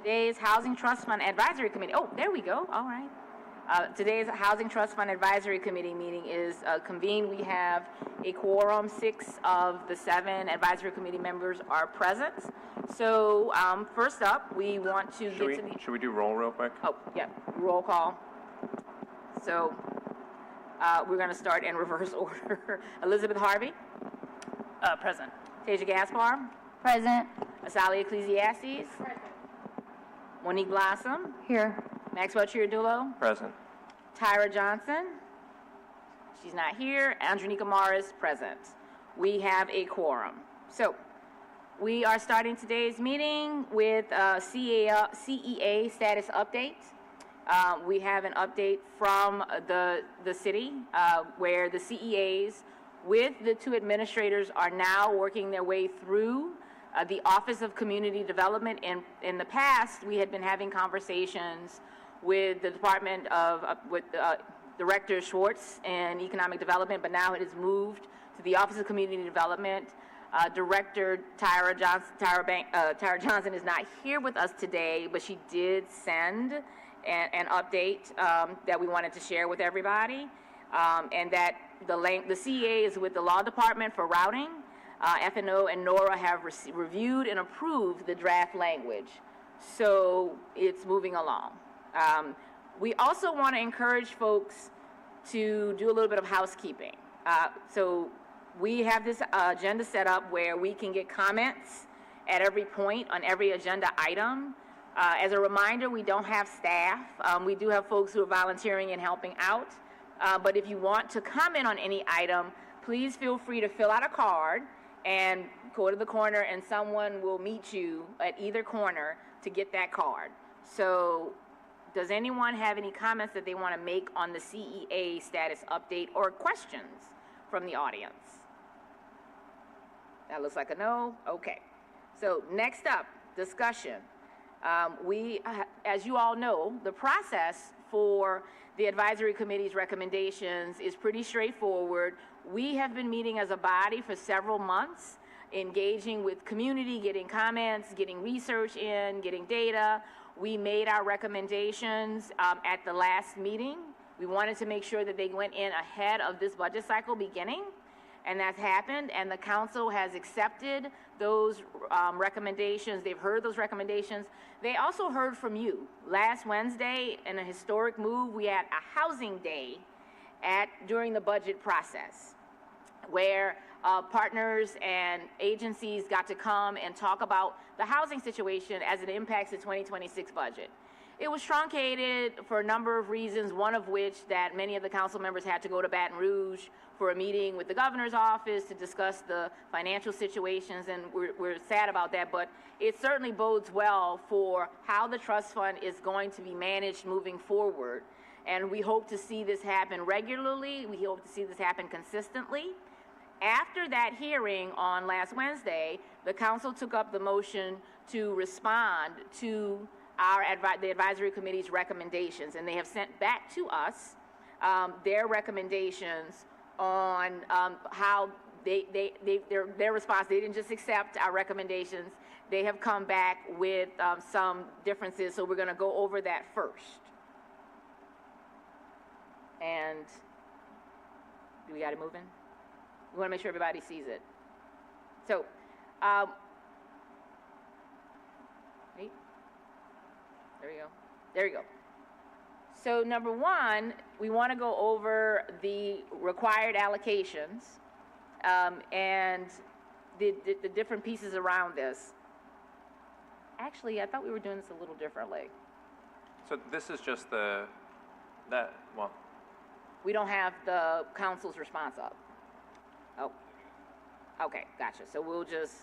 Today's Housing Trust Fund Advisory Committee. Oh, there we go. All right. Today's Housing Trust Fund Advisory Committee meeting is convened. We have a quorum. 6 of the 7 advisory committee members are present. So first up, we want to Should we do roll real quick? Oh, yeah, roll call. So we're going to start in reverse order. Elizabeth Harvey. Present. Tasia Gaspar. Present. Asali Ecclesiastes. Present. Monique Blossom. Here. Maxwell Chiaradullo. Present. Tyra Johnson. She's not here. Andronika Morris, present. We have a quorum. So we are starting today's meeting with CEA status update. We have an update from the city where the CEAs with the 2 administrators are now working their way through the Office of Community Development. In the past, we had been having conversations with the Department of, Director Schwartz in Economic Development, but now it has moved to the Office of Community Development. Director Tyra Johnson is not here with us today, but she did send an update that we wanted to share with everybody, and that the CEA is with the Law Department for routing. FNO and NORA have reviewed and approved the draft language, so it's moving along. We also want to encourage folks to do a little bit of housekeeping. So we have this agenda set up where we can get comments at every point on every agenda item. As a reminder, we don't have staff. We do have folks who are volunteering and helping out. But if you want to comment on any item, please feel free to fill out a card and go to the corner, and someone will meet you at either corner to get that card. So does anyone have any comments that they want to make on the CEA status update or questions from the audience? That looks like a no. Okay. So next up, discussion. As you all know, the process for the advisory committee's recommendations is pretty straightforward. We have been meeting as a body for several months, engaging with community, getting comments, getting research in, getting data. We made our recommendations at the last meeting. We wanted to make sure that they went in ahead of this budget cycle beginning, and that's happened, and the council has accepted those recommendations. They've heard those recommendations. They also heard from you. Last Wednesday, in a historic move, we had a housing day during the budget process, where partners and agencies got to come and talk about the housing situation as it impacts the 2026 budget. It was truncated for a number of reasons, one of which that many of the council members had to go to Baton Rouge for a meeting with the governor's office to discuss the financial situations, and we're sad about that, but it certainly bodes well for how the trust fund is going to be managed moving forward. And we hope to see this happen regularly. We hope to see this happen consistently. After that hearing on last Wednesday, the council took up the motion to respond to the advisory committee's recommendations, and they have sent back to us their recommendations on how their response. They didn't just accept our recommendations. They have come back with some differences, so we're going to go over that first. And do we got it moving? We want to make sure everybody sees it. So, wait. There we go. There you go. So number one, we want to go over the required allocations and the different pieces around this. Actually, I thought we were doing this a little differently. So this is just well. We don't have the council's response up. Oh, okay, gotcha. So we'll just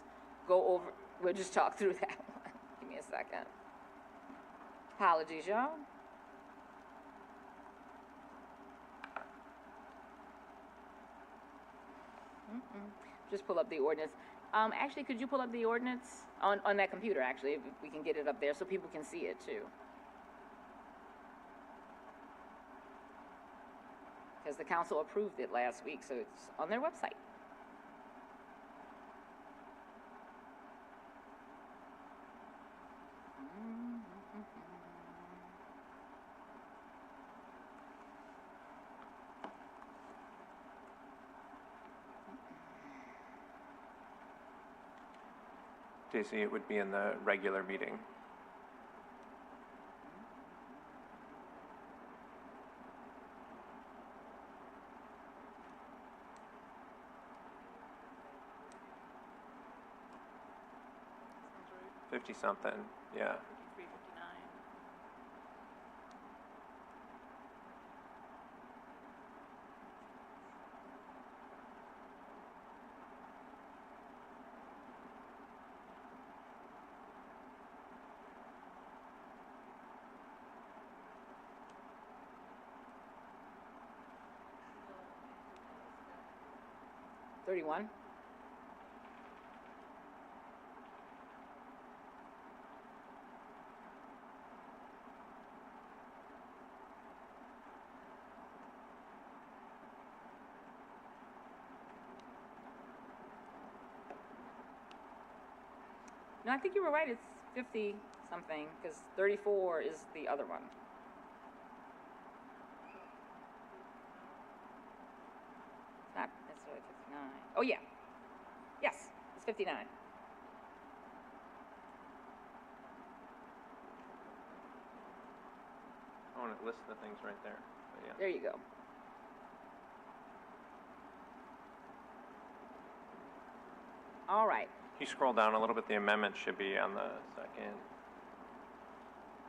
we'll just talk through that one. Give me a second. Apologies, y'all. Just pull up the ordinance. Actually, could you pull up the ordinance on that computer, actually, if we can get it up there so people can see it too? Because the council approved it last week, so it's on their website. Daisy, it would be in the regular meeting. Sounds right. 50-something, yeah. 53:59. Thirty-one. No, I think you were right. It's 50-something, because 34 is the other one. It's not necessarily 59. Oh, yeah. Yes, it's 59. I want to list the things right there, but yeah. There you go. All right. You scroll down a little bit, the amendment should be on the second,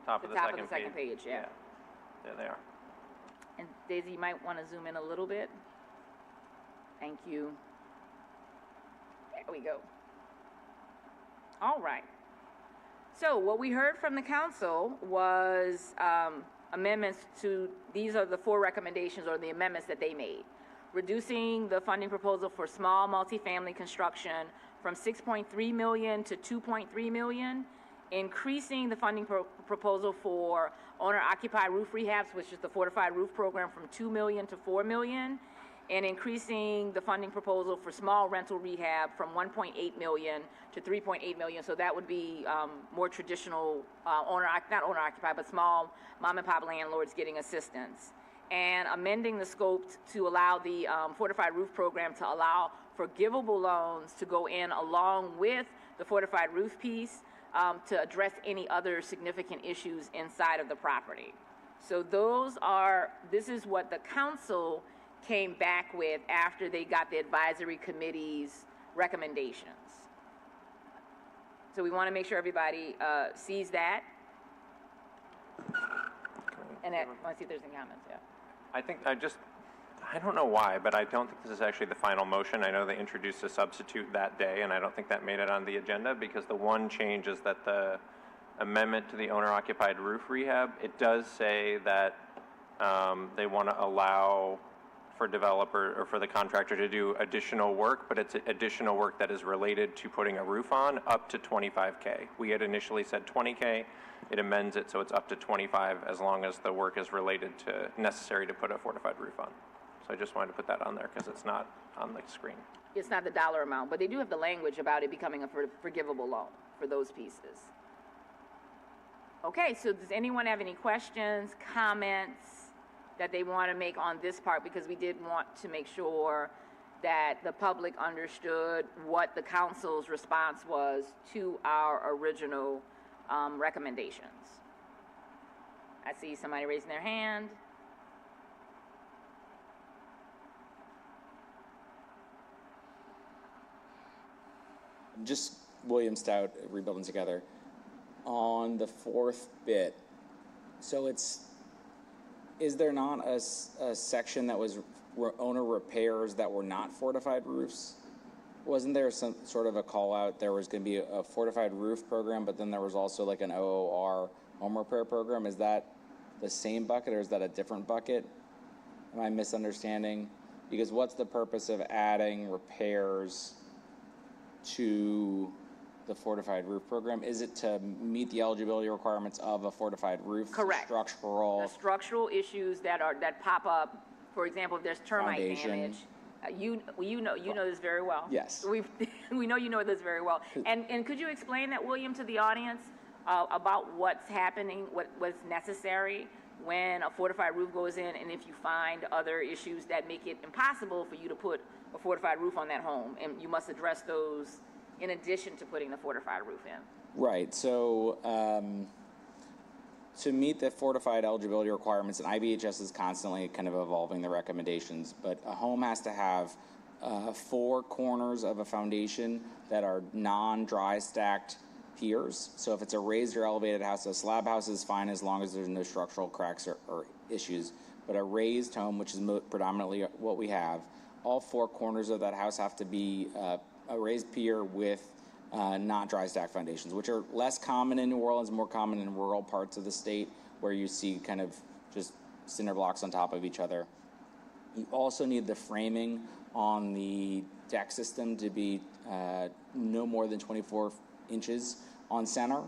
top of the top second of the second page, yeah. There they are. And Daisy, you might want to zoom in a little bit. Thank you. There we go. All right. So what we heard from the council was amendments to, these are the 4 recommendations or the amendments that they made. Reducing the funding proposal for small multifamily construction from 6.3 million to 2.3 million, increasing the funding proposal for owner-occupied roof rehabs, which is the fortified roof program, from 2 million to 4 million, and increasing the funding proposal for small rental rehab from 1.8 million to 3.8 million. So that would be more traditional not owner-occupied, but small mom-and-pop landlords getting assistance. And amending the scope to allow the fortified roof program to allow forgivable loans to go in along with the fortified roof piece to address any other significant issues inside of the property. So this is what the council came back with after they got the advisory committee's recommendations. So we want to make sure everybody sees that. And I want to see if there's any comments, yeah. I think I don't know why, but I don't think this is actually the final motion. I know they introduced a substitute that day, and I don't think that made it on the agenda, because the one change is that the amendment to the owner-occupied roof rehab, it does say that they want to allow for developer or for the contractor to do additional work, but it's additional work that is related to putting a roof on up to 25K. We had initially said 20K. It amends it so it's up to 25 as long as the work is related to necessary to put a fortified roof on. So I just wanted to put that on there because it's not on the screen. It's not the dollar amount, but they do have the language about it becoming a forgivable loan for those pieces. Okay, so does anyone have any questions, comments that they want to make on this part? Because we did want to make sure that the public understood what the council's response was to our original recommendations. I see somebody raising their hand. Just William Stout, Rebuilding Together. On the 4th bit, so is there not a section that was owner repairs that were not fortified roofs? Wasn't there some sort of a call out? There was going to be a fortified roof program, but then there was also like an OOR home repair program. Is that the same bucket or is that a different bucket? Am I misunderstanding? Because what's the purpose of adding repairs to the fortified roof program? Is it to meet the eligibility requirements of a fortified roof? Correct. Structural. The structural issues that pop up. For example, if there's termite Foundation. damage. You know this very well. Yes. We know you know this very well. And could you explain that, William, to the audience about what's happening, what's necessary when a fortified roof goes in, and if you find other issues that make it impossible for you to put a fortified roof on that home, and you must address those in addition to putting the fortified roof in. Right. So to meet the fortified eligibility requirements, and IBHS is constantly kind of evolving the recommendations, but a home has to have 4 corners of a foundation that are non-dry stacked piers. So if it's a raised or elevated house, a slab house is fine as long as there's no structural cracks or issues. But a raised home, which is predominantly what we have, all 4 corners of that house have to be a raised pier with not dry stack foundations, which are less common in New Orleans, more common in rural parts of the state where you see kind of just cinder blocks on top of each other. You also need the framing on the deck system to be no more than 24 inches on center.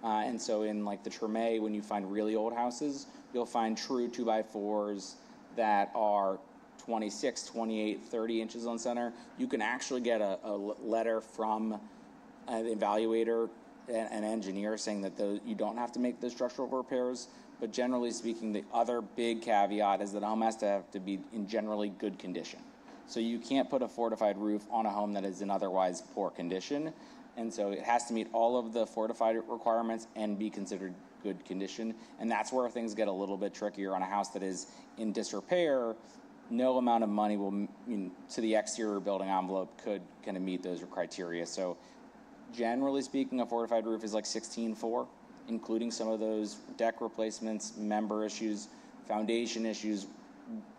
And so in like the Treme, when you find really old houses, you'll find true 2x4s that are 26, 28, 30 inches on center. You can actually get a letter from an evaluator, an engineer, saying that you don't have to make those structural repairs. But generally speaking, the other big caveat is that a home has to be in generally good condition. So you can't put a fortified roof on a home that is in otherwise poor condition. And so it has to meet all of the fortified requirements and be considered good condition. And that's where things get a little bit trickier on a house that is in disrepair. No amount of money will, to the exterior building envelope could kind of meet those criteria. So generally speaking, a fortified roof is like 16.4, including some of those deck replacements, member issues, foundation issues.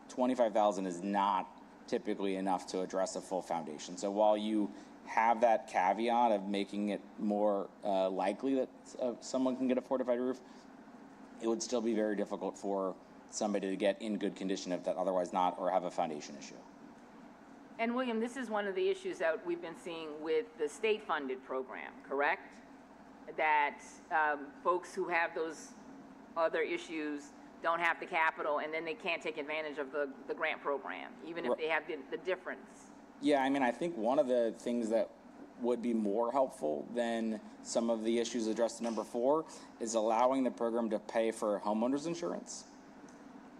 25,000 is not typically enough to address a full foundation. So while you have that caveat of making it more likely that someone can get a fortified roof, it would still be very difficult for somebody to get in good condition if that otherwise not, or have a foundation issue. And William, this is one of the issues that we've been seeing with the state-funded program, correct? That folks who have those other issues don't have the capital, and then they can't take advantage of the grant program, even if they have the difference. Yeah, I mean, I think one of the things that would be more helpful than some of the issues addressed in number 4 is allowing the program to pay for homeowners insurance.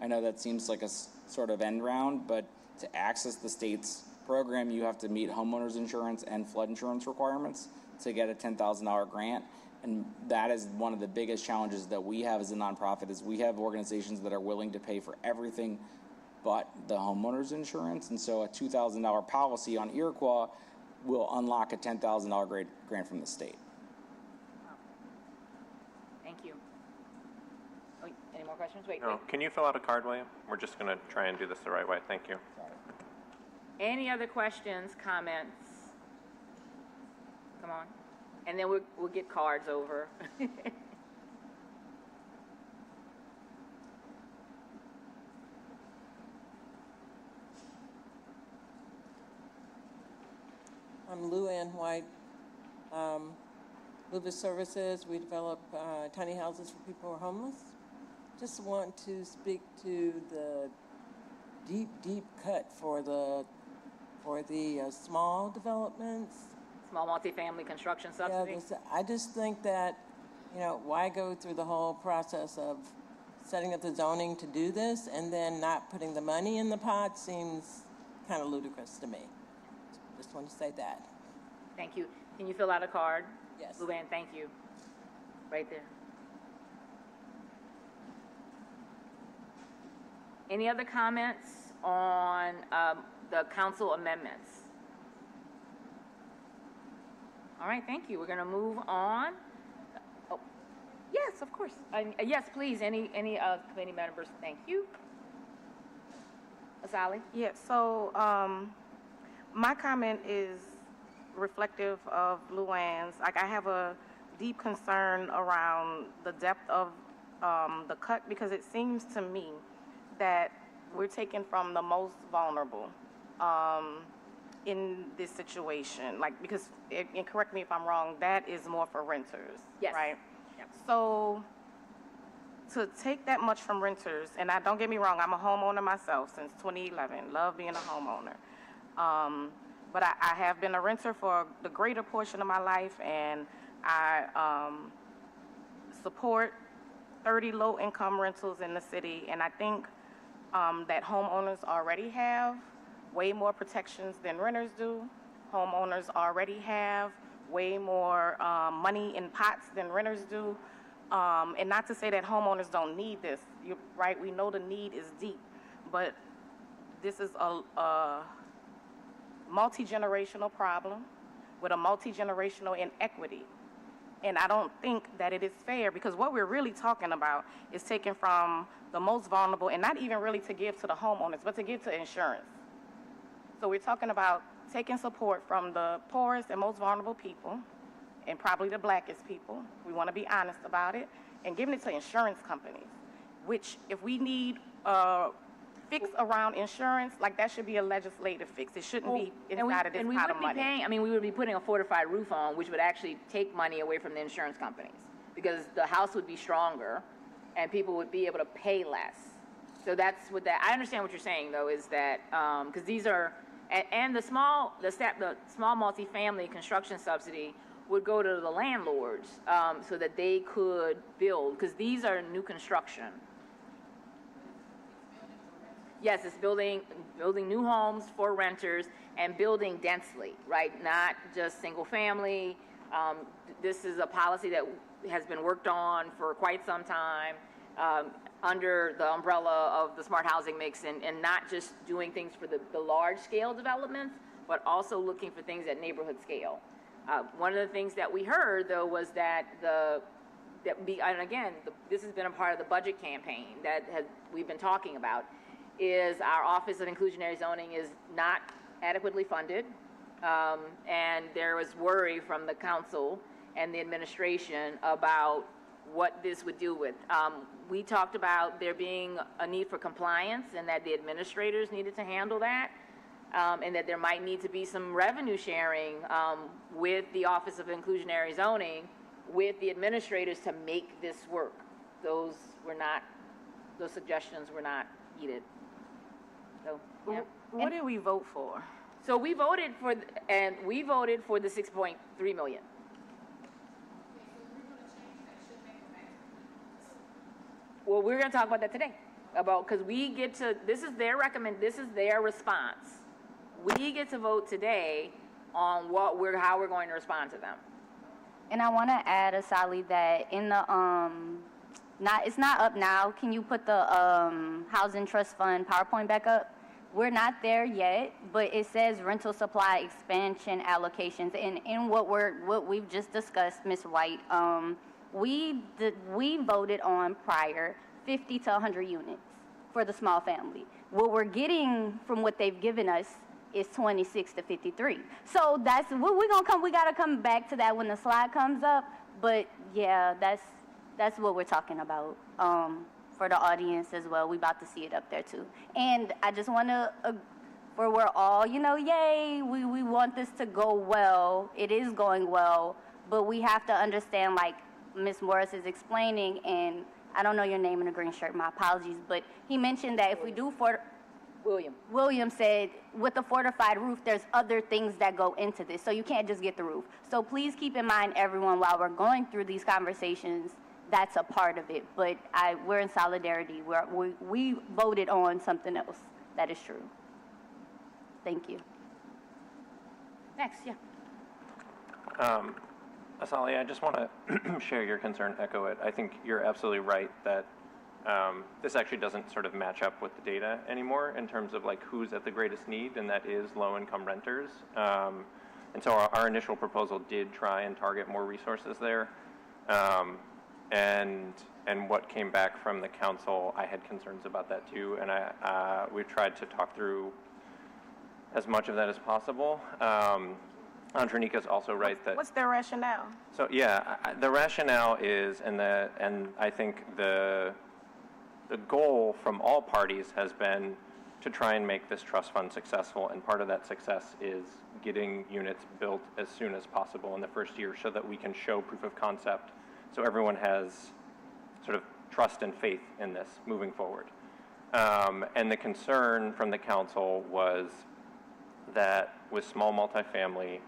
I know that seems like a sort of end round, but to access the state's program, you have to meet homeowners insurance and flood insurance requirements to get a $10,000 grant. And that is one of the biggest challenges that we have as a nonprofit, is we have organizations that are willing to pay for everything but the homeowners insurance. And so a $2,000 policy on Iroquois will unlock a $10,000 grant from the state. Thank you. Oh, any more questions? Wait. No. Can you fill out a card, William? We're just going to try and do this the right way. Thank you. Any other questions, comments? Come on. And then we'll get cards over. I'm Lou Ann White. Louvis Services, we develop tiny houses for people who are homeless. Just want to speak to the deep cut for the small developments. Small multifamily construction subsidy? Yeah, I just think that, why go through the whole process of setting up the zoning to do this and then not putting the money in the pot seems kind of ludicrous to me. Just want to say that. Thank you. Can you fill out a card? Yes. Luann, thank you. Right there. Any other comments on the council amendments? All right, thank you. We're going to move on. Oh, yes, of course. Yes, please. Any committee members? Thank you. Asali? Yeah, so my comment is reflective of Luann's. Like, I have a deep concern around the depth of the cut, because it seems to me that we're taking from the most vulnerable in this situation. Like, because, and correct me if I'm wrong, that is more for renters, Yes. right? Yep. So to take that much from renters, and don't get me wrong, I'm a homeowner myself since 2011, love being a homeowner. But I have been a renter for the greater portion of my life, and I support 30 low-income rentals in the city, and I think that homeowners already have way more protections than renters do. Homeowners already have way more money in pots than renters do. And not to say that homeowners don't need this. You're right, we know the need is deep, but this is a multi-generational problem with a multi-generational inequity. And I don't think that it is fair, because what we're really talking about is taking from the most vulnerable, and not even really to give to the homeowners, but to give to insurance. So we're talking about taking support from the poorest and most vulnerable people, and probably the blackest people. We want to be honest about it, and giving it to insurance companies, which if we need a fix around insurance, like that should be a legislative fix. It shouldn't be inside of this pot of money. Paying, I mean, we would be putting a fortified roof on, which would actually take money away from the insurance companies, because the house would be stronger and people would be able to pay less. So that's what that, I understand what you're saying though, is that, because these are, and the small multifamily construction subsidy would go to the landlords, so that they could build, because these are new construction. Yes, it's building new homes for renters and building densely, right? Not just single family. This is a policy that has been worked on for quite some time, under the umbrella of the smart housing mix, and not just doing things for the large scale developments, but also looking for things at neighborhood scale. One of the things that we heard though was that this has been a part of the budget campaign that we've been talking about, is our Office of Inclusionary Zoning is not adequately funded, and there was worry from the council and the administration about what this would do with. We talked about there being a need for compliance and that the administrators needed to handle that, and that there might need to be some revenue sharing with the Office of Inclusionary Zoning with the administrators to make this work. Those suggestions were not needed. So, yeah. What did we vote for? So we voted for, the 6.3 million. Well, we're going to talk about that today, because this is their response. We get to vote today on how we're going to respond to them. And I want to add, Asali, that in the it's not up now. Can you put the Housing Trust Fund PowerPoint back up? We're not there yet, but it says rental supply expansion allocations, and in what we've just discussed, Ms. White, we voted on prior 50 to 100 units for the small family. What we're getting from what they've given us is 26 to 53. So that's what we're gonna come. We gotta come back to that when the slide comes up. But yeah, that's what we're talking about for the audience as well. We about to see it up there too. And I just want to, we're all, yay, we want this to go well. It is going well, but we have to understand, like Ms. Morris is explaining, and I don't know your name in the green shirt, my apologies, but he mentioned that if we do William said, with the fortified roof, there's other things that go into this, so you can't just get the roof. So please keep in mind, everyone, while we're going through these conversations, that's a part of it. But we're in solidarity. We voted on something else. That is true. Thank you. Next, yeah. Asali, I just want to share your concern, echo it. I think you're absolutely right that this actually doesn't sort of match up with the data anymore in terms of like who's at the greatest need, and that is low-income renters. And so our initial proposal did try and target more resources there. And what came back from the council, I had concerns about that too, and we tried to talk through as much of that as possible. Andronika's also right that... What's their rationale? So yeah, the rationale is, and I think the goal from all parties has been to try and make this trust fund successful, and part of that success is getting units built as soon as possible in the first year so that we can show proof of concept, so everyone has sort of trust and faith in this moving forward. And the concern from the council was that with small multifamily,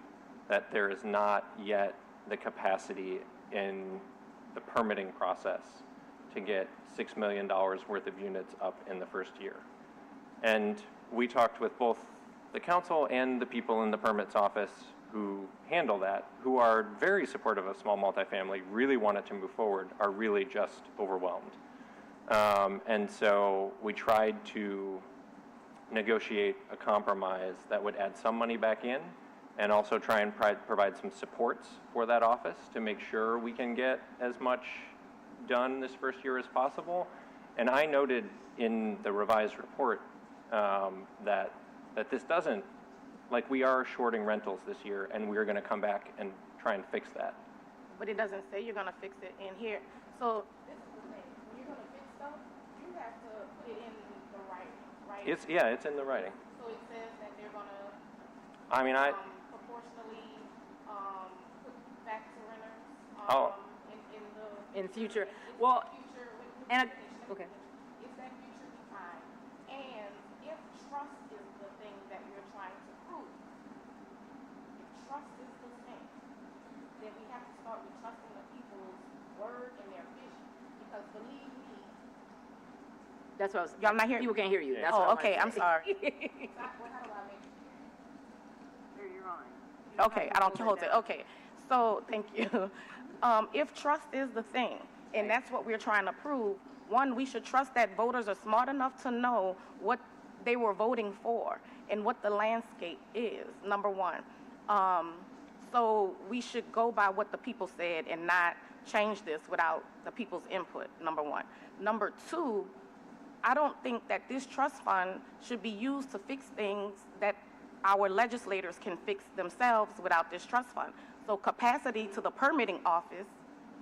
that there is not yet the capacity in the permitting process to get $6 million worth of units up in the first year. And we talked with both the council and the people in the permits office who handle that, who are very supportive of small multifamily, really want it to move forward, are really just overwhelmed. And so we tried to negotiate a compromise that would add some money back in and also try and provide some supports for that office to make sure we can get as much done this first year as possible. And I noted in the revised report that this doesn't, like, we are shorting rentals this year, and we're going to come back and try and fix that. But it doesn't say you're gonna fix it in here. So this is the thing, when you're gonna fix stuff, you have to put it in the writing, right? It's in the writing. So it says that they're gonna, I mean, proportionally, put back to renters, Oh. in the. In future, It's well, future, and, okay. Is that future defined? And if trust is the thing that you're trying to prove, if trust is the thing, then we have to start with trusting the people's word and their vision. Because believe me, That's what I was. Y'all not hear- People can't hear you. That's what I oh, wanted okay, to I'm say. sorry. How do I make? Okay, I don't hold it. Okay, so thank you. If trust is the thing, and that's what we're trying to prove, one, we should trust that voters are smart enough to know what they were voting for and what the landscape is, number one. So we should go by what the people said and not change this without the people's input, number one. Number two, I don't think that this trust fund should be used to fix things that our legislators can fix themselves without this trust fund. So capacity to the permitting office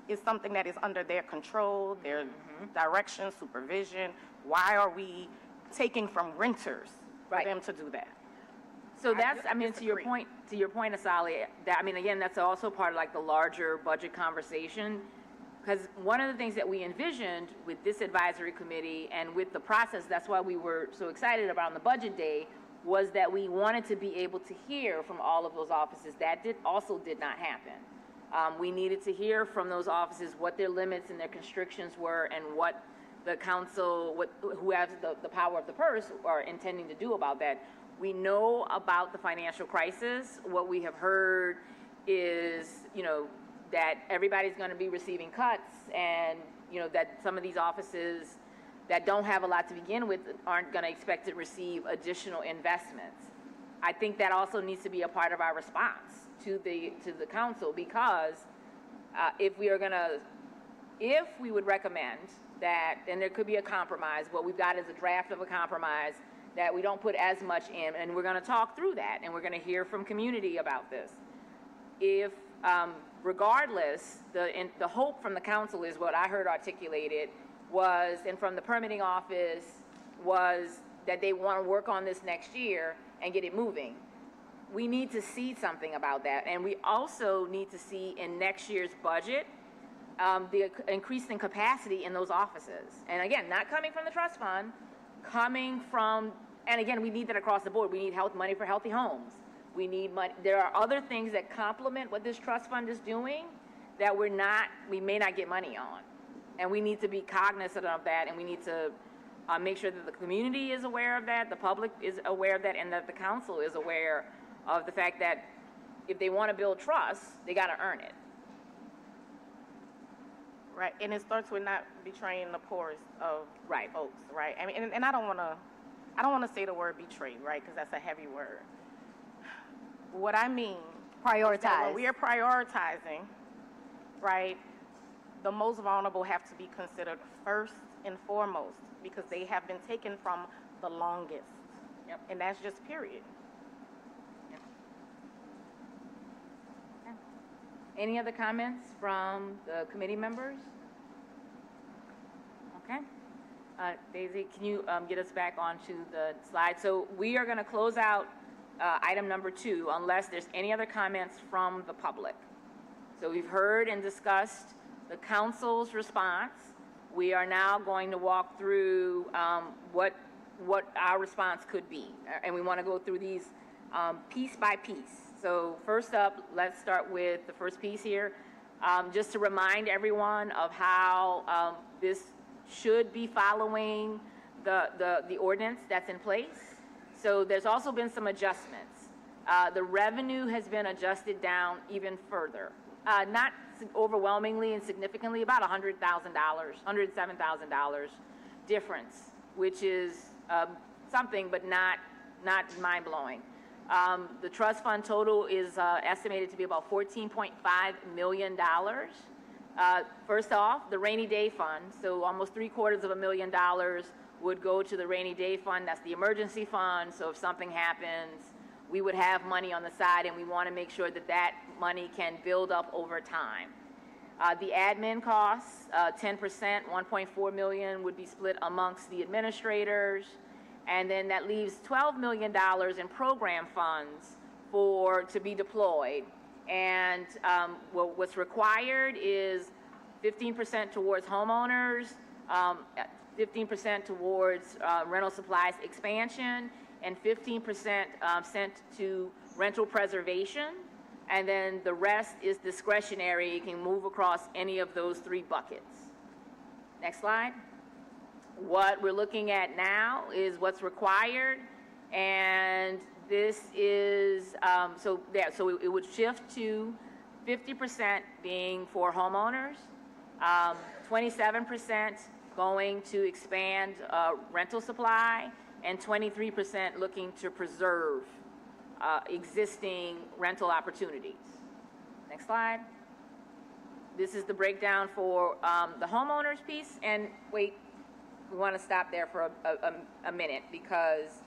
is something that is under their control, their direction, supervision. Why are we taking from renters for Right. them to do that? So that's, I mean, disagree. to your point, Asali, that, I mean, again, that's also part of like the larger budget conversation. Because one of the things that we envisioned with this advisory committee and with the process, that's why we were so excited about on the budget day, was that we wanted to be able to hear from all of those offices. That also did not happen. We needed to hear from those offices what their limits and their constrictions were and what the council, who has the power of the purse, are intending to do about that. We know about the financial crisis. What we have heard is, that everybody's going to be receiving cuts, and, that some of these offices that don't have a lot to begin with aren't going to expect to receive additional investments. I think that also needs to be a part of our response to the council, because if we would recommend that, and there could be a compromise, what we've got is a draft of a compromise, that we don't put as much in, and we're going to talk through that, and we're going to hear from community about this. If, regardless, the hope from the council is what I heard articulated was, and from the permitting office, was that they want to work on this next year and get it moving. We need to see something about that, and we also need to see in next year's budget the increase in capacity in those offices. And again, not coming from the trust fund, coming from, and again, we need that across the board. We need money for healthy homes. We need money. There are other things that complement what this trust fund is doing that we may not get money on. And we need to be cognizant of that, and we need to make sure that the community is aware of that, the public is aware of that, and that the council is aware of the fact that if they want to build trust, they got to earn it. Right, and it starts with not betraying the poorest of Right. folks, right? I mean, and I don't want to say the word betray, right? Because that's a heavy word. What I mean is that Prioritize. when we are prioritizing, right, the most vulnerable have to be considered first and foremost, because they have been taken from the longest. Yep. And that's just period. Any other comments from the committee members? Okay. Daisy, can you get us back onto the slide? So we are going to close out item number 2 unless there's any other comments from the public. So we've heard and discussed the council's response. We are now going to walk through what our response could be. And we want to go through these piece by piece. So first up, let's start with the first piece here. Just to remind everyone of how this should be following the ordinance that's in place. So there's also been some adjustments. The revenue has been adjusted down even further. Not overwhelmingly and significantly, about $100,000, $107,000 difference, which is something, but not mind-blowing. The trust fund total is estimated to be about $14.5 million. First off, the rainy day fund, so almost $750,000 would go to the rainy day fund. That's the emergency fund, so if something happens, we would have money on the side, and we want to make sure that that money can build up over time. The admin costs, 10%, $1.4 million would be split amongst the administrators, and then that leaves $12 million in program funds to be deployed. And what's required is 15% towards homeowners, 15% towards rental supplies expansion, and 15% sent to rental preservation. And then the rest is discretionary. You can move across any of those three buckets. Next slide. What we're looking at now is what's required, and this is, so it would shift to 50% being for homeowners, 27% going to expand rental supply, and 23% looking to preserve existing rental opportunities. Next slide. This is the breakdown for the homeowners piece, and wait, we want to stop there for a minute, because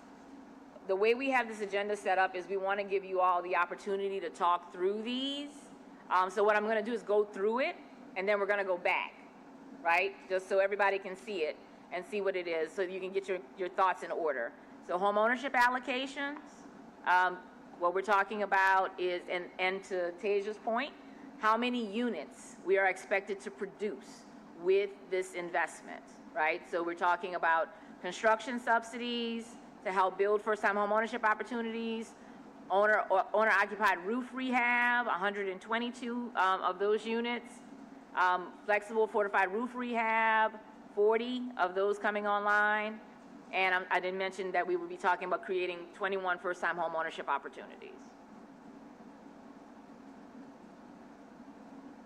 the way we have this agenda set up is we want to give you all the opportunity to talk through these. So what I'm going to do is go through it, and then we're going to go back, right? Just so everybody can see it and see what it is, so you can get your thoughts in order. So home ownership allocations, what we're talking about is, and to Tasia's point, how many units we are expected to produce with this investment, right? So we're talking about construction subsidies to help build first-time home ownership opportunities, owner-occupied roof rehab, 122 of those units, flexible fortified roof rehab, 40 of those coming online, and I didn't mention that we would be talking about creating 21 first-time home ownership opportunities.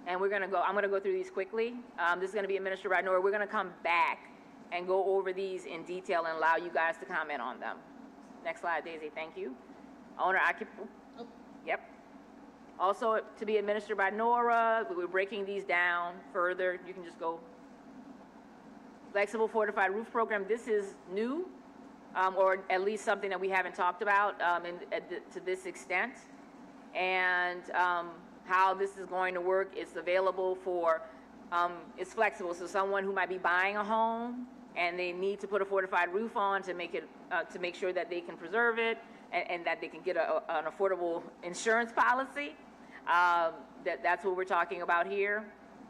And I'm going to go through these quickly. This is going to be administered by Nora. We're going to come back and go over these in detail and allow you guys to comment on them. Next slide, Daisy, thank you. Yep. Also to be administered by Nora, we're breaking these down further. You can just go. Flexible fortified roof program, this is new, or at least something that we haven't talked about to this extent. And how this is going to work, it's available for, it's flexible. So someone who might be buying a home and they need to put a fortified roof on to make it, to make sure that they can preserve it and that they can get an affordable insurance policy. That's what we're talking about here.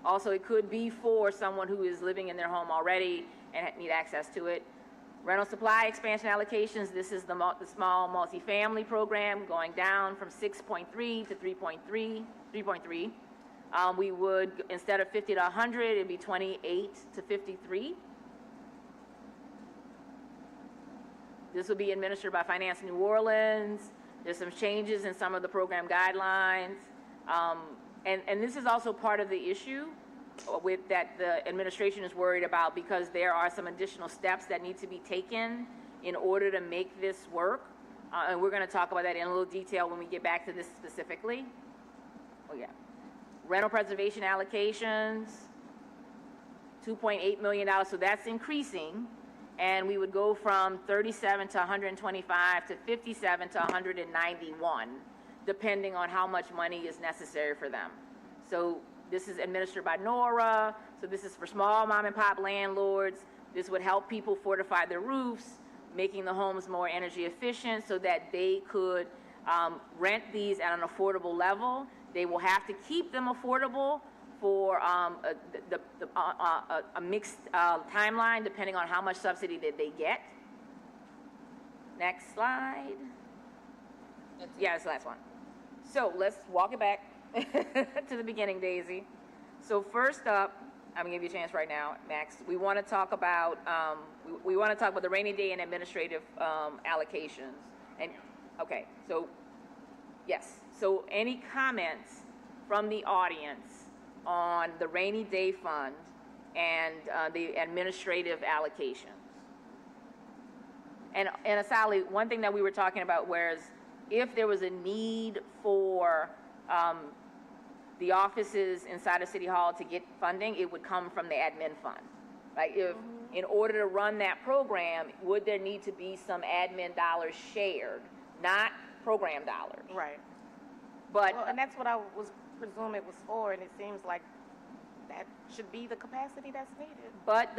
Also, it could be for someone who is living in their home already and need access to it. Rental supply expansion allocations, this is the small multifamily program going down from 6.3 to 3.3. We would, instead of 50 to 100, it'd be 28 to 53. This will be administered by Finance New Orleans. There's some changes in some of the program guidelines. And this is also part of the issue with that the administration is worried about, because there are some additional steps that need to be taken in order to make this work. And we're going to talk about that in a little detail when we get back to this specifically. Oh, yeah. Rental preservation allocations, $2.8 million. So that's increasing. And we would go from 37 to 125 to 57 to 191, depending on how much money is necessary for them. So this is administered by Nora. So this is for small mom and pop landlords. This would help people fortify their roofs, making the homes more energy efficient so that they could rent these at an affordable level. They will have to keep them affordable for a mixed timeline depending on how much subsidy that they get. Next slide. Yeah, that's the last one. So let's walk it back to the beginning, Daisy. So first up, I'm gonna give you a chance right now, Max. We want to talk about the rainy day and administrative allocations. And okay, so Yes, so any comments from the audience on the rainy day fund and the administrative allocations? And Asali, one thing that we were talking about was if there was a need for the offices inside of City Hall to get funding, it would come from the admin fund. Like if, in order to run that program, would there need to be some admin dollars shared, not program dollars? Right. But Well, and that's what I was presume it was for, and it seems like that should be the capacity that's needed. But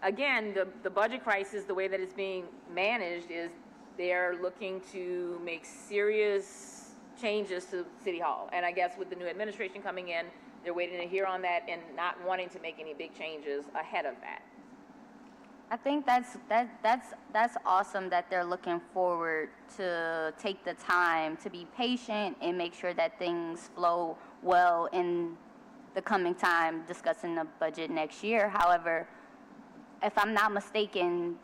again, the budget crisis, the way that it's being managed is they're looking to make serious changes to City Hall. And I guess with the new administration coming in, they're waiting to hear on that and not wanting to make any big changes ahead of that. I think that's awesome that they're looking forward to take the time to be patient and make sure that things flow well in the coming time discussing the budget next year. However, if I'm not mistaken,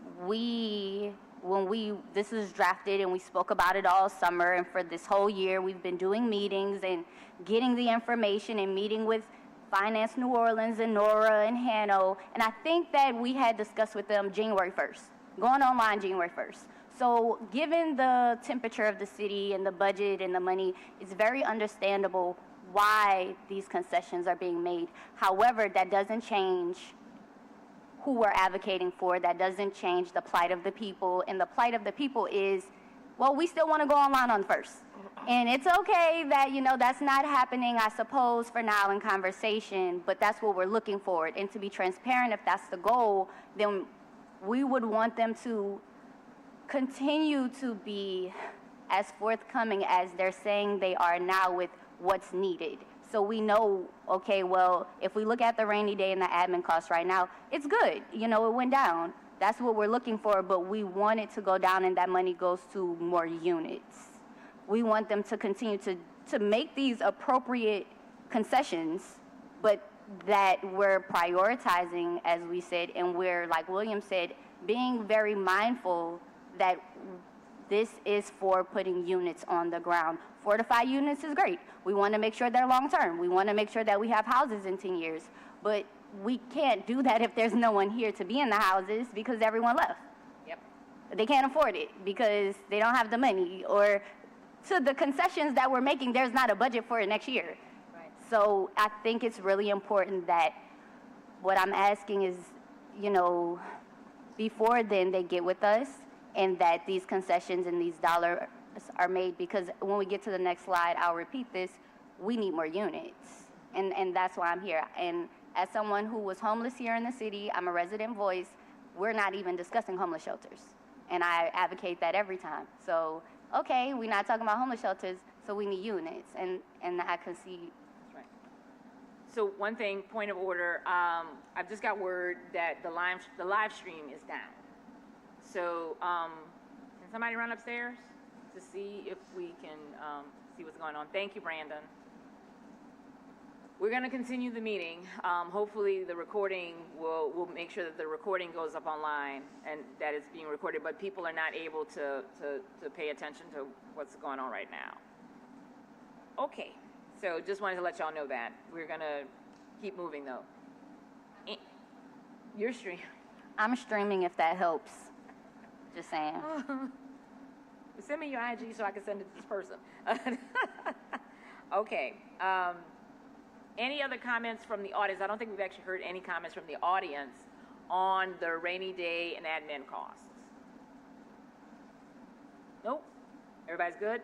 this was drafted and we spoke about it all summer, and for this whole year we've been doing meetings and getting the information and meeting with Finance New Orleans and Nora and Hanno, and I think that we had discussed with them January 1st, going online January 1st. So given the temperature of the city and the budget and the money, it's very understandable why these concessions are being made. However, that doesn't change who we're advocating for. That doesn't change the plight of the people. And the plight of the people is, well, we still want to go online on first. And it's okay that, that's not happening, I suppose, for now in conversation, but that's what we're looking for. And to be transparent, if that's the goal, then we would want them to continue to be as forthcoming as they're saying they are now with what's needed. So we know, okay, well, if we look at the rainy day and the admin costs right now, it's good. It went down. That's what we're looking for, but we want it to go down and that money goes to more units. We want them to continue to make these appropriate concessions, but that we're prioritizing, as we said, and we're, like William said, being very mindful that this is for putting units on the ground. 4 to 5 units is great. We want to make sure they're long-term. We want to make sure that we have houses in 10 years. But we can't do that if there's no one here to be in the houses because everyone left. Yep. They can't afford it because they don't have the money. Or to the concessions that we're making, there's not a budget for it next year. Right. So I think it's really important that what I'm asking is, before then they get with us and that these concessions and these dollars are made, because when we get to the next slide, I'll repeat this, we need more units. And that's why I'm here. And as someone who was homeless here in the city, I'm a resident voice, we're not even discussing homeless shelters. And I advocate that every time. So, okay, we're not talking about homeless shelters, so we need units. And I can see. That's right. So one thing, point of order, I've just got word that the live stream is down. So can somebody run upstairs to see if we can see what's going on? Thank you, Brandon. We're going to continue the meeting. Hopefully the recording will make sure that the recording goes up online and that it's being recorded, but people are not able to pay attention to what's going on right now. Okay, so just wanted to let y'all know that. We're going to keep moving though. Your stream. I'm streaming if that helps. Just saying. Send me your IG so I can send it to this person. Okay. Any other comments from the audience? I don't think we've actually heard any comments from the audience on the rainy day and admin costs. Nope. Everybody's good?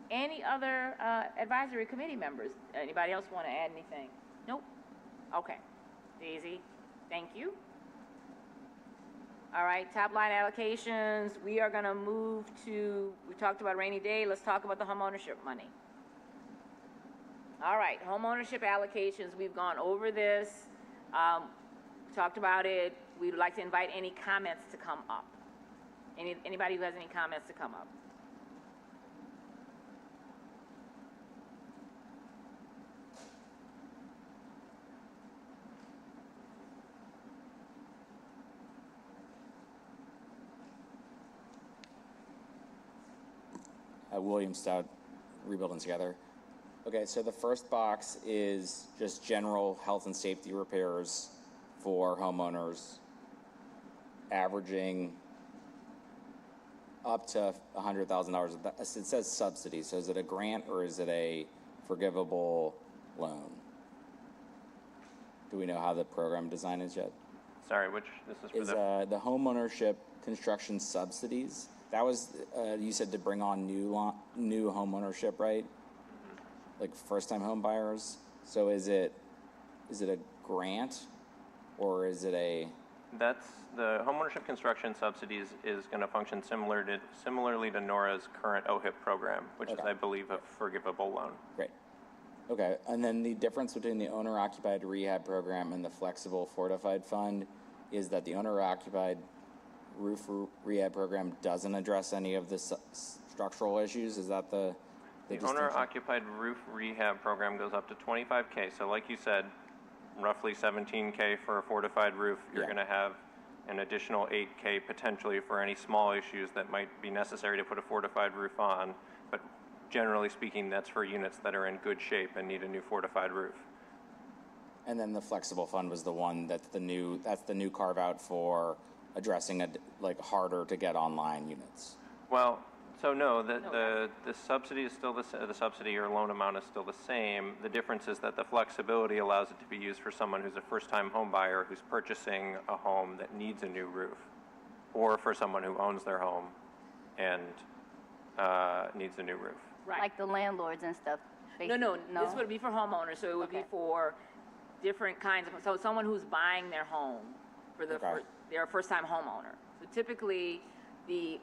Any other advisory committee members? Anybody else want to add anything? Nope. Okay. Daisy, thank you. All right, top line allocations. We are going to move to, we talked about rainy day. Let's talk about the homeownership money. All right, homeownership allocations. We've gone over this. Talked about it. We'd like to invite any comments to come up. Anybody who has any comments to come up? William Stout, rebuilding together. Okay, so the first box is just general health and safety repairs for homeowners, averaging up to $100,000. It says subsidy, so is it a grant or is it a forgivable loan? Do we know how the program design is yet? Sorry, this is for Is the homeownership construction subsidies? That was you said to bring on new homeownership, right? Like first-time home buyers. So is it a grant or is it a? That's the homeownership construction subsidies is going to function similarly to Nora's current OHIP program, which is, Okay. I believe, a forgivable loan. Great. Okay, and then the difference between the owner-occupied rehab program and the flexible fortified fund is that the owner-occupied roof rehab program doesn't address any of the structural issues. Is that the distinction? Owner-occupied roof rehab program goes up to $25K. So like you said, roughly $17K for a fortified roof. You're Yeah. going to have an additional $8K potentially for any small issues that might be necessary to put a fortified roof on. But generally speaking, that's for units that are in good shape and need a new fortified roof. And then the flexible fund was the one that's the new carve out for addressing harder to get online units. Well, so no, the subsidy is still the subsidy or loan amount is still the same. The difference is that the flexibility allows it to be used for someone who's a first-time home buyer who's purchasing a home that needs a new roof, or for someone who owns their home and needs a new roof. Right. Like the landlords and stuff. No, this would be for homeowners, so it would be Okay. for different kinds of, so someone who's buying their home for Okay. they're a first-time homeowner. So typically, the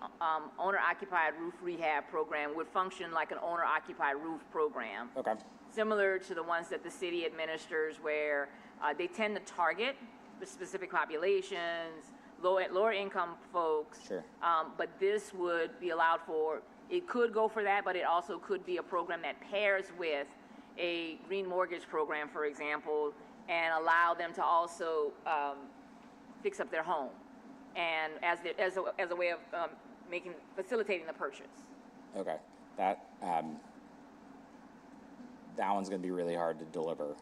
owner-occupied roof rehab program would function like an owner-occupied roof program, Okay. similar to the ones that the city administers, where they tend to target the specific populations, lower income folks. Sure. But this would be allowed for, it could go for that, but it also could be a program that pairs with a green mortgage program, for example, and allow them to also fix up their home, and as a way of facilitating the purchase. Okay. That one's going to be really hard to deliver.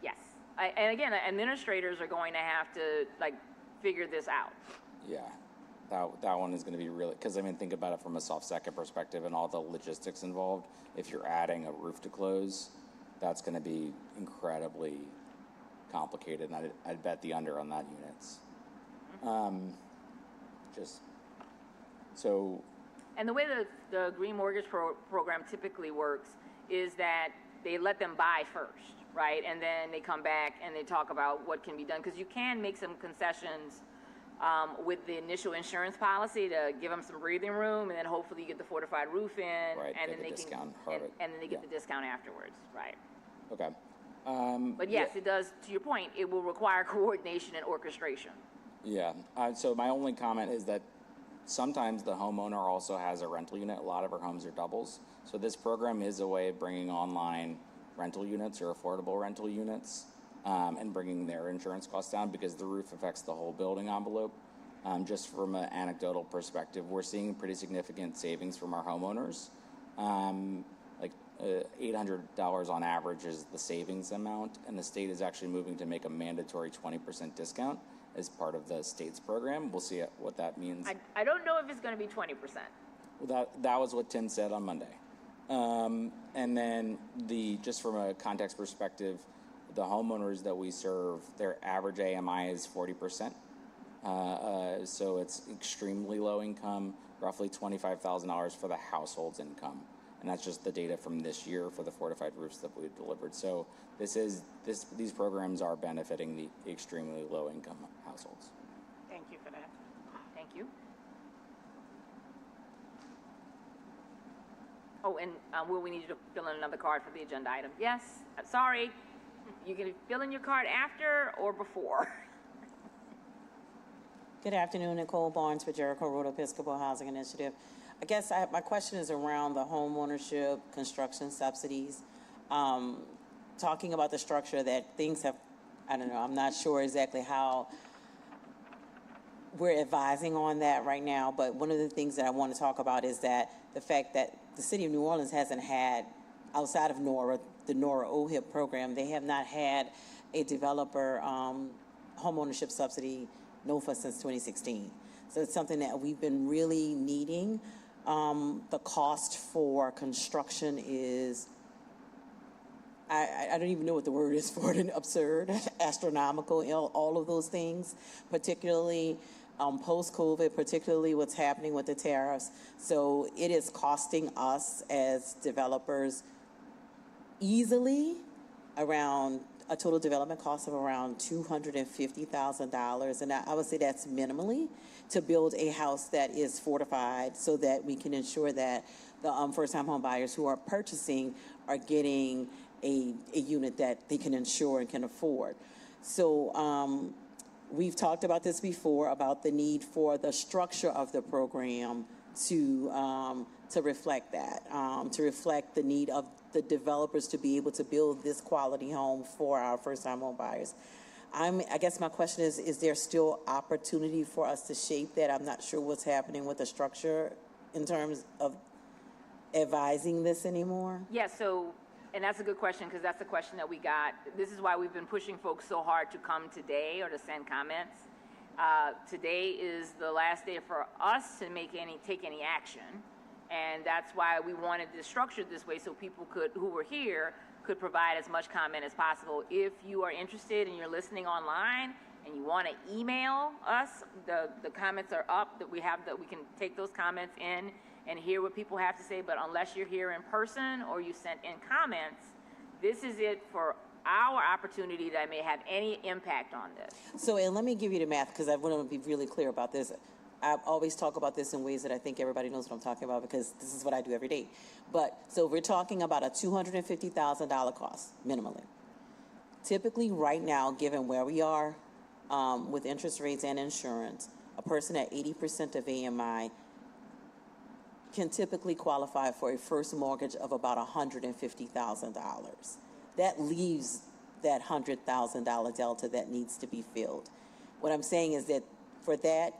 Yes. And again, administrators are going to have to figure this out. Yeah. That one is going to be really, because think about it from a soft second perspective and all the logistics involved. If you're adding a roof to close, that's going to be incredibly complicated, and I'd bet the under on that units. And the way the green mortgage program typically works is that they let them buy first, right? And then they come back and they talk about what can be done. Because you can make some concessions with the initial insurance policy to give them some breathing room, and then hopefully you get the fortified roof in, Right, and get then the they discount, can, harvest. and then they get Yeah. the discount afterwards, right? Okay. But yes, it does, to your point, it will require coordination and orchestration. Yeah. So my only comment is that sometimes the homeowner also has a rental unit. A lot of our homes are doubles. So this program is a way of bringing online rental units or affordable rental units and bringing their insurance costs down, because the roof affects the whole building envelope. Just from an anecdotal perspective, we're seeing pretty significant savings from our homeowners. $800 on average is the savings amount, and the state is actually moving to make a mandatory 20% discount as part of the state's program. We'll see what that means. I don't know if it's going to be 20%. Well, that was what Tim said on Monday. And then just from a context perspective, the homeowners that we serve, their average AMI is 40%. So it's extremely low income, roughly $25,000 for the household's income. And that's just the data from this year for the fortified roofs that we've delivered. So these programs are benefiting the extremely low income households. Thank you for that. Thank you. Oh, and will we need you to fill in another card for the agenda item? Yes, sorry. You can fill in your card after or before. Good afternoon, Nicole Barnes with Jericho Road Episcopal Housing Initiative. I guess my question is around the home ownership construction subsidies. Talking about the structure that things have, I don't know, I'm not sure exactly how, we're advising on that right now, but one of the things that I want to talk about is that the fact that the city of New Orleans hasn't had, outside of NORA, the NORA OHIP program, they have not had a developer homeownership subsidy NOFA since 2016. So it's something that we've been really needing. The cost for construction is, I don't even know what the word is for it, absurd, astronomical, all of those things, particularly post-COVID, particularly what's happening with the tariffs. So it is costing us as developers easily around a total development cost of around $250,000. And I would say that's minimally to build a house that is fortified so that we can ensure that the first-time home buyers who are purchasing are getting a unit that they can insure and can afford. So we've talked about this before, about the need for the structure of the program to reflect that, to reflect the need of the developers to be able to build this quality home for our first-time home buyers. I guess my question is there still opportunity for us to shape that? I'm not sure what's happening with the structure in terms of advising this anymore. Yeah, so, and that's a good question, because that's the question that we got. This is why we've been pushing folks so hard to come today or to send comments. Today is the last day for us to take any action, and that's why we wanted this structured this way so people who were here could provide as much comment as possible. If you are interested and you're listening online and you want to email us, the comments are up that we can take those comments in and hear what people have to say. But unless you're here in person or you sent in comments, this is it for our opportunity that may have any impact on this. So, and let me give you the math, because I want to be really clear about this. I always talk about this in ways that I think everybody knows what I'm talking about, because this is what I do every day. But, so we're talking about a $250,000 cost, minimally. Typically, right now, given where we are with interest rates and insurance, a person at 80% of AMI can typically qualify for a first mortgage of about $150,000. That leaves that $100,000 delta that needs to be filled. What I'm saying is that for that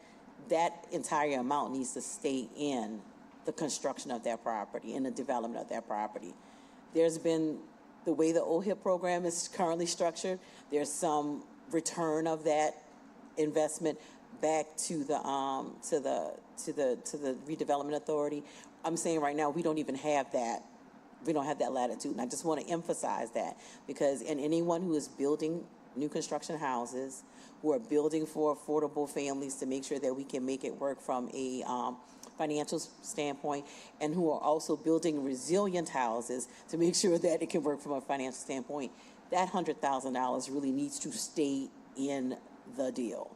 entire amount needs to stay in the construction of that property, in the development of that property. There's been, the way the OHIP program is currently structured, there's some return of that investment back to the redevelopment authority. I'm saying right now we don't even have that. We don't have that latitude, and I just want to emphasize that, because anyone who is building new construction houses, who are building for affordable families to make sure that we can make it work from a financial standpoint, and who are also building resilient houses to make sure that it can work from a financial standpoint, that $100,000 really needs to stay in the deal,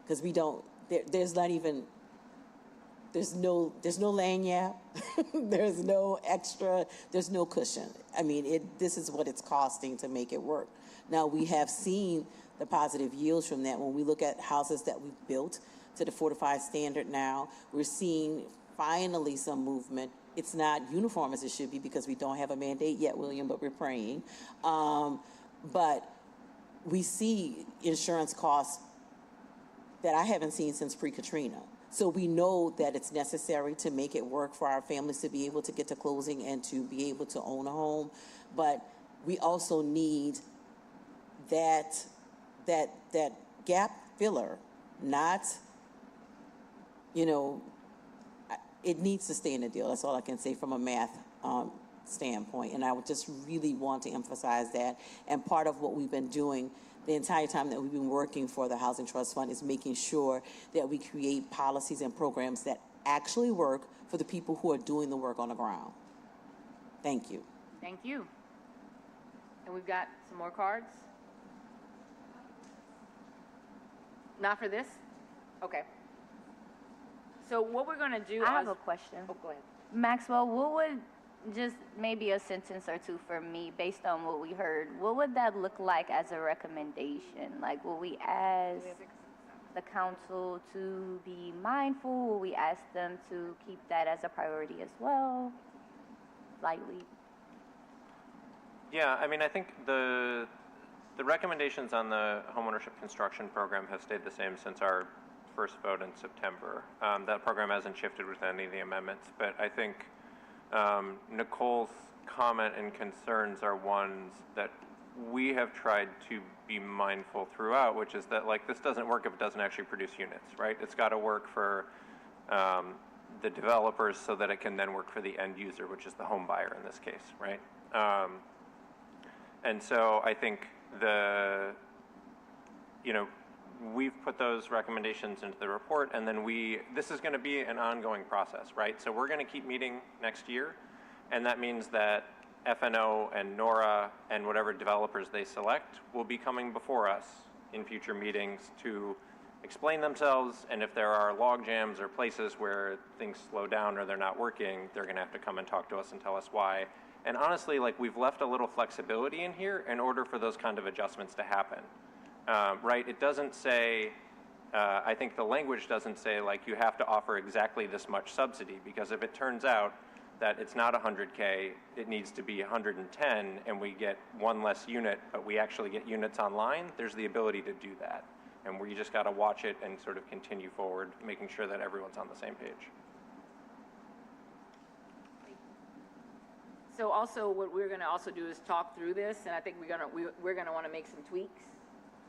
because we don't. There's not even. There's no lanyard, there's no extra, there's no cushion. I mean, this is what it's costing to make it work. Now, we have seen the positive yields from that. When we look at houses that we've built to the fortified standard now, we're seeing finally some movement. It's not uniform as it should be because we don't have a mandate yet, William, but we're praying. But we see insurance costs that I haven't seen since pre-Katrina. So we know that it's necessary to make it work for our families to be able to get to closing and to be able to own a home. But we also need that gap filler, not, it needs to stay in the deal. That's all I can say from a math standpoint. And I would just really want to emphasize that. And part of what we've been doing the entire time that we've been working for the Housing Trust Fund is making sure that we create policies and programs that actually work for the people who are doing the work on the ground. Thank you. Thank you. And we've got some more cards? Not for this? Okay. So what we're going to do... I have a question. Oh, go ahead. Maxwell, what would, just maybe a sentence or two for me based on what we heard, what would that look like as a recommendation? Like, will we ask the council to be mindful? Will we ask them to keep that as a priority as well? Lightly. Yeah, I mean, I think the recommendations on the homeownership construction program have stayed the same since our first vote in September. That program hasn't shifted with any of the amendments, but I think Nicole's comment and concerns are ones that we have tried to be mindful throughout, which is that like this doesn't work if it doesn't actually produce units, right? It's got to work for the developers so that it can then work for the end user, which is the home buyer in this case, right? And so I think we've put those recommendations into the report, and then this is going to be an ongoing process, right? So we're going to keep meeting next year, and that means that FNO and Nora and whatever developers they select will be coming before us in future meetings to explain themselves, and if there are log jams or places where things slow down or they're not working, they're going to have to come and talk to us and tell us why. And honestly, like we've left a little flexibility in here in order for those kind of adjustments to happen. Right? It doesn't say, I think the language doesn't say like you have to offer exactly this much subsidy, because if it turns out that it's not 100K, it needs to be 110, and we get one less unit, but we actually get units online, there's the ability to do that. And we just got to watch it and sort of continue forward, making sure that everyone's on the same page. So also, what we're going to also do is talk through this, and I think we're going to want to make some tweaks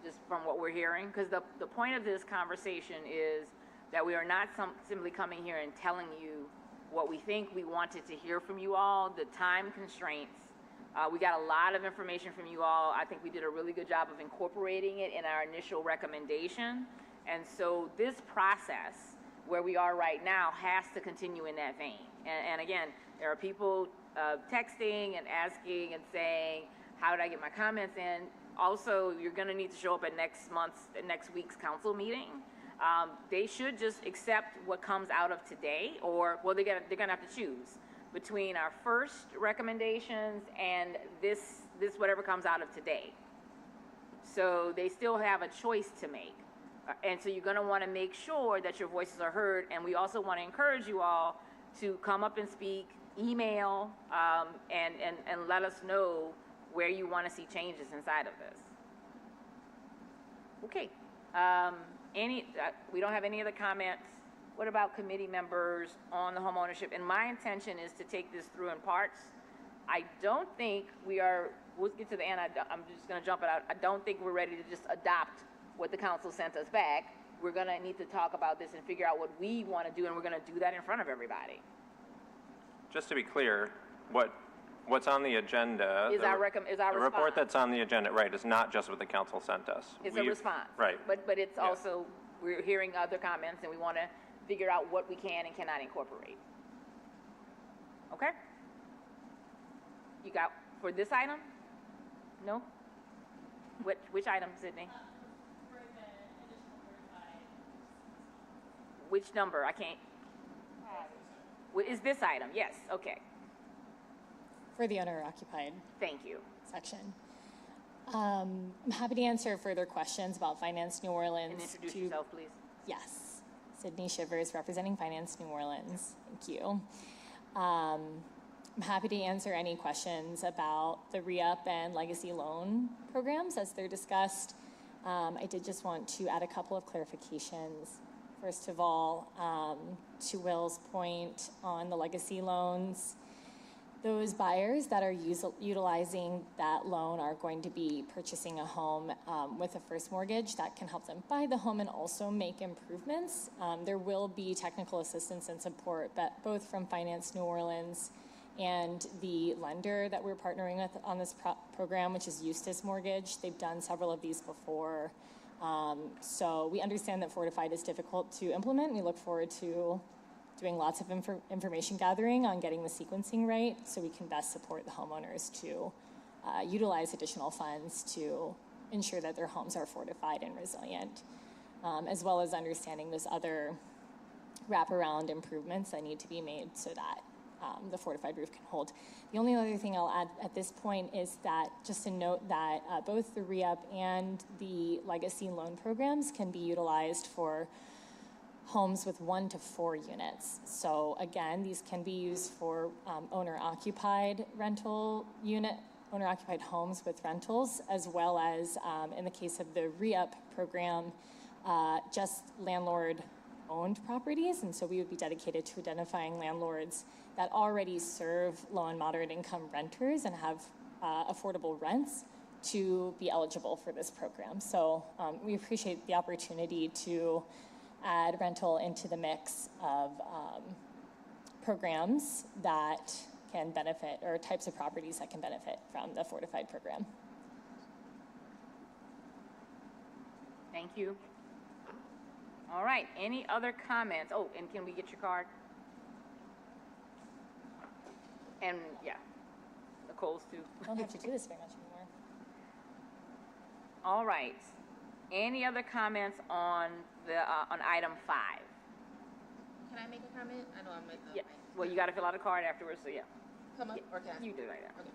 just from what we're hearing, because the point of this conversation is that we are not simply coming here and telling you what we think. We wanted to hear from you all, the time constraints. We got a lot of information from you all. I think we did a really good job of incorporating it in our initial recommendation. And so this process, where we are right now, has to continue in that vein. And again, there are people texting and asking and saying, how did I get my comments in? Also, you're going to need to show up at next week's council meeting. They should just accept what comes out of today, or, well, they're going to have to choose between our first recommendations and this whatever comes out of today. So they still have a choice to make. And so you're going to want to make sure that your voices are heard, and we also want to encourage you all to come up and speak, email, and let us know where you want to see changes inside of this. Okay. We don't have any other comments. What about committee members on the home ownership? And my intention is to take this through in parts. I don't think we'll get to the end. I'm just going to jump it out. I don't think we're ready to just adopt what the council sent us back. We're going to need to talk about this and figure out what we want to do, and we're going to do that in front of everybody. Just to be clear, what's on the agenda, is our the report that's on the agenda, right, is not just what the council sent us. It's a response. Right. But it's also, we're hearing other comments, and we want to figure out what we can and cannot incorporate. Okay? You got, for this item? No? Which item, Sydney? For the additional 35. Which number? I can't. Is this item? Yes, okay. For the owner-occupied Thank you. section. I'm happy to answer further questions about Finance New Orleans. And introduce yourself, please. Yes. Sydney Shivers, representing Finance New Orleans. Thank you. I'm happy to answer any questions about the re-up and legacy loan programs as they're discussed. I did just want to add a couple of clarifications. First of all, to Will's point on the legacy loans, those buyers that are utilizing that loan are going to be purchasing a home with a first mortgage that can help them buy the home and also make improvements. There will be technical assistance and support, but both from Finance New Orleans and the lender that we're partnering with on this program, which is Eustis Mortgage. They've done several of these before. So we understand that Fortified is difficult to implement. We look forward to doing lots of information gathering on getting the sequencing right so we can best support the homeowners to utilize additional funds to ensure that their homes are fortified and resilient, as well as understanding those other wraparound improvements that need to be made so that the fortified roof can hold. The only other thing I'll add at this point is that just to note that both the re-up and the legacy loan programs can be utilized for homes with 1 to 4 units. So again, these can be used for owner-occupied owner-occupied homes with rentals, as well as in the case of the re-up program, just landlord-owned properties, and so we would be dedicated to identifying landlords that already serve low and moderate income renters and have affordable rents to be eligible for this program. So we appreciate the opportunity to add rental into the mix of programs that can benefit, or types of properties that can benefit from the Fortified program. Thank you. All right, any other comments? Oh, and can we get your card? And, yeah, Nicole's too. I don't have to do this very much anymore. All right. Any other comments on the, on item 5? Can I make a comment? I know I'm at the Yeah, well, you gotta fill out a card afterwards, so yeah. come up, or can I? You do like that. Okay.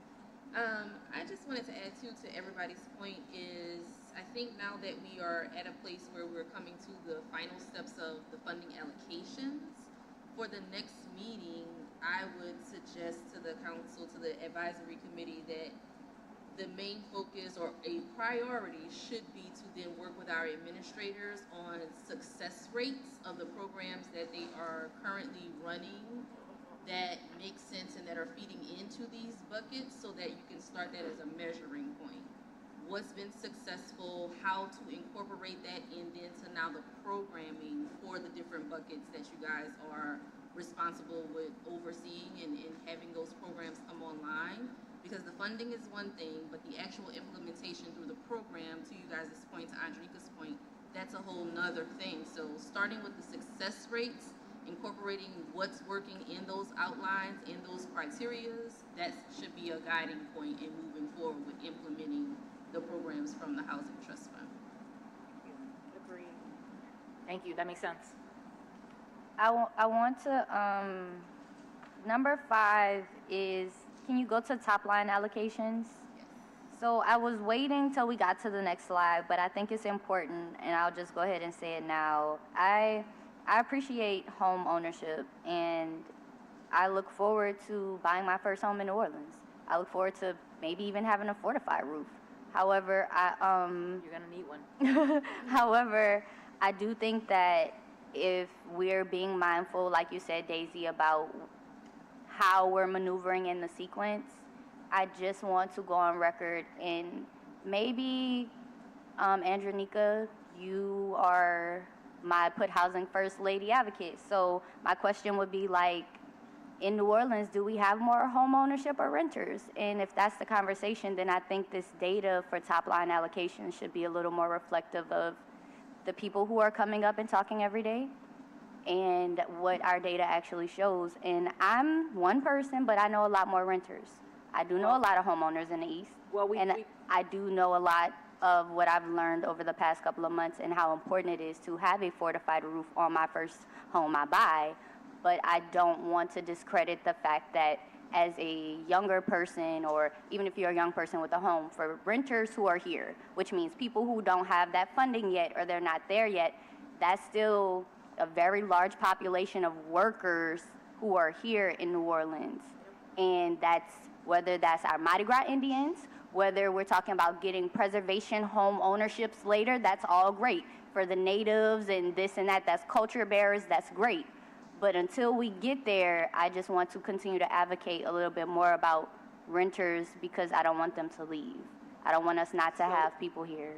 I just wanted to add too to everybody's point is I think now that we are at a place where we're coming to the final steps of the funding allocations, for the next meeting, I would suggest to the council, to the advisory committee, that the main focus or a priority should be to then work with our administrators on success rates of the programs that they are currently running that make sense and that are feeding into these buckets, so that you can start that as a measuring point. What's been successful, how to incorporate that, and then to now the programming for the different buckets that you guys are responsible with overseeing and having those programs come online. Because the funding is one thing, but the actual implementation through the program, to you guys' point, to Andronica's point, that's a whole nother thing. So starting with the success rates, incorporating what's working in those outlines, in those criterias, that should be a guiding point in moving forward with implementing the programs from the Housing Trust Fund. Agreed. Thank you, that makes sense. I want to, number 5 is, can you go to top line allocations? So I was waiting till we got to the next slide, but I think it's important, and I'll just go ahead and say it now. I appreciate home ownership, and I look forward to buying my first home in New Orleans. I look forward to maybe even having a fortified roof. However, You're gonna need one. however, I do think that if we're being mindful, like you said, Daisy, about how we're maneuvering in the sequence, I just want to go on record, and maybe, Andronica, you are my Put Housing First lady advocate. So my question would be, like, in New Orleans, do we have more home ownership or renters? And if that's the conversation, then I think this data for top line allocation should be a little more reflective of the people who are coming up and talking every day and what our data actually shows. And I'm one person, but I know a lot more renters. I do know a lot of homeowners in the East. Well, I do know a lot of what I've learned over the past couple of months and how important it is to have a fortified roof on my first home I buy. But I don't want to discredit the fact that as a younger person, or even if you're a young person with a home, for renters who are here, which means people who don't have that funding yet or they're not there yet, that's still a very large population of workers who are here in New Orleans. And that's whether that's our Mardi Gras Indians, whether we're talking about getting preservation home ownerships later, that's all great. For the natives and this and that, that's culture bearers, that's great. But until we get there, I just want to continue to advocate a little bit more about renters, because I don't want them to leave. I don't want us not to have people here.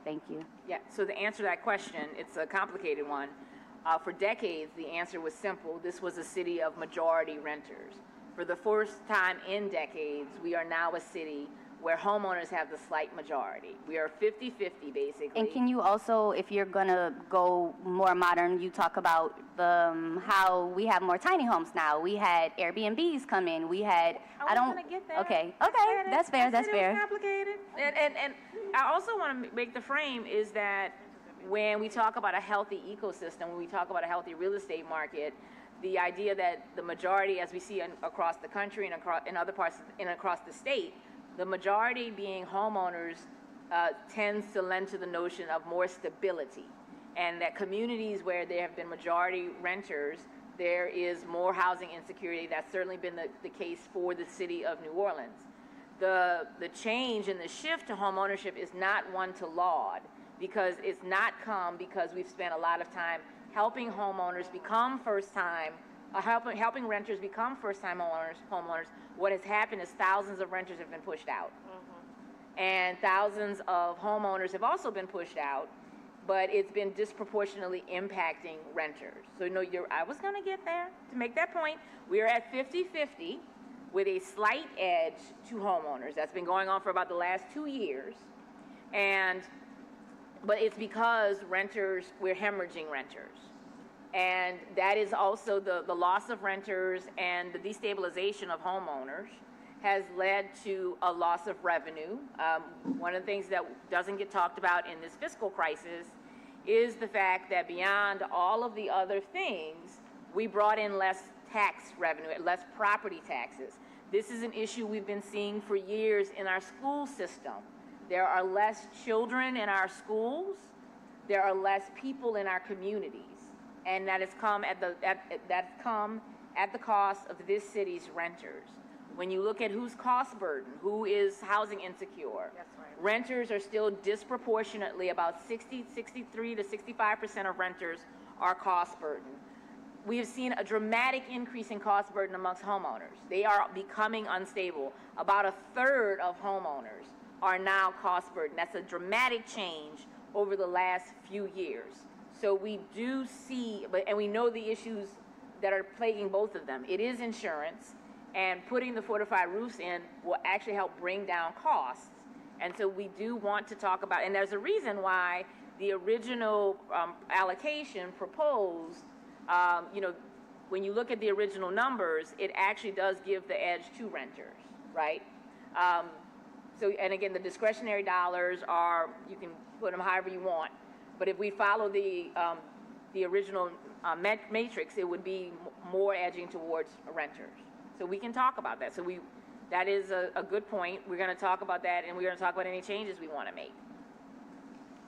Thank you. Yeah, so the answer to that question, it's a complicated one. For decades, the answer was simple. This was a city of majority renters. For the first time in decades, we are now a city where homeowners have the slight majority. We are 50-50, basically. And can you also, if you're gonna go more modern, you talk about how we have more tiny homes now. We had Airbnbs come in. We had, I don't want to get there. Okay, that's fair, that's fair. It's complicated. And I also want to make the frame is that when we talk about a healthy ecosystem, when we talk about a healthy real estate market, the idea that the majority, as we see across the country and in other parts and across the state, the majority being homeowners tends to lend to the notion of more stability, and that communities where there have been majority renters, there is more housing insecurity. That's certainly been the case for the city of New Orleans. The change and the shift to home ownership is not one to laud. because it's not come because we've spent a lot of time helping homeowners become first-time, helping renters become first-time homeowners. What has happened is thousands of renters have been pushed out. And thousands of homeowners have also been pushed out, but it's been disproportionately impacting renters. So, I was going to get there to make that point. We are at 50-50 with a slight edge to homeowners. That's been going on for about the last 2 years. But it's because we're hemorrhaging renters. And that is also the loss of renters and the destabilization of homeowners has led to a loss of revenue. One of the things that doesn't get talked about in this fiscal crisis is the fact that beyond all of the other things, we brought in less tax revenue, less property taxes. This is an issue we've been seeing for years in our school system. There are less children in our schools. There are less people in our communities. And that has come at the cost of this city's renters. When you look at who's cost burden, who is housing insecure, renters are still disproportionately about 63 to 65% of renters are cost burden. We have seen a dramatic increase in cost burden amongst homeowners. They are becoming unstable. About a third of homeowners are now cost burden. That's a dramatic change over the last few years. So we do see, and we know the issues that are plaguing both of them. It is insurance, and putting the fortified roofs in will actually help bring down costs. And so we do want to talk about, and there's a reason why the original allocation proposed, when you look at the original numbers, it actually does give the edge to renters, right? And again, the discretionary dollars you can put them however you want. But if we follow the original matrix, it would be more edging towards renters. So we can talk about that. So that is a good point. We're going to talk about that, and we're going to talk about any changes we want to make.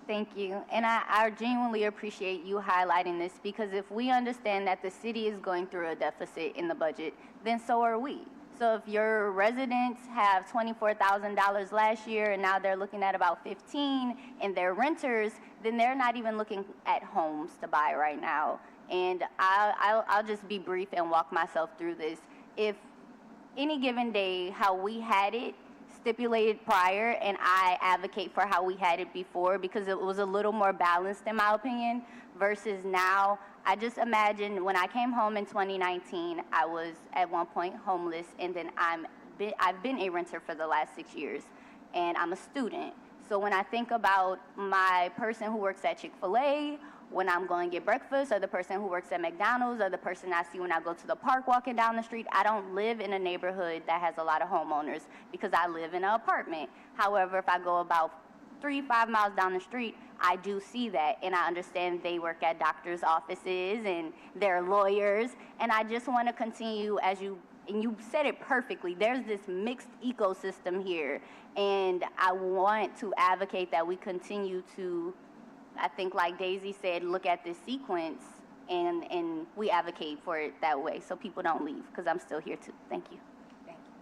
Thank you. And I genuinely appreciate you highlighting this, because if we understand that the city is going through a deficit in the budget, then so are we. So if your residents have $24,000 last year and now they're looking at about 15, and they're renters, then they're not even looking at homes to buy right now. And I'll just be brief and walk myself through this. If any given day, how we had it stipulated prior, and I advocate for how we had it before because it was a little more balanced in my opinion, versus now, I just imagine when I came home in 2019, I was at one point homeless, and then I've been a renter for the last 6 years, and I'm a student. So when I think about my person who works at Chick-fil-A, when I'm going to get breakfast, or the person who works at McDonald's, or the person I see when I go to the park walking down the street, I don't live in a neighborhood that has a lot of homeowners because I live in an apartment. However, if I go about 3-5 miles down the street, I do see that, and I understand they work at doctors' offices and they're lawyers, and I just want to continue, and you said it perfectly, there's this mixed ecosystem here, and I want to advocate that we continue to, I think like Daisy said, look at this sequence, and we advocate for it that way so people don't leave, because I'm still here too. Thank you. Thank you.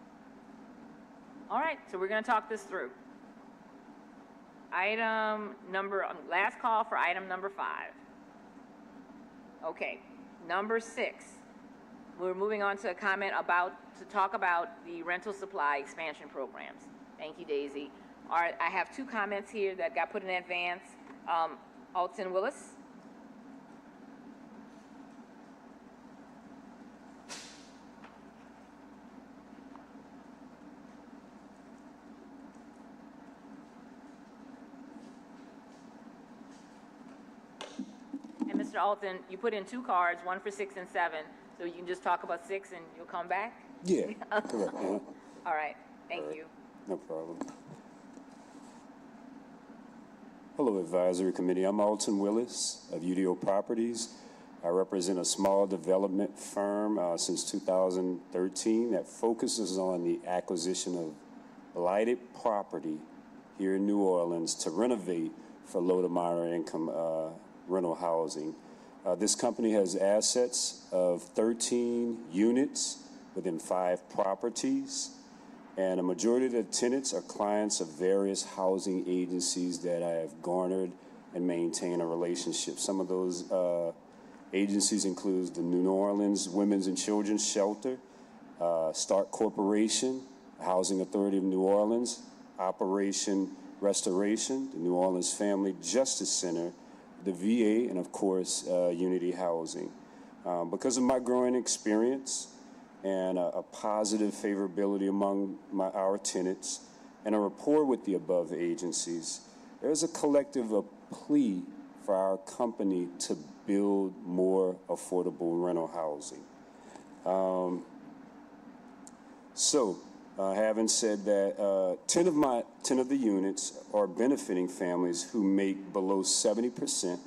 All right, so we're going to talk this through. Last call for item number 5. Okay, number 6. We're moving on to a comment to talk about the rental supply expansion programs. Thank you, Daisy. All right, I have 2 comments here that got put in advance. Alton Willis. And Mr. Alton, you put in 2 cards, one for 6 and 7, so you can just talk about 6 and you'll come back? Yeah, correct. All right, thank you. No problem. Hello, Advisory Committee. I'm Alton Willis of UDO Properties. I represent a small development firm since 2013 that focuses on the acquisition of blighted property here in New Orleans to renovate for low to moderate income rental housing. This company has assets of 13 units within 5 properties, and a majority of the tenants are clients of various housing agencies that I have garnered and maintain a relationship. Some of those agencies include the New Orleans Women's and Children's Shelter, Stark Corporation, Housing Authority of New Orleans, Operation Restoration, the New Orleans Family Justice Center, the VA, and of course, Unity Housing. Because of my growing experience and a positive favorability among our tenants and a rapport with the above agencies, there's a collective plea for our company to build more affordable rental housing. Having said that, 10 of the units are benefiting families who make below 70%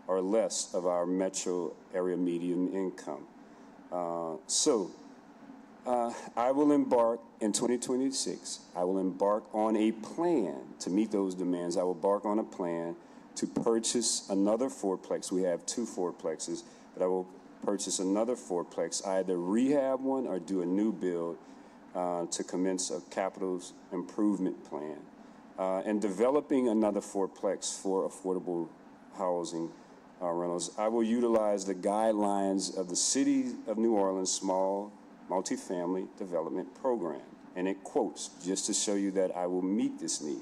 or less of our metro area median income. I will embark in 2026. I will embark on a plan to meet those demands. I will embark on a plan to purchase another fourplex. We have 2 fourplexes, but I will purchase another fourplex, either rehab one or do a new build to commence a capital improvement plan. And developing another fourplex for affordable housing rentals, I will utilize the guidelines of the City of New Orleans Small Multifamily Development Program. And it quotes, just to show you that I will meet this need.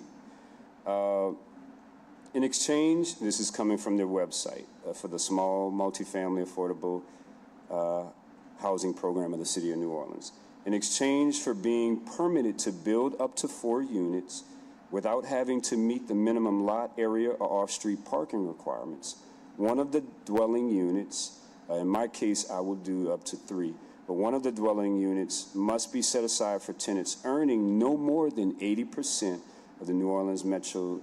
In exchange, this is coming from their website, for the Small Multifamily Affordable Housing Program of the City of New Orleans. In exchange for being permitted to build up to 4 units without having to meet the minimum lot area or off-street parking requirements, one of the dwelling units, in my case, I will do up to 3, but one of the dwelling units must be set aside for tenants earning no more than 80% of the New Orleans metro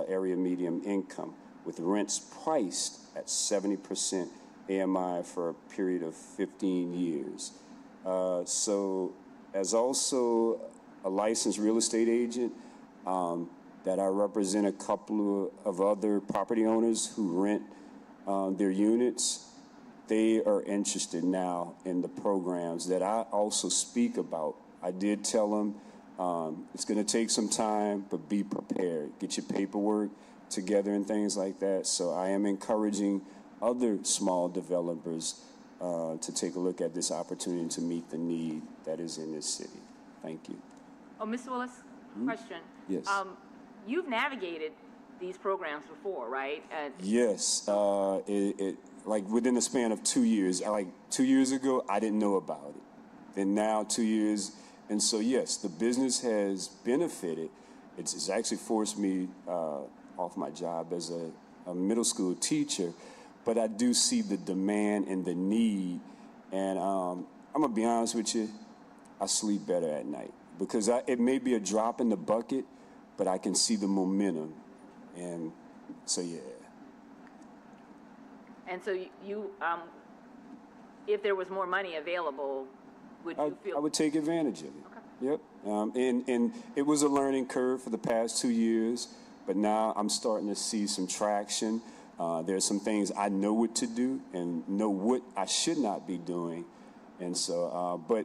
area median income, with rents priced at 70% AMI for a period of 15 years. So as also a licensed real estate agent, that I represent a couple of other property owners who rent their units, they are interested now in the programs that I also speak about. I did tell them it's going to take some time, but be prepared. Get your paperwork together and things like that. So I am encouraging other small developers to take a look at this opportunity to meet the need that is in this city. Thank you. Oh, Mr. Willis, question. Yes. You've navigated these programs before, right? Yes. Like within the span of 2 years, like 2 years ago, I didn't know about it. Then now 2 years. And so, yes, the business has benefited. It's actually forced me off my job as a middle school teacher. But I do see the demand and the need. And I'm going to be honest with you, I sleep better at night. Because it may be a drop in the bucket, but I can see the momentum. And so, yeah. And so you if there was more money available, would you feel? I would take advantage of it. Okay. Yep. And it was a learning curve for the past 2 years, but now I'm starting to see some traction. There's some things I know what to do and know what I should not be doing. And so, but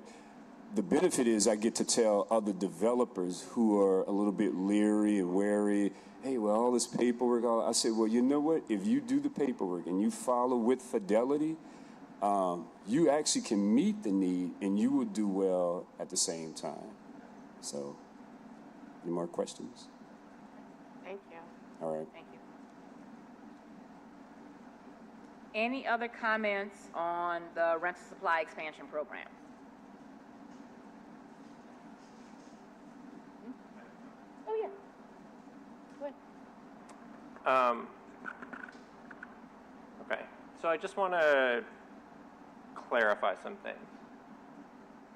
the benefit is I get to tell other developers who are a little bit leery and wary, hey, well, all this paperwork, I said, well, you know what? If you do the paperwork and you follow with fidelity, you actually can meet the need and you will do well at the same time. So, any more questions? Thank you. All right. Thank you. Any other comments on the rental supply expansion program? Oh, yeah. Go ahead. Okay, so I just want to clarify some things.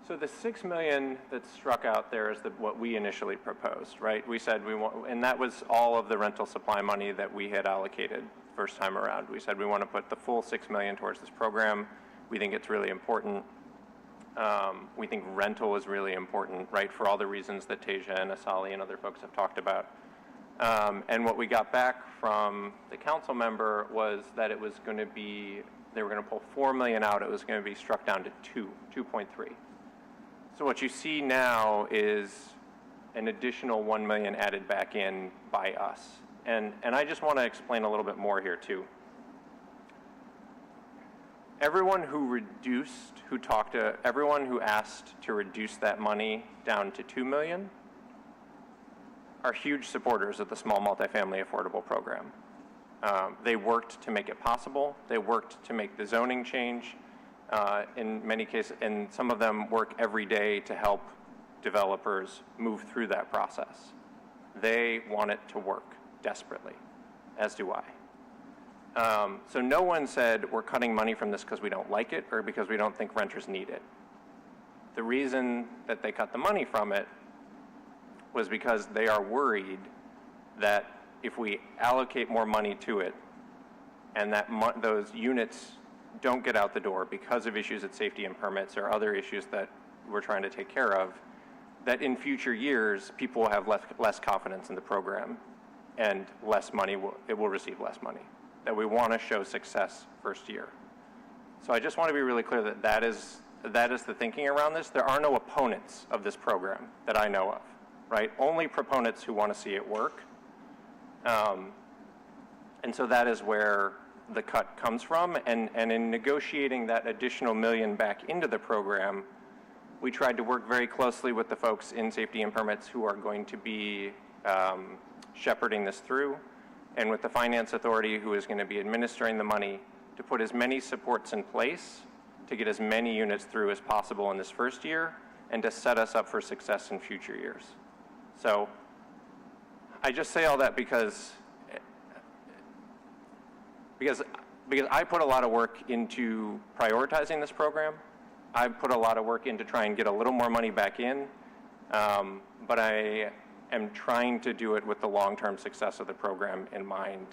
So the $6 million that's struck out there is what we initially proposed, right? We said we want, and that was all of the rental supply money that we had allocated first time around. We said we want to put the full $6 million towards this program. We think it's really important. We think rental is really important, right, for all the reasons that Tasia and Asali and other folks have talked about. And what we got back from the council member was that it was going to be, they were going to pull $4 million out. It was going to be struck down to 2.3. So what you see now is an additional $1 million added back in by us. And I just want to explain a little bit more here too. Everyone who everyone who asked to reduce that money down to $2 million are huge supporters of the small multifamily affordable program. They worked to make it possible. They worked to make the zoning change. In many cases, and some of them work every day to help developers move through that process. They want it to work desperately, as do I. So no one said we're cutting money from this because we don't like it or because we don't think renters need it. The reason that they cut the money from it was because they are worried that if we allocate more money to it and that those units don't get out the door because of issues at safety and permits or other issues that we're trying to take care of, that in future years, people will have less confidence in the program and less money, it will receive less money. That we want to show success first year. So I just want to be really clear that that is the thinking around this. There are no opponents of this program that I know of, right? Only proponents who want to see it work. And so that is where the cut comes from. And in negotiating that additional $1 million back into the program, we tried to work very closely with the folks in safety and permits who are going to be shepherding this through, and with the finance authority who is going to be administering the money to put as many supports in place to get as many units through as possible in this first year and to set us up for success in future years. So I just say all that because I put a lot of work into prioritizing this program. I put a lot of work in to try and get a little more money back in, but I am trying to do it with the long-term success of the program in mind.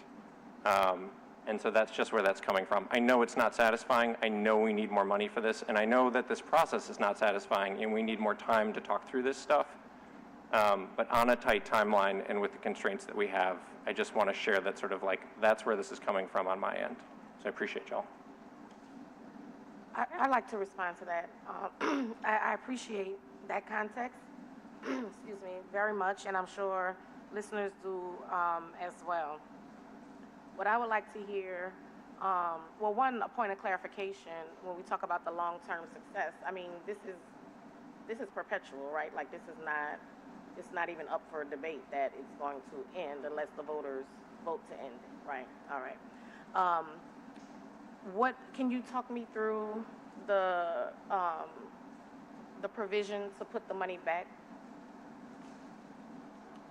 And so that's just where that's coming from. I know it's not satisfying. I know we need more money for this, and I know that this process is not satisfying, and we need more time to talk through this stuff. But on a tight timeline and with the constraints that we have, I just want to share that sort of like, that's where this is coming from on my end. So I appreciate y'all. I'd like to respond to that. I appreciate that context, excuse me, very much, and I'm sure listeners do as well. What I would like to hear, well, one, a point of clarification when we talk about the long-term success. I mean, this is perpetual, right? Like it's not even up for debate that it's going to end unless the voters vote to end it, right? All right. What can you talk me through the provision to put the money back?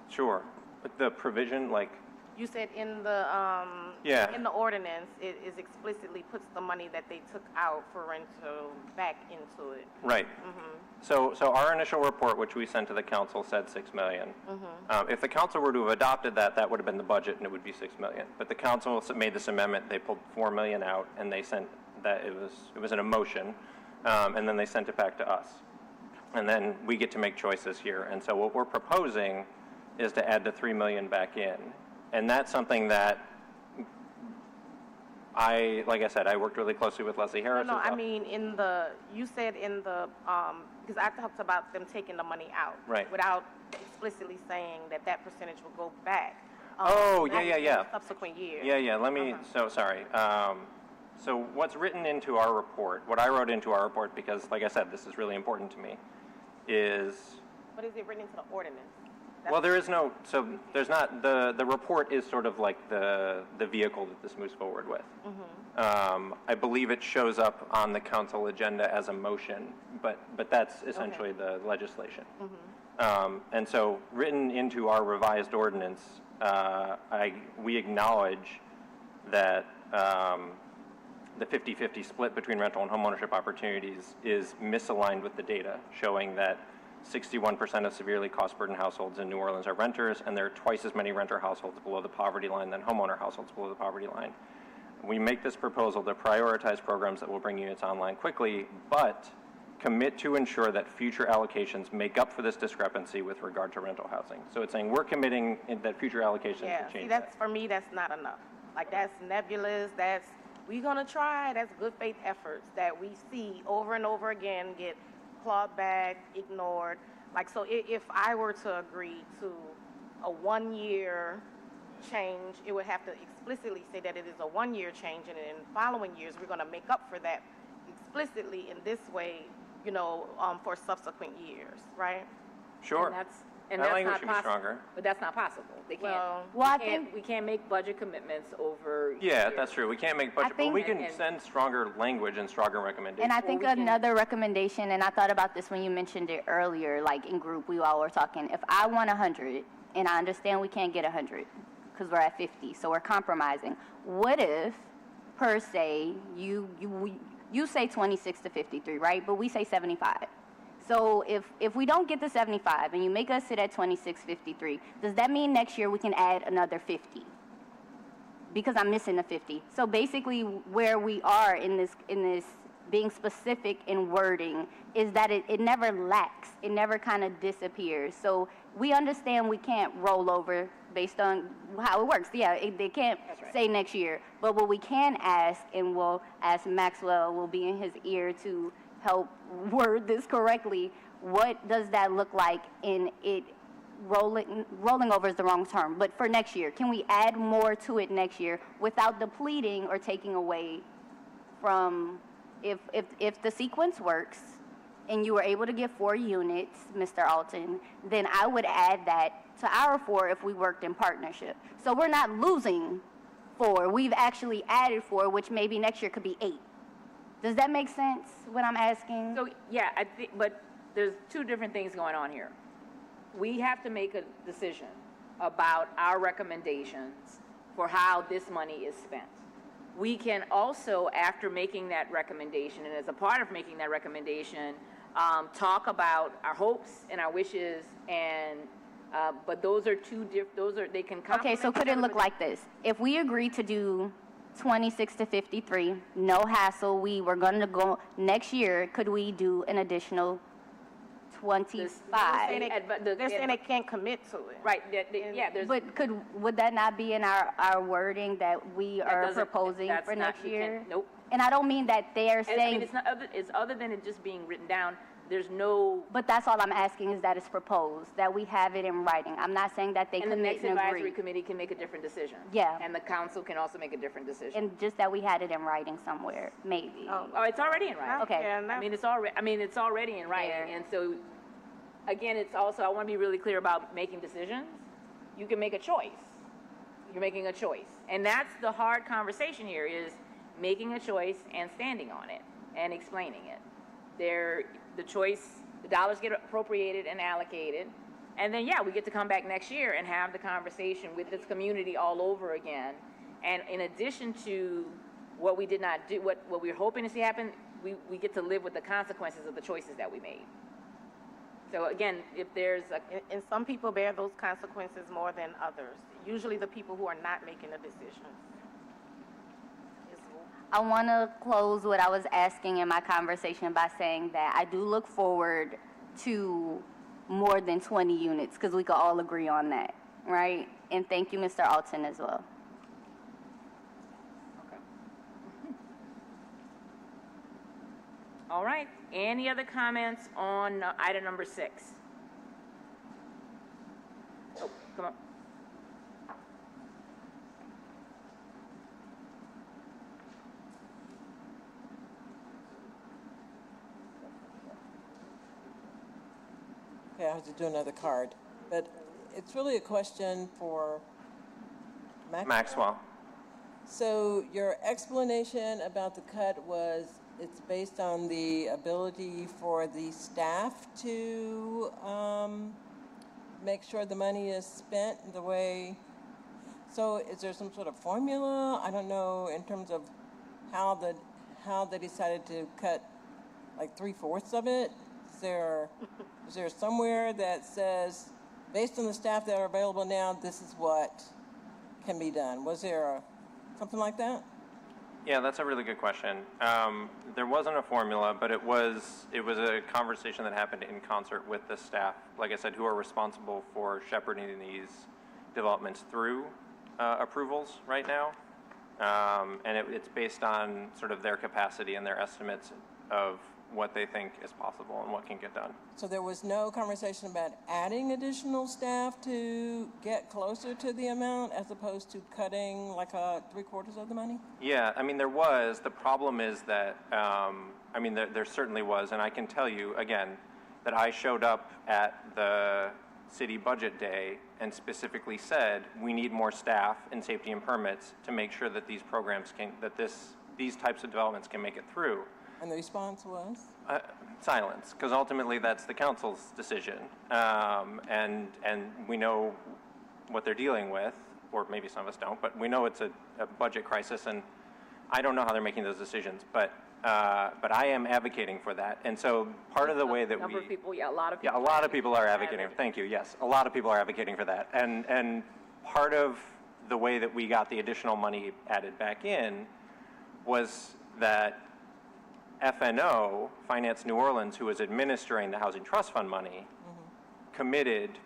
Sure. But the provision, like, you said in the in the ordinance, it is explicitly puts the money that they took out for rental back into it. Right. So our initial report, which we sent to the council, said $6 million. If the council were to have adopted that, that would have been the budget, and it would be $6 million. But the council made this amendment. They pulled $4 million out, and they sent that it was an emotion, and then they sent it back to us. And then we get to make choices here. And so what we're proposing is to add the $3 million back in. And that's something that like I said, I worked really closely with Leslie Harris. No, I mean, you said in the, because I talked about them taking the money out. Right. Without explicitly saying that percentage will go back. Yeah. Subsequent years. Yeah, let me, so sorry. So what's written into our report, what I wrote into our report, because like I said, this is really important to me, is... But is it written into the ordinance? Well, there is no, so there's not, the report is sort of like the vehicle that this moves forward with. I believe it shows up on the council agenda as a motion, but that's essentially the legislation. And so written into our revised ordinance, we acknowledge that the 50-50 split between rental and homeownership opportunities is misaligned with the data, showing that 61% of severely cost-burdened households in New Orleans are renters, and there are twice as many renter households below the poverty line than homeowner households below the poverty line. We make this proposal to prioritize programs that will bring units online quickly, but commit to ensure that future allocations make up for this discrepancy with regard to rental housing. So it's saying we're committing that future allocations will change that. For me, that's not enough. Like, that's nebulous, we're gonna try, that's good faith efforts that we see over and over again get clawed back, ignored. Like, so if I were to agree to a 1 year change, it would have to explicitly say that it is a one-year change, and in following years, we're gonna make up for that explicitly in this way, you know, for subsequent years, right? Sure. And That that's language not should be possible. stronger. But that's not possible. They can't, Well, I we can't- think- we can't make budget commitments over. Yeah, years. that's true. We can't make budget, but think- we can and- send stronger language and stronger recommendations. And I think we can- another recommendation, and I thought about this when you mentioned it earlier, like in group, we all were talking. If I want 100, and I understand we can't get 100 because we're at 50, so we're compromising. What if, per se, you say 26 to 53, right? But we say 75. So if we don't get the 75 and you make us sit at 26.53, does that mean next year we can add another 50? Because I'm missing the 50. So basically where we are in this being specific in wording is that it never lacks. It never kind of disappears. So we understand we can't roll over based on how it works. Yeah, they can't say next year. But what we can ask, and we'll ask Maxwell, will be in his ear to help word this correctly, what does that look like in it rolling over is the wrong term, but for next year, can we add more to it next year without depleting or taking away from, if the sequence works and you were able to get 4 units, Mr. Alton, then I would add that to our 4 if we worked in partnership. So we're not losing 4, we've actually added 4, which maybe next year could be 8. Does that make sense, what I'm asking? So, yeah, I think, but there's 2 different things going on here. We have to make a decision about our recommendations for how this money is spent. We can also, after making that recommendation, and as a part of making that recommendation, talk about our hopes and our wishes, and but those are they can complement. Okay, so could each it other, look but- like this? If we agree to do 26 to 53, no hassle, we were going to go next year, could we do an additional 25? They're saying they can't commit to it. Right, yeah, there's. But would that not be in our wording that we are doesn't- proposing that's for not- next you year? can't- nope. And I don't mean that they're I mean, saying, it's other than it just being written down, there's no, but that's all I'm asking is that it's proposed, that we have it in writing. I'm not saying that they and the commit next and advisory agree. committee can make a different decision. Yeah. And the council can also make a different decision. And just that we had it in writing somewhere, maybe. Oh, it's already in writing. Okay. Yeah, and I mean, it's already in writing, There. and so, again, it's also, I want to be really clear about making decisions. You can make a choice. You're making a choice. And that's the hard conversation here, is making a choice and standing on it and explaining it. The choice, the dollars get appropriated and allocated, and then, yeah, we get to come back next year and have the conversation with this community all over again. And in addition to what we did not do, what we were hoping to see happen, we get to live with the consequences of the choices that we made. So again, if there's a, And some people bear those consequences more than others. Usually the people who are not making the decisions. I want to close what I was asking in my conversation by saying that I do look forward to more than 20 units, because we could all agree on that, right? And thank you, Mr. Alton, as well. all right. Any other comments on item number 6? Oh, come on. Okay, I have to do another card. But it's really a question for Maxwell. So your explanation about the cut was it's based on the ability for the staff to make sure the money is spent the way. So is there some sort of formula? I don't know, in terms of how they decided to cut like 3/4 of it. Is there somewhere that says, based on the staff that are available now, this is what can be done? Was there something like that? Yeah, that's a really good question. There wasn't a formula, but it was a conversation that happened in concert with the staff, like I said, who are responsible for shepherding these developments through approvals right now. And it's based on sort of their capacity and their estimates of what they think is possible and what can get done. So there was no conversation about adding additional staff to get closer to the amount as opposed to cutting like 3/4 of the money? Yeah, I mean, there was. The problem is that, I mean, there certainly was, and I can tell you, again, that I showed up at the city budget day and specifically said, we need more staff in safety and permits to make sure that these programs can, these types of developments can make it through. And the response was? Silence, because ultimately that's the council's decision. And we know what they're dealing with, or maybe some of us don't, but we know it's a budget crisis, and I don't know how they're making those decisions, but I am advocating for that. And so part of the way that Number of people, yeah, a lot of yeah, people. a lot of people are advocating. Thank you. Yes, a lot of people are advocating for that. And part of the way that we got the additional money added back in was that FNO, Finance New Orleans, who was administering the Housing Trust Fund money, committed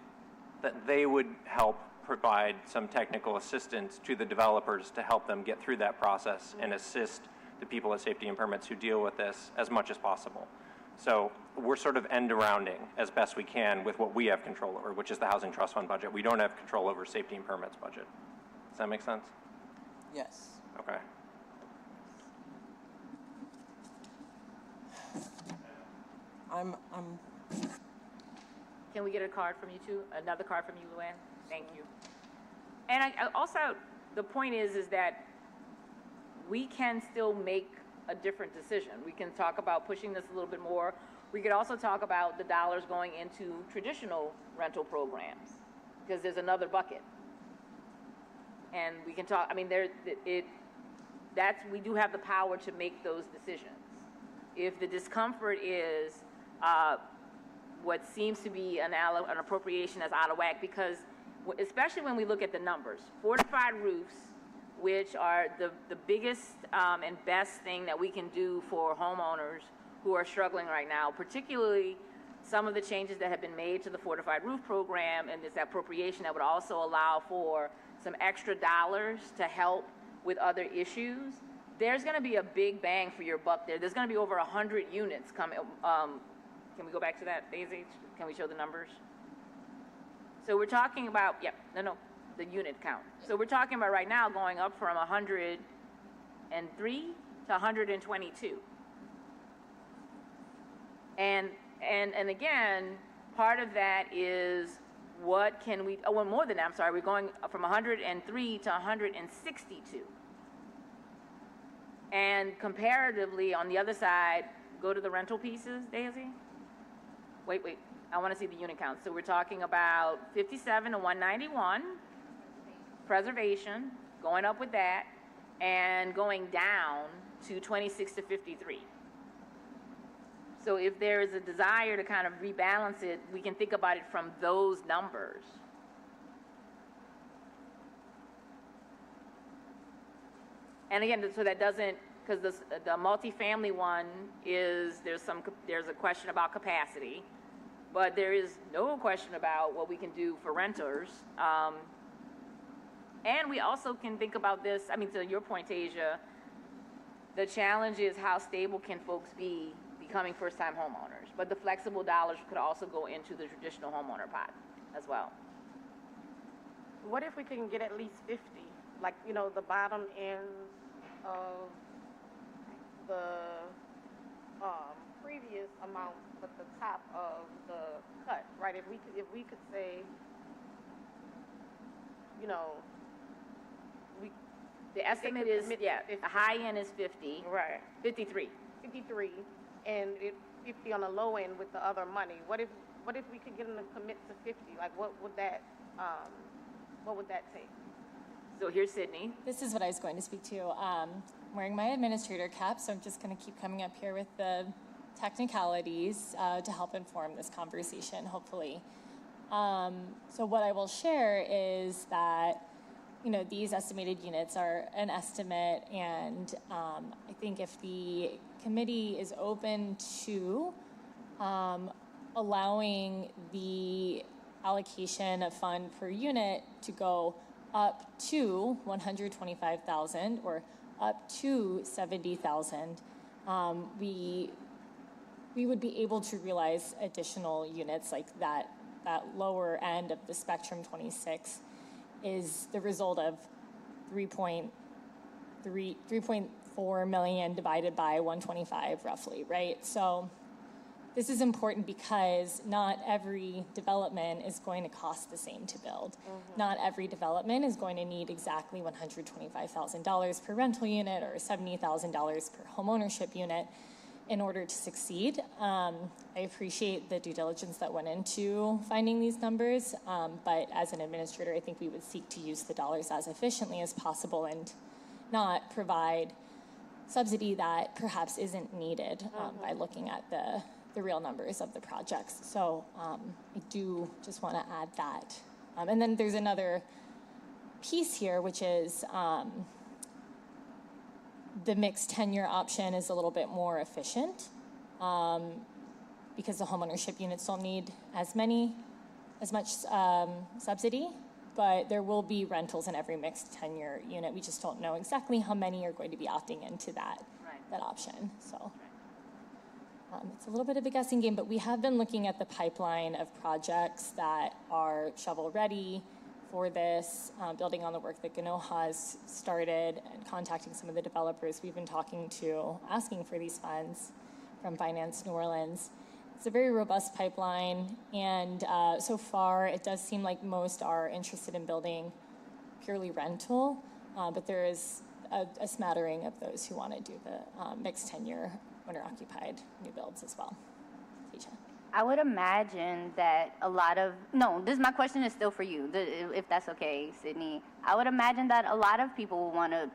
that they would help provide some technical assistance to the developers to help them get through that process and assist the people at Safety and Permits who deal with this as much as possible. So we're sort of end-arounding as best we can with what we have control over, which is the Housing Trust Fund budget. We don't have control over Safety and Permits budget. Does that make sense? Yes. Okay. I'm Can we get a card from you too? Another card from you, Luann? Thank you. And I also, the point is that we can still make a different decision. We can talk about pushing this a little bit more. We could also talk about the dollars going into traditional rental programs, because there's another bucket. And we can talk, I mean, we do have the power to make those decisions. If the discomfort is what seems to be an appropriation that's out of whack, because especially when we look at the numbers, fortified roofs, which are the biggest and best thing that we can do for homeowners who are struggling right now, particularly some of the changes that have been made to the fortified roof program and this appropriation that would also allow for some extra dollars to help with other issues. There's going to be a big bang for your buck there. There's going to be over 100 units coming. Can we go back to that, Daisy? Can we show the numbers? So we're talking about, the unit count. So we're talking about right now going up from 103 to 122. And again, part of that is what can we, more than that, I'm sorry, we're going from 103 to 162. And comparatively, on the other side, go to the rental pieces, Daisy. Wait, I want to see the unit count. So we're talking about 57 to 191, preservation, going up with that, and going down to 26 to 53. So if there is a desire to kind of rebalance it, we can think about it from those numbers. And again, so that doesn't, because the multifamily one is, there's a question about capacity, but there is no question about what we can do for renters. And we also can think about this, I mean, to your point, Asia, the challenge is how stable can folks be becoming first-time homeowners, but the flexible dollars could also go into the traditional homeowner pot as well. What if we can get at least 50? Like, the bottom end of the previous amount, but the top of the cut, right? If we could say, The estimate is, the high end is 50. Right. 53. 53, and 50 on the low end with the other money. What if we could get them to commit to 50? Like, what would that take? So here's Sydney. This is what I was going to speak to. I'm wearing my administrator cap, so I'm just going to keep coming up here with the technicalities to help inform this conversation, hopefully. So what I will share is that, these estimated units are an estimate, and I think if the committee is open to allowing the allocation of fund per unit to go up to 125,000 or up to 70,000, we we would be able to realize additional units like that lower end of the spectrum 26 is the result of 3.4 million divided by 125 roughly, right? So this is important because not every development is going to cost the same to build. Not every development is going to need exactly $125,000 per rental unit or $70,000 per homeownership unit in order to succeed. I appreciate the due diligence that went into finding these numbers, but as an administrator, I think we would seek to use the dollars as efficiently as possible and not provide subsidy that perhaps isn't needed by looking at the real numbers of the projects. So I do just want to add that. And then there's another piece here, which is the mixed tenure option is a little bit more efficient because the homeownership units don't need as much subsidy, but there will be rentals in every mixed tenure unit. We just don't know exactly how many are going to be opting into that option. So it's a little bit of a guessing game, but we have been looking at the pipeline of projects that are shovel-ready for this, building on the work that Gano has started and contacting some of the developers we've been talking to, asking for these funds from Finance New Orleans. It's a very robust pipeline, and so far it does seem like most are interested in building purely rental, but there is a smattering of those who want to do the mixed tenure owner-occupied new builds as well. Tisha. I would imagine that my question is still for you, if that's okay, Sydney. I would imagine that a lot of people will want to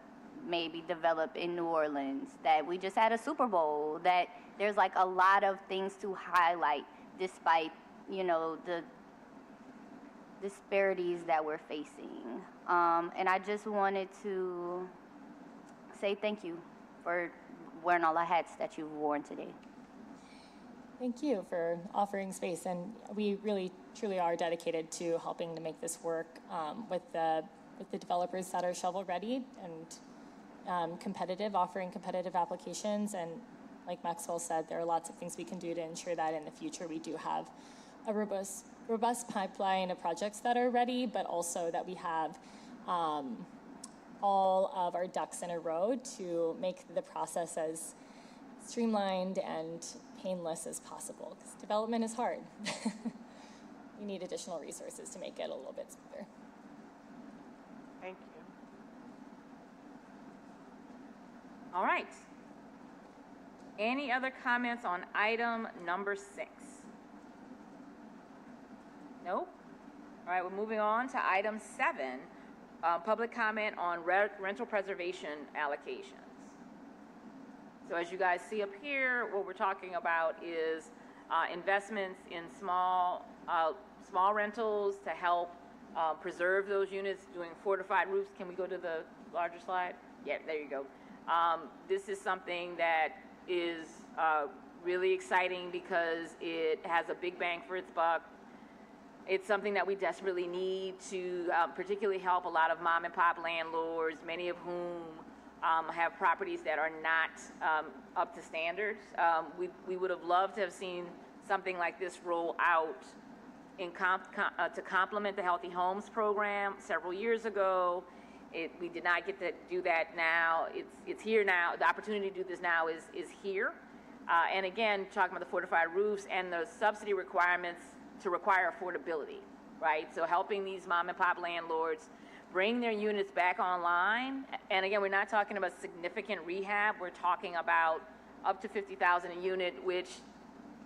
maybe develop in New Orleans, that we just had a Super Bowl, that there's like a lot of things to highlight despite, the disparities that we're facing. And I just wanted to say thank you for wearing all the hats that you've worn today. Thank you for offering space, and we really, truly are dedicated to helping to make this work with the developers that are shovel-ready and competitive, offering competitive applications. And like Maxwell said, there are lots of things we can do to ensure that in the future we do have a robust pipeline of projects that are ready, but also that we have all of our ducks in a row to make the process as streamlined and painless as possible, because development is hard. You need additional resources to make it a little bit smoother. Thank you. All right. Any other comments on item number 6? Nope. All right, we're moving on to item 7, public comment on rental preservation allocations. So as you guys see up here, what we're talking about is investments in small rentals to help preserve those units, doing fortified roofs. Can we go to the larger slide? Yeah, there you go. This is something that is really exciting because it has a big bang for its buck. It's something that we desperately need to particularly help a lot of mom and pop landlords, many of whom have properties that are not up to standards. We would have loved to have seen something like this roll out to complement the Healthy Homes program several years ago. We did not get to do that now. It's here now. The opportunity to do this now is here. And again, talking about the fortified roofs and the subsidy requirements to require affordability, right? So helping these mom and pop landlords bring their units back online. And again, we're not talking about significant rehab. We're talking about up to $50,000 a unit, which,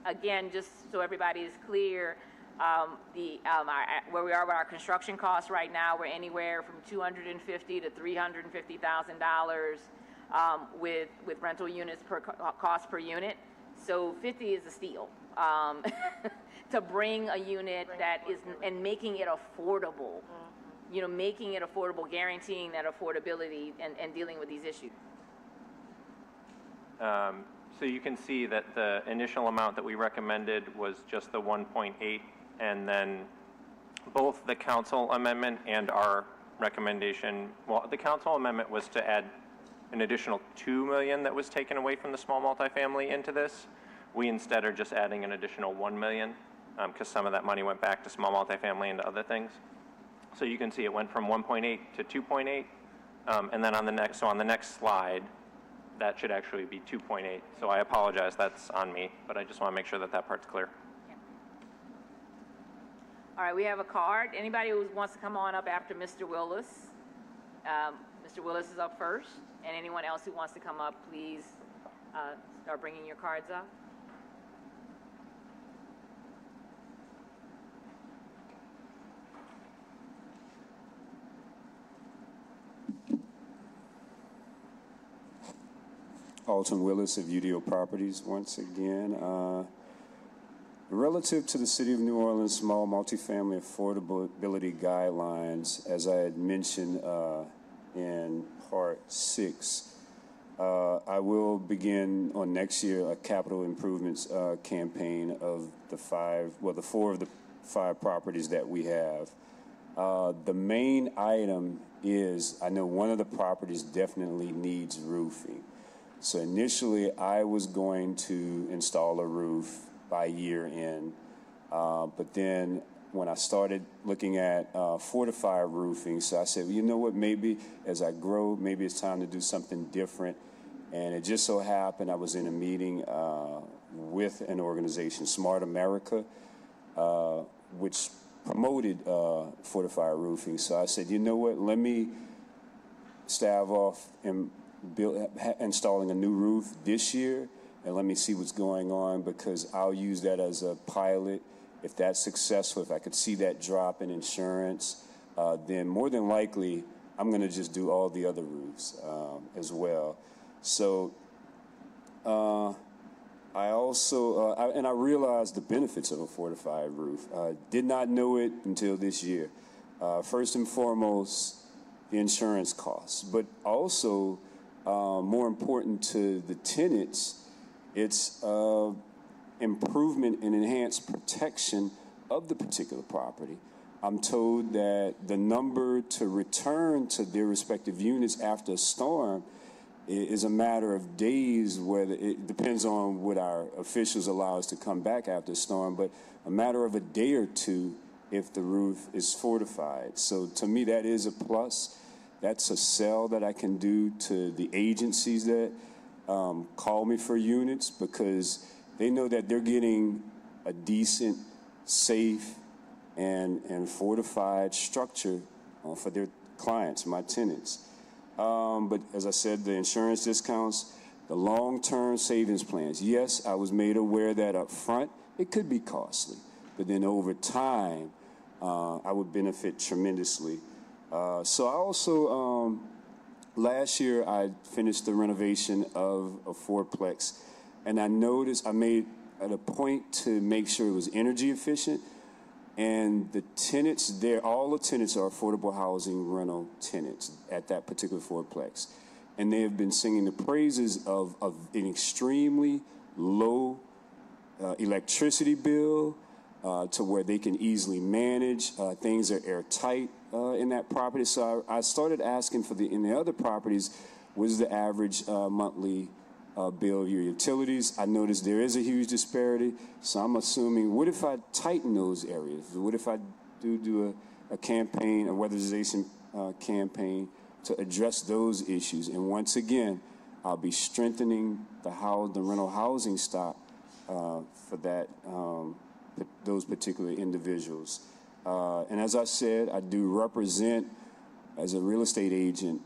again, just so everybody is clear, where we are with our construction costs right now, we're anywhere from $250,000 to $350,000 with rental units per cost per unit. So 50 is a steal to bring a unit that is, and making it affordable. Making it affordable, guaranteeing that affordability and dealing with these issues. So you can see that the initial amount that we recommended was just the 1.8, and then both the council amendment and our recommendation, well, the council amendment was to add an additional $2 million that was taken away from the small multifamily into this, We instead are just adding an additional 1 million because some of that money went back to small multifamily and to other things. So you can see it went from 1.8 to 2.8, and then on the next slide, that should actually be 2.8. So I apologize, that's on me, but I just want to make sure that that part's clear. All right, we have a card. Anybody who wants to come on up after Mr. Willis? Mr. Willis is up first, and anyone else who wants to come up, please start bringing your cards up. Alton Willis of UDO Properties once again. Relative to the City of New Orleans small multifamily affordability guidelines, as I had mentioned in part 6, I will begin on next year a capital improvements campaign of the 4 of the 5 properties that we have. The main item is, I know one of the properties definitely needs roofing. So initially, I was going to install a roof by year end, but then when I started looking at fortified roofing, so I said, well, you know what, maybe as I grow, maybe it's time to do something different. And it just so happened I was in a meeting with an organization, Smart America, which promoted fortified roofing. So I said, you know what, let me stave off and installing a new roof this year, and let me see what's going on, because I'll use that as a pilot. If that's successful, if I could see that drop in insurance, then more than likely I'm going to just do all the other roofs as well. So I also and I realized the benefits of a fortified roof. Did not know it until this year. First and foremost, the insurance costs, but also more important to the tenants, it's improvement and enhanced protection of the particular property. I'm told that the number to return to their respective units after a storm is a matter of days, whether it depends on what our officials allow us to come back after a storm, but a matter of a day or two if the roof is fortified. So to me, that is a plus. That's a sell that I can do to the agencies that call me for units, because they know that they're getting a decent, safe, and fortified structure for their clients, my tenants. But as I said, the insurance discounts, the long-term savings plans. Yes, I was made aware that up front it could be costly, but then over time I would benefit tremendously. So I also, last year I finished the renovation of a fourplex, and I noticed I made it a point to make sure it was energy efficient. And the tenants there, all the tenants are affordable housing rental tenants at that particular fourplex. And they have been singing the praises of an extremely low electricity bill to where they can easily manage. Things are airtight in that property. So I started asking in the other properties, what is the average monthly bill of your utilities? I noticed there is a huge disparity, so I'm assuming, what if I tighten those areas? What if I do a campaign, a weatherization campaign to address those issues? And once again, I'll be strengthening the rental housing stock for that those particular individuals. And as I said, I do represent, as a real estate agent,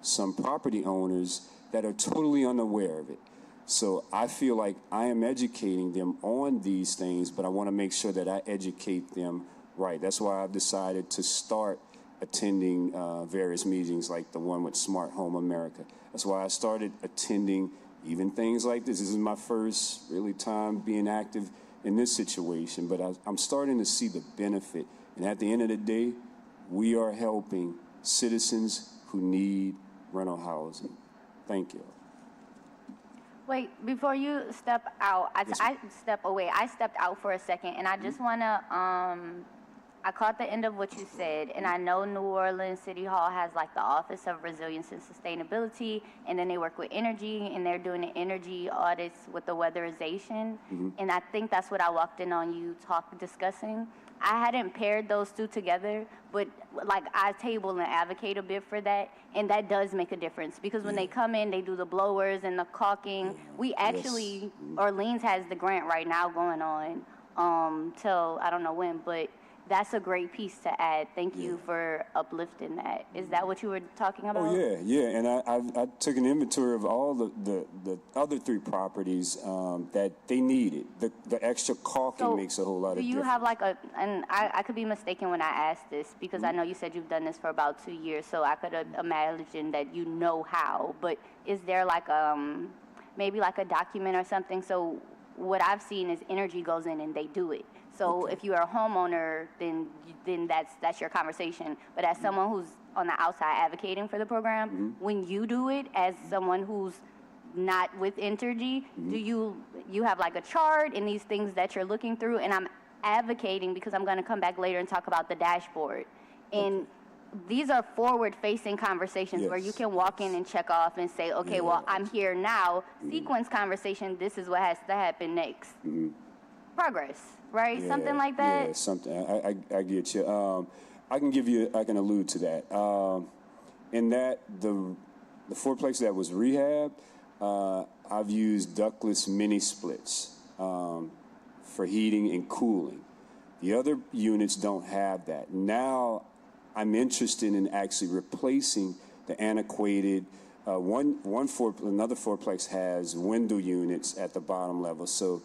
some property owners that are totally unaware of it. So I feel like I am educating them on these things, but I want to make sure that I educate them right. That's why I've decided to start attending various meetings like the one with Smart Home America. That's why I started attending even things like this. This is my first really time being active in this situation, but I'm starting to see the benefit. And at the end of the day, we are helping citizens who need rental housing. Thank you. Wait, before you step out, I step away. I stepped out for a second, and I just want to I caught the end of what you said, and I know New Orleans City Hall has like the Office of Resilience and Sustainability, and then they work with energy, and they're doing the energy audits with the weatherization. And I think that's what I walked in on you discussing. I hadn't paired those two together, but like I table and advocate a bit for that, and that does make a difference because when they come in, they do the blowers and the caulking. We actually, Orleans has the grant right now going on till I don't know when, but that's a great piece to add. Thank you for uplifting that. Is that what you were talking about? Oh, yeah. And I took an inventory of all the other three properties that they needed. The extra caulking makes a whole lot of difference. Do you have like and I could be mistaken when I asked this because I know you said you've done this for about 2 years, so I could imagine that you know how, but is there like maybe like a document or something? So what I've seen is energy goes in and they do it. So if you are a homeowner, then that's your conversation. But as someone who's on the outside advocating for the program, when you do it as someone who's not with Entergy, do you have like a chart and these things that you're looking through? And I'm advocating because I'm going to come back later and talk about the dashboard. And these are forward-facing conversations where you can walk in and check off and say, okay, well, I'm here now. Sequence conversation, this is what has to happen next. Progress, right? Something like that? Yeah, something. I get you. I can allude to that. In that, the fourplex that was rehabbed, I've used ductless mini splits for heating and cooling. The other units don't have that. Now, I'm interested in actually replacing the antiquated, another fourplex has window units at the bottom level. So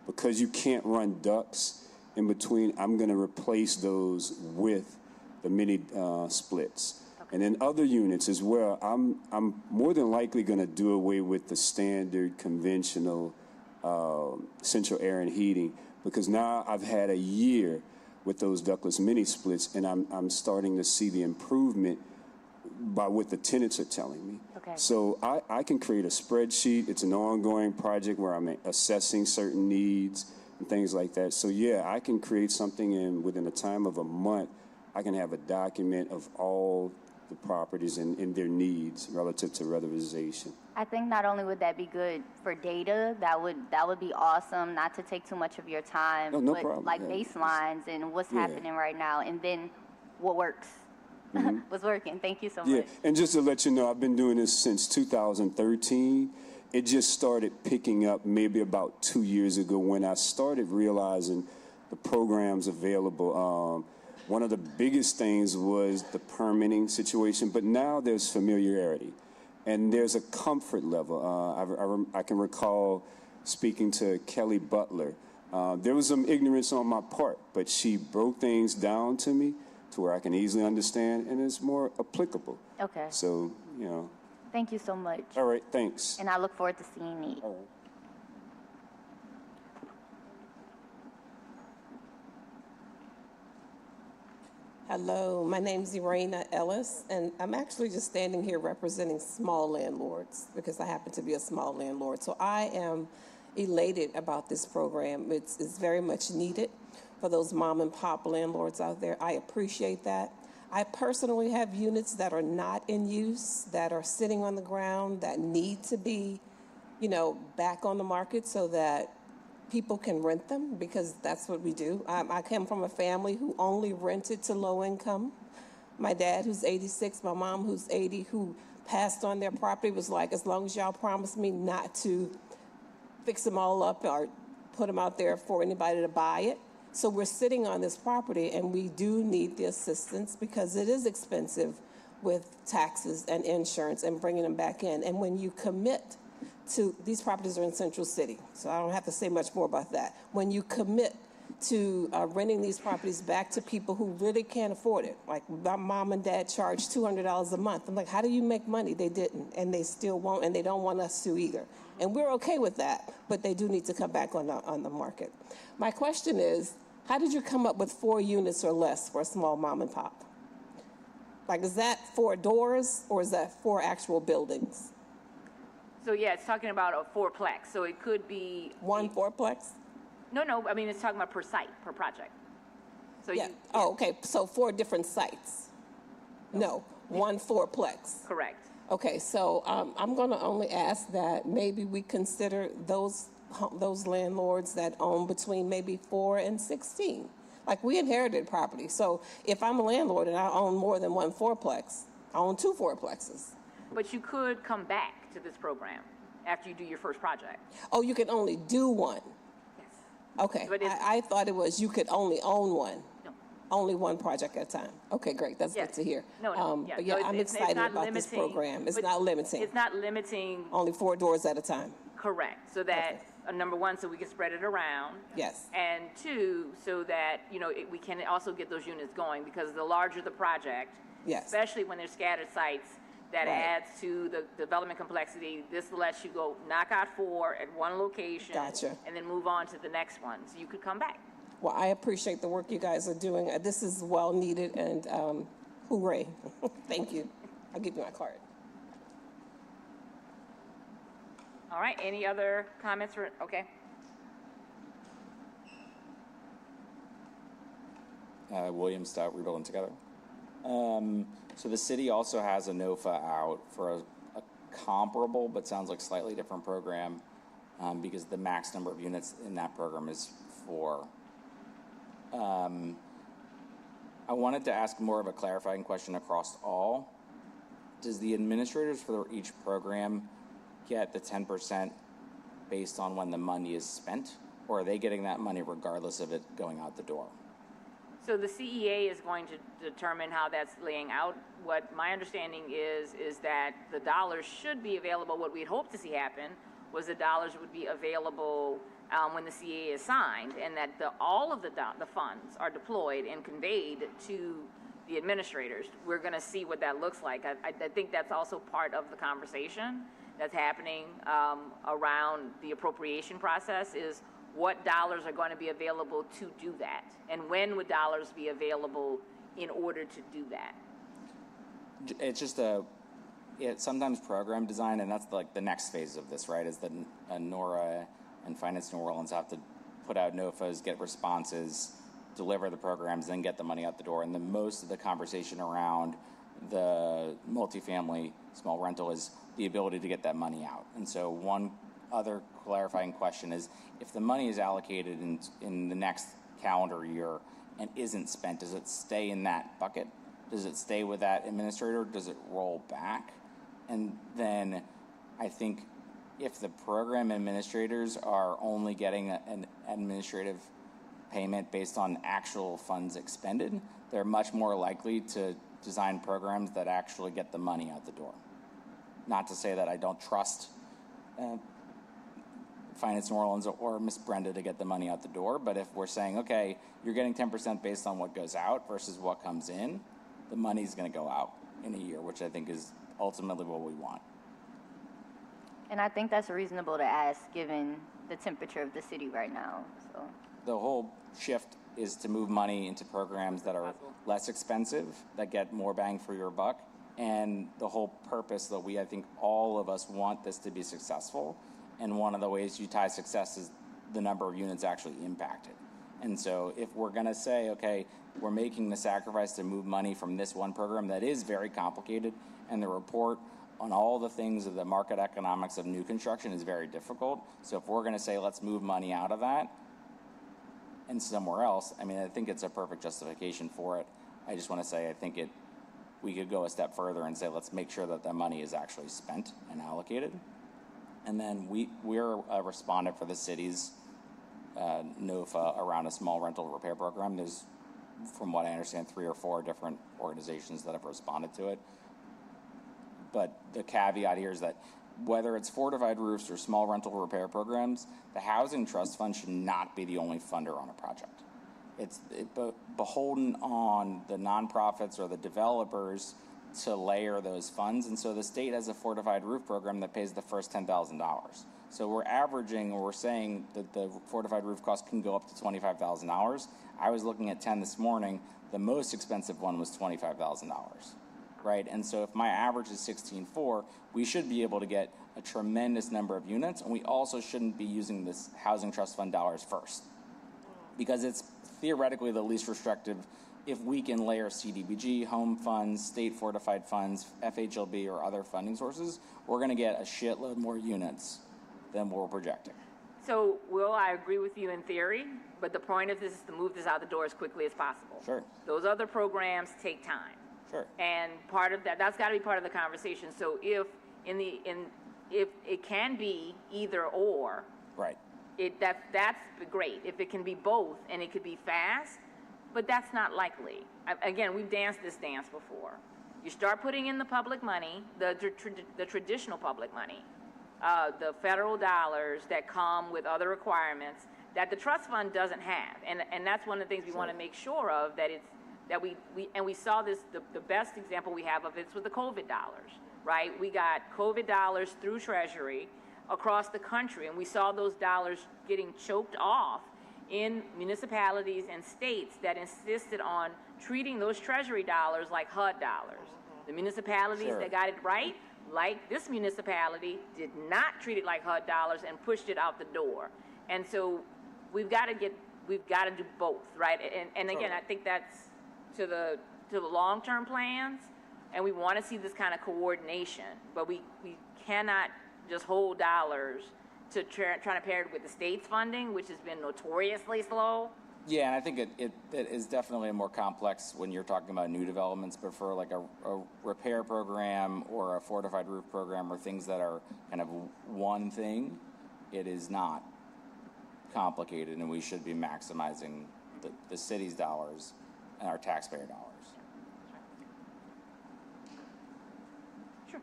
because you can't run ducts in between, I'm going to replace those with the mini splits. And then other units as well, I'm more than likely going to do away with the standard conventional central air and heating because now I've had a year with those ductless mini splits, and I'm starting to see the improvement by what the tenants are telling me. Okay. So I can create a spreadsheet. It's an ongoing project where I'm assessing certain needs and things like that. So yeah, I can create something, and within a time of a month, I can have a document of all the properties and their needs relative to weatherization. I think not only would that be good for data, that would be awesome, not to take too much of your time, No but problem. like Yeah. baselines and what's happening right now, and then what works. What's working. Thank you so Yeah, much. and just to let you know, I've been doing this since 2013. It just started picking up maybe about 2 years ago when I started realizing the programs available. One of the biggest things was the permitting situation, but now there's familiarity and there's a comfort level. I can recall speaking to Kelly Butler. There was some ignorance on my part, but she broke things down to me to where I can easily understand, and it's more applicable. Okay. So, you know. Thank you so much. All right, thanks. And I look forward to seeing you. All right. Hello, my name's Irena Ellis, and I'm actually just standing here representing small landlords because I happen to be a small landlord. So I am elated about this program. It's very much needed for those mom and pop landlords out there. I appreciate that. I personally have units that are not in use, that are sitting on the ground, that need to be, back on the market so that people can rent them, because that's what we do. I come from a family who only rented to low income. My dad, who's 86, my mom, who's 80, who passed on their property, was like, as long as y'all promise me not to fix them all up or put them out there for anybody to buy it. So we're sitting on this property, and we do need the assistance because it is expensive with taxes and insurance and bringing them back in. And when you commit to, these properties are in Central City, so I don't have to say much more about that. When you commit to renting these properties back to people who really can't afford it, like my mom and dad charged $200 a month. I'm like, how do you make money? They didn't, and they still won't, and they don't want us to either. And we're okay with that, but they do need to come back on the market. My question is, how did you come up with 4 units or less for a small mom and pop? Like, is that 4 doors, or is that 4 actual buildings? So yeah, it's talking about a fourplex, so it could be. One fourplex? No, I mean, it's talking about per site, per project. So Yeah. you, Oh, okay, so 4 different sites? No, one fourplex. correct. Okay, so I'm going to only ask that maybe we consider those landlords that own between maybe 4 and 16. Like, we inherited property, so if I'm a landlord and I own more than one fourplex, I own 2 fourplexes. But you could come back to this program after you do your first project. Oh, you can only do one? Yes. Okay, But it's- I thought it was you could only own one. No. Only one project at a time. Okay, great, that's Yes. good to hear. No, But yeah, I'm excited not about this limiting, program. It's but not limiting, It's not limiting, only 4 doors at a time. correct, so that, number one, so we can spread it around. Yes. And two, so that, we can also get those units going, because the larger the project, Yes. especially when there's scattered sites, that Right. adds to the development complexity. This lets you go knock out 4 at one location. Gotcha. And then move on to the next one, so you could come back. Well, I appreciate the work you guys are doing. This is well needed, and hooray. Thank you. I'll give you my card. All right, any other comments for, okay? William Stout, Rebuilding Together. So the city also has a NOFA out for a comparable, but sounds like slightly different program, because the max number of units in that program is 4. I wanted to ask more of a clarifying question across all. Does the administrators for each program get the 10% based on when the money is spent, or are they getting that money regardless of it going out the door? So the CEA is going to determine how that's laying out. What my understanding is that the dollars should be available. What we'd hoped to see happen was the dollars would be available when the CEA is signed, and that all of the funds are deployed and conveyed to the administrators. We're going to see what that looks like. I think that's also part of the conversation that's happening around the appropriation process, is what dollars are going to be available to do that, and when would dollars be available in order to do that. It's just sometimes program design, and that's like the next phase of this, right? Is that Nora and Finance New Orleans have to put out NOFAs, get responses, deliver the programs, then get the money out the door. And most of the conversation around the multifamily small rental is the ability to get that money out. And so one other clarifying question is, if the money is allocated in the next calendar year and isn't spent, does it stay in that bucket? Does it stay with that administrator? Does it roll back? And then I think if the program administrators are only getting an administrative payment based on actual funds expended, they're much more likely to design programs that actually get the money out the door. Not to say that I don't trust Finance New Orleans or Miss Brenda to get the money out the door, but if we're saying, okay, you're getting 10% based on what goes out versus what comes in, the money's going to go out in a year, which I think is ultimately what we want. And I think that's reasonable to ask, given the temperature of the city right now, so. The whole shift is to move money into programs that are less expensive, that get more bang for your buck, and the whole purpose that I think all of us want this to be successful, and one of the ways you tie success is the number of units actually impacted. And so if we're going to say, okay, we're making the sacrifice to move money from this one program that is very complicated, and the report on all the things of the market economics of new construction is very difficult. So if we're going to say, let's move money out of that and somewhere else, I mean, I think it's a perfect justification for it. I just want to say, I think we could go a step further and say, let's make sure that the money is actually spent and allocated. And then we're a respondent for the city's NOFA around a small rental repair program. There's, from what I understand, 3 or 4 different organizations that have responded to it. But the caveat here is that whether it's fortified roofs or small rental repair programs, the Housing Trust Fund should not be the only funder on a project. It's beholden on the nonprofits or the developers to layer those funds. And so the state has a fortified roof program that pays the first $10,000. So we're saying that the fortified roof cost can go up to $25,000. I was looking at 10 this morning. The most expensive one was $25,000. Right? And so if my average is 16.4, we should be able to get a tremendous number of units, and we also shouldn't be using this Housing Trust Fund dollars first, because it's theoretically the least restrictive. If we can layer CDBG, home funds, state fortified funds, FHLB, or other funding sources, we're going to get a shitload more units than what we're projecting. So, Will, I agree with you in theory, but the point of this is to move this out the door as quickly as possible. Sure. Those other programs take time. Sure. And part of that's got to be part of the conversation. So if if it can be either or, Right. that's great. If it can be both and it could be fast, but that's not likely. Again, we've danced this dance before. You start putting in the public money, the traditional public money, the federal dollars that come with other requirements that the trust fund doesn't have, and that's one of the things we want to make sure of, that we saw this, the best example we have of it was the COVID dollars, right? We got COVID dollars through Treasury across the country, and we saw those dollars getting choked off in municipalities and states that insisted on treating those Treasury dollars like HUD dollars. The municipalities that got it right, like this municipality, did not treat it like HUD dollars and pushed it out the door. And so we've got to do both, right? And again, I think that's to the long-term plans, and we want to see this kind of coordination, but we cannot just hold dollars to try to pair it with the state's funding, which has been notoriously slow. Yeah, and I think it is definitely more complex when you're talking about new developments, but for like a repair program or a fortified roof program or things that are kind of one thing, it is not complicated, and we should be maximizing the city's dollars and our taxpayer dollars. Sure.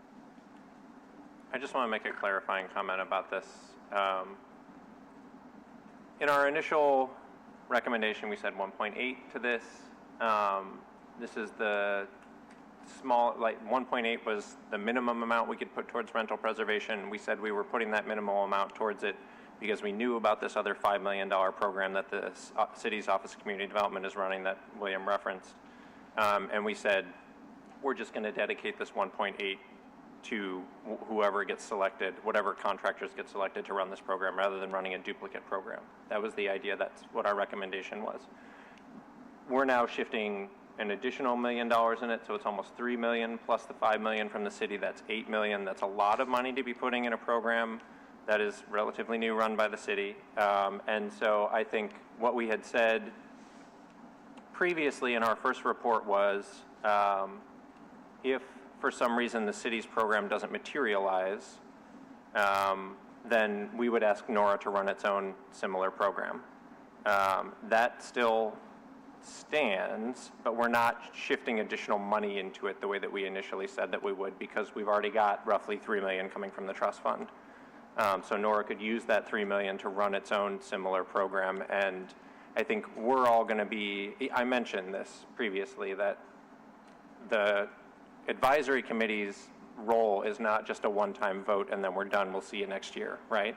I just want to make a clarifying comment about this. In our initial recommendation, we said 1.8 to this. This is the small, like 1.8 was the minimum amount we could put towards rental preservation. We said we were putting that minimal amount towards it because we knew about this other $5 million program that the city's Office of Community Development is running that William referenced. And we said, we're just going to dedicate this 1.8 to whoever gets selected, whatever contractors get selected to run this program, rather than running a duplicate program. That was the idea. That's what our recommendation was. We're now shifting an additional $1 million in it, so it's almost $3 million plus the $5 million from the city. That's $8 million. That's a lot of money to be putting in a program that is relatively new, run by the city. And so I think what we had said previously in our first report was, if for some reason the city's program doesn't materialize, then we would ask NORA to run its own similar program. That still stands, but we're not shifting additional money into it the way that we initially said that we would, because we've already got roughly $3 million coming from the trust fund. So NORA could use that $3 million to run its own similar program, and I think we're all going to be, I mentioned this previously, that the advisory committee's role is not just a one-time vote and then we're done, we'll see you next year, right?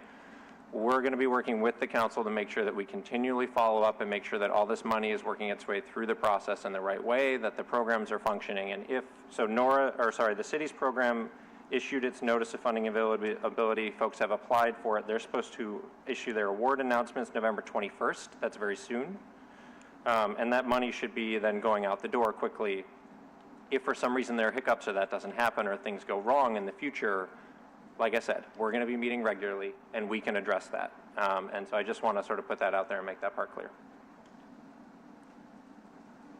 We're going to be working with the council to make sure that we continually follow up and make sure that all this money is working its way through the process in the right way, that the programs are functioning. And if, so the city's program issued its notice of funding availability, folks have applied for it. They're supposed to issue their award announcements November 21st. That's very soon. And that money should be then going out the door quickly. If for some reason there are hiccups or that doesn't happen or things go wrong in the future, like I said, we're going to be meeting regularly and we can address that. And so I just want to sort of put that out there and make that part clear.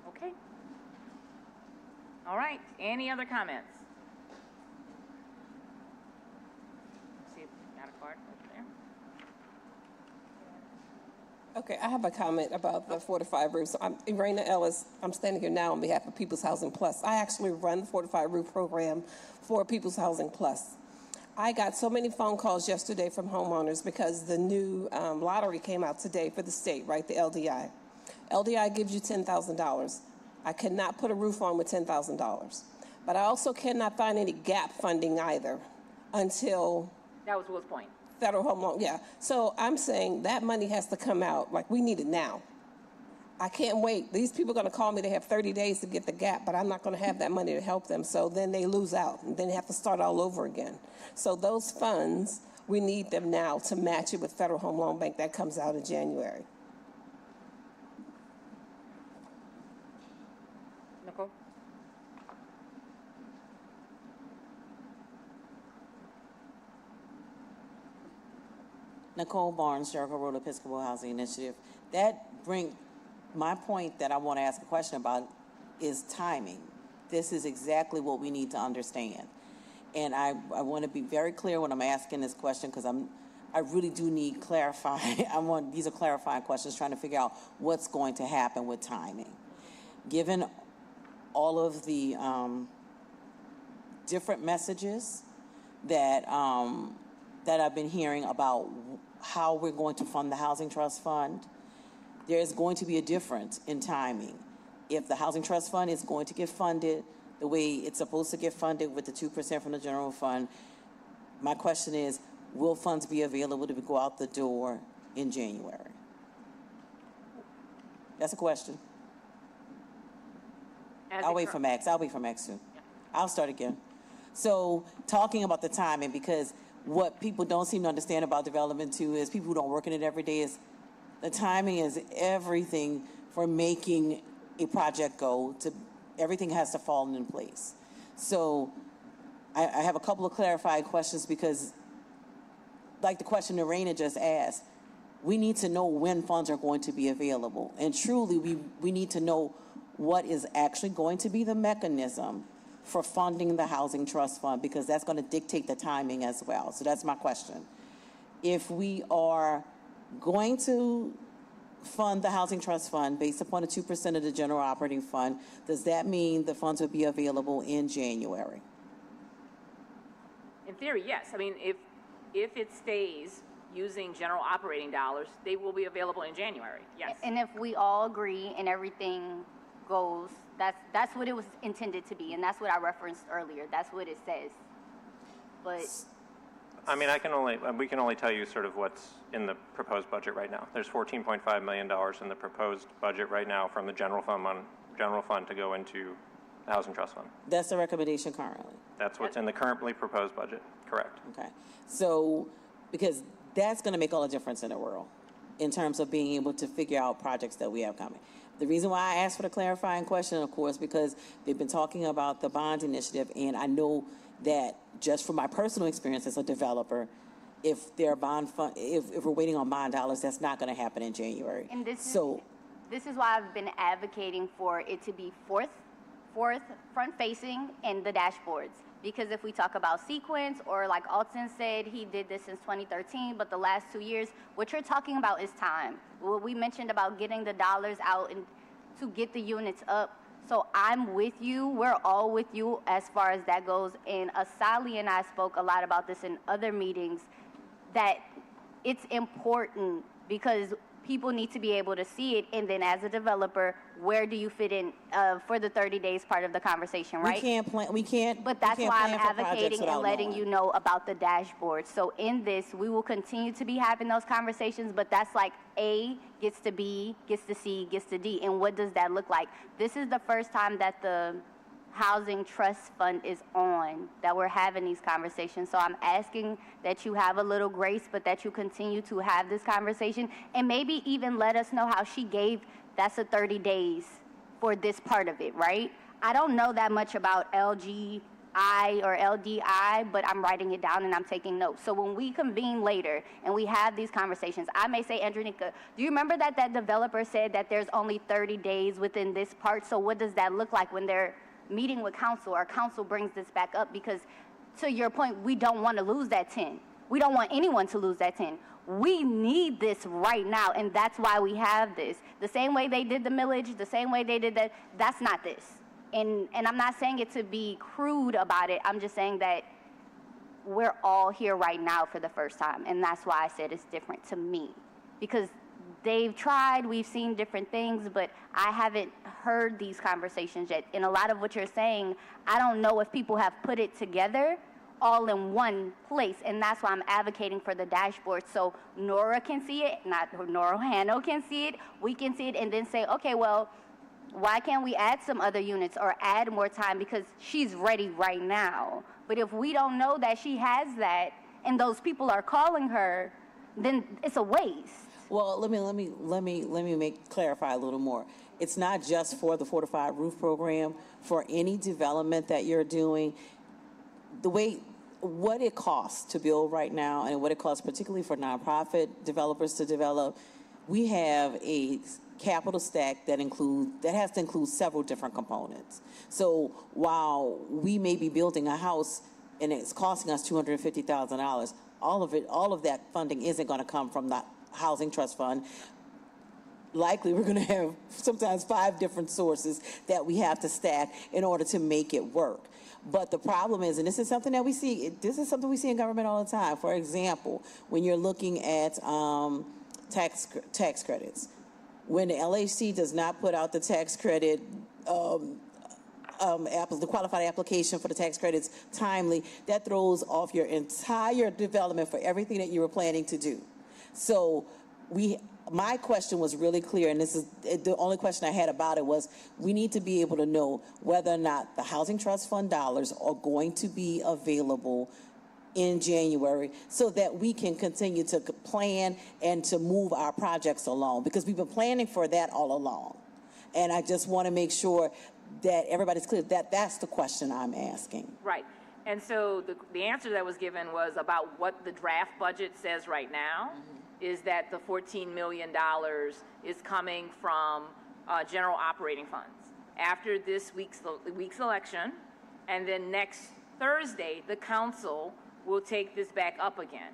Okay. All right. Any other comments? See if you got a card over there. Okay, I have a comment about the fortified roofs. I'm Irena Ellis. I'm standing here now on behalf of People's Housing Plus. I actually run the fortified roof program for People's Housing Plus. I got so many phone calls yesterday from homeowners because the new lottery came out today for the state, right, the LDI. LDI gives you $10,000. I cannot put a roof on with $10,000. But I also cannot find any gap funding either until... That was Will's point. Federal home loan, yeah. So I'm saying that money has to come out, like we need it now. I can't wait. These people are going to call me. They have 30 days to get the gap, but I'm not going to have that money to help them. So then they lose out, and then they have to start all over again. So those funds, we need them now to match it with Federal Home Loan Bank. That comes out in January. Circle. Nicole Barnes, Jericho Road Episcopal Housing Initiative. That bring my point that I want to ask a question about is timing. This is exactly what we need to understand. And I want to be very clear when I'm asking this question because I really do need clarifying. These are clarifying questions, trying to figure out what's going to happen with timing. Given all of the different messages that I've been hearing about how we're going to fund the Housing Trust Fund, there's going to be a difference in timing. If the Housing Trust Fund is going to get funded the way it's supposed to get funded with the 2% from the general fund, my question is, will funds be available to go out the door in January? That's a question. I'll wait for Max too. I'll start again. So talking about the timing, because what people don't seem to understand about development too is people who don't work in it every day is the timing is everything for making a project go to, everything has to fall in place. So I have a couple of clarifying questions because like the question Narena just asked, we need to know when funds are going to be available. And truly, we need to know what is actually going to be the mechanism for funding the Housing Trust Fund, because that's going to dictate the timing as well. So that's my question. If we are going to fund the Housing Trust Fund based upon the 2% of the general operating fund, does that mean the funds will be available in January? In theory, yes. I mean, if it stays using general operating dollars, they will be available in January, yes. And if we all agree and everything goes, that's what it was intended to be, and that's what I referenced earlier. That's what it says. But I mean, we can only tell you sort of what's in the proposed budget right now. There's $14.5 million in the proposed budget right now from the general fund to go into the Housing Trust Fund. That's the recommendation currently. That's what's in the currently proposed budget, correct. Okay. So, because that's going to make all the difference in the world in terms of being able to figure out projects that we have coming. The reason why I asked for the clarifying question, of course, because they've been talking about the bond initiative, and I know that just from my personal experience as a developer, if their bond fund, if we're waiting on bond dollars, that's not going to happen in January. And this is why I've been advocating for it to be front facing and the dashboards. Because if we talk about sequence, or like Alton said, he did this since 2013, but the last 2 years, what you're talking about is time. What we mentioned about getting the dollars out and to get the units up. So I'm with you. We're all with you as far as that goes. And Asali and I spoke a lot about this in other meetings, that it's important because people need to be able to see it. And then as a developer, where do you fit in for the 30 days part of the conversation, right? But that's why I'm advocating and letting you know about the dashboard. So in this, we will continue to be having those conversations, but that's like A gets to B, gets to C, gets to D. And what does that look like? This is the first time that the Housing Trust Fund is on, that we're having these conversations. So I'm asking that you have a little grace, but that you continue to have this conversation, and maybe even let us know how she gave that's the 30 days for this part of it, right? I don't know that much about LGI or LDI, but I'm writing it down and I'm taking notes. So when we convene later and we have these conversations, I may say, Andronica, do you remember that developer said that there's only 30 days within this part? So what does that look like when they're meeting with council, or council brings this back up? Because to your point, we don't want to lose that 10. We don't want anyone to lose that 10. We need this right now, and that's why we have this. The same way they did the millage, the same way they did that, that's not this. And I'm not saying it to be crude about it. I'm just saying that we're all here right now for the first time, and that's why I said it's different to me. Because they've tried, we've seen different things, but I haven't heard these conversations yet. And a lot of what you're saying, I don't know if people have put it together all in one place, and that's why I'm advocating for the dashboard, so Nora can see it, not Nora Hano can see it, we can see it, and then say, okay, well, why can't we add some other units or add more time, because she's ready right now. But if we don't know that she has that, and those people are calling her, then it's a waste. Well, let me clarify a little more. it's not just for the fortified roof program, for any development that you're doing, what it costs to build right now and what it costs particularly for nonprofit developers to develop, we have a capital stack that has to include several different components. So while we may be building a house and it's costing us $250,000, all of that funding isn't going to come from the Housing Trust Fund. Likely, we're going to have sometimes 5 different sources that we have to stack in order to make it work. But the problem is, and this is something we see in government all the time. For example, when you're looking at tax credits, when the LHC does not put out the tax credit, the qualified application for the tax credits timely, that throws off your entire development for everything that you were planning to do. So my question was really clear, and this is the only question I had about it was, we need to be able to know whether or not the Housing Trust Fund dollars are going to be available in January so that we can continue to plan and to move our projects along, because we've been planning for that all along. And I just want to make sure that everybody's clear that that's the question I'm asking. Right. And so the answer that was given was about what the draft budget says right now. Is that the $14 million is coming from general operating funds. After this week's election, and then next Thursday, the council will take this back up again.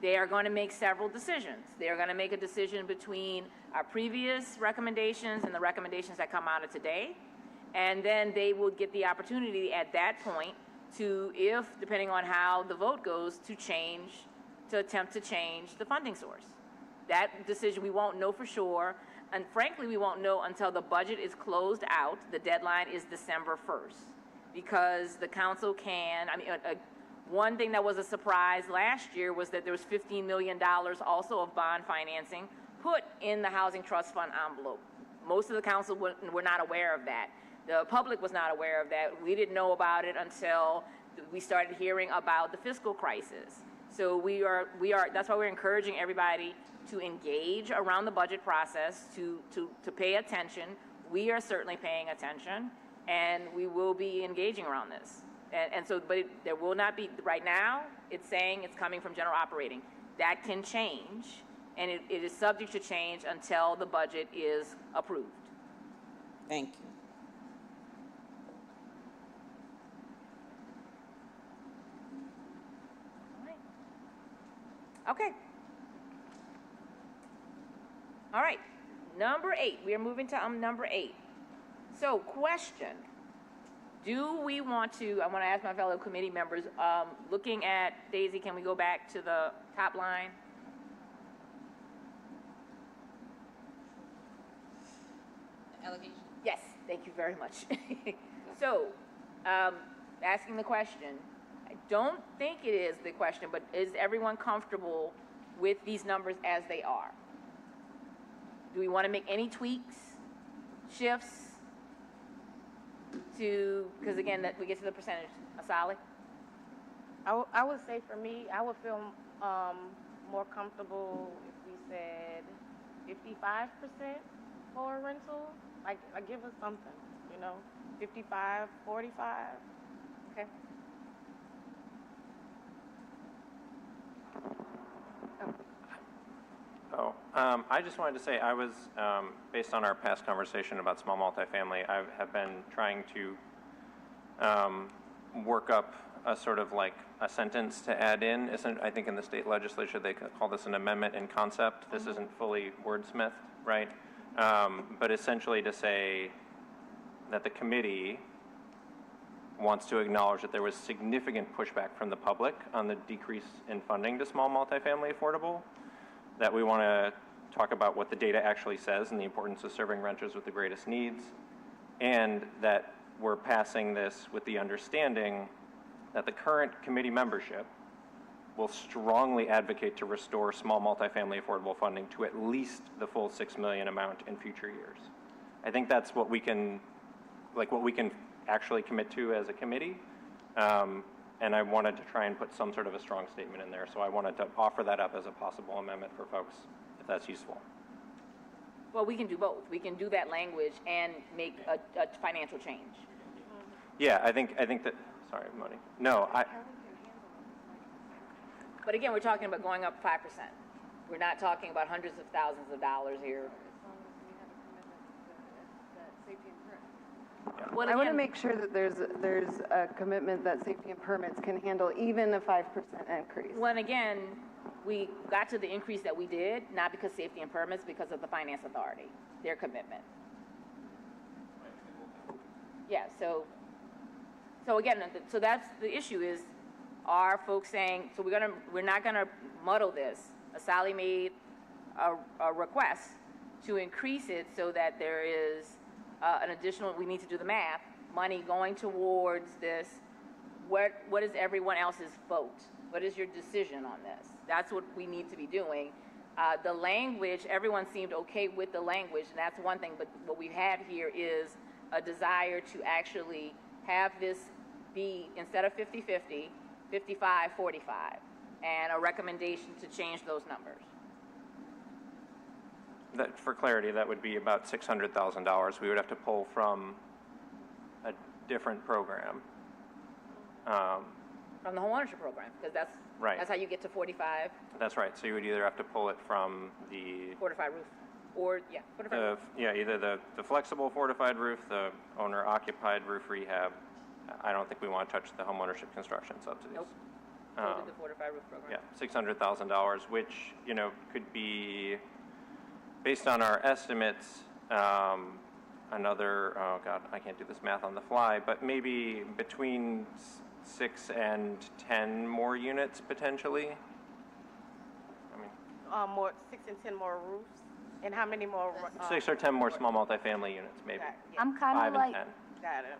They are going to make several decisions. They are going to make a decision between our previous recommendations and the recommendations that come out of today, and then they will get the opportunity at that point to, depending on how the vote goes, to attempt to change the funding source. That decision we won't know for sure, and frankly, we won't know until the budget is closed out. The deadline is December 1st, because the council one thing that was a surprise last year was that there was $15 million also of bond financing put in the Housing Trust Fund envelope. Most of the council were not aware of that. The public was not aware of that. We didn't know about it until we started hearing about the fiscal crisis. So that's why we're encouraging everybody to engage around the budget process, to pay attention. We are certainly paying attention, and we will be engaging around this. But there will not be, right now, it's saying it's coming from general operating. That can change, and it is subject to change until the budget is approved. Thank you. Okay. All right. Number 8. We are moving to number 8. So, question. Do we want to, I want to ask my fellow committee members, looking at, Daisy, can we go back to the top line? Allocation. Yes, thank you very much. So, asking the question, I don't think it is the question, but is everyone comfortable with these numbers as they are? Do we want to make any tweaks, shifts because again, that we get to the percentage. Asali? I would say for me, I would feel more comfortable if we said 55% for a rental. Like give us something, 55, 45. Okay. I just wanted to say I was, based on our past conversation about small multifamily, I have been trying to work up a sort of like a sentence to add in. I think in the state legislature they call this an amendment in concept. This isn't fully wordsmithed, right? But essentially to say that the committee wants to acknowledge that there was significant pushback from the public on the decrease in funding to small multifamily affordable, that we want to talk about what the data actually says and the importance of serving renters with the greatest needs, and that we're passing this with the understanding that the current committee membership will strongly advocate to restore small multifamily affordable funding to at least the full $6 million amount in future years. I think that's what we can actually commit to as a committee. And I wanted to try and put some sort of a strong statement in there. So I wanted to offer that up as a possible amendment for folks, if that's useful. Well, we can do both. We can do that language and make a financial change. Yeah, I think that, sorry, Moni. No, But again, we're talking about going up 5%. We're not talking about hundreds of thousands of dollars here. Well, I want to again, make sure that there's a commitment that safety and permits can handle even a 5% increase. Well, and again, we got to the increase that we did, not because safety and permits, because of the finance authority, their commitment. Yeah, so again, so that's the issue is, are folks saying, so we're not gonna muddle this. Sally made a request to increase it so that there is an additional, we need to do the math, money going towards this. What is everyone else's vote? What is your decision on this? That's what we need to be doing. The language, everyone seemed okay with the language, and that's one thing, but what we had here is a desire to actually have this be, instead of 50-50, 55-45, and a recommendation to change those numbers. that, for clarity, that would be about $600,000 we would have to pull from a different program. From the homeownership program, because that's, Right. that's how you get to 45, That's right, so you would either have to pull it from the, fortified roof, or, yeah, fortified roof. either the flexible fortified roof, the owner-occupied roof rehab. I don't think we want to touch the homeownership construction subsidies. Nope. So did the fortified roof program. Yeah, $600,000, which, could be, based on our estimates, another, oh God, I can't do this math on the fly, but maybe between 6 and 10 more units potentially. I mean, More, 6 and 10 more roofs, and how many more? 6 or 10 more small multifamily units, maybe. I'm kind 5 of like, and 10. Got it.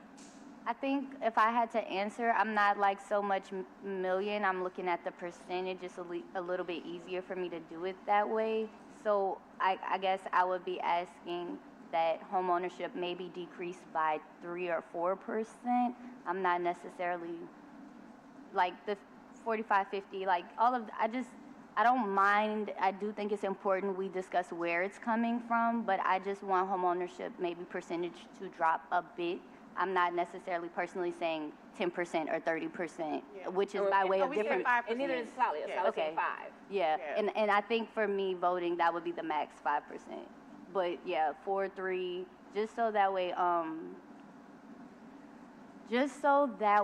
I think if I had to answer, I'm not like so much million. I'm looking at the percentage. It's a little bit easier for me to do it that way. So I guess I would be asking that homeownership maybe decrease by 3 or 4%. I'm not necessarily like the 45, 50, like all of, I don't mind. I do think it's important we discuss where it's coming from, but I just want homeownership maybe percentage to drop a bit. I'm not necessarily personally saying 10% or 30%, which is by way of different. And neither is Sally. Sally's saying 5. Yeah, and I think for me voting, that would be the max 5%. But yeah, 4, 3, just so that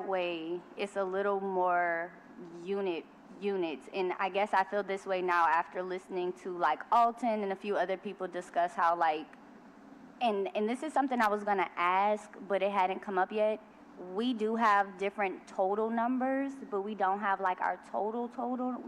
way, it's a little more units. And I guess I feel this way now after listening to like Alton and a few other people discuss how like, and this is something I was gonna ask, but it hadn't come up yet. We do have different total numbers, but we don't have like our total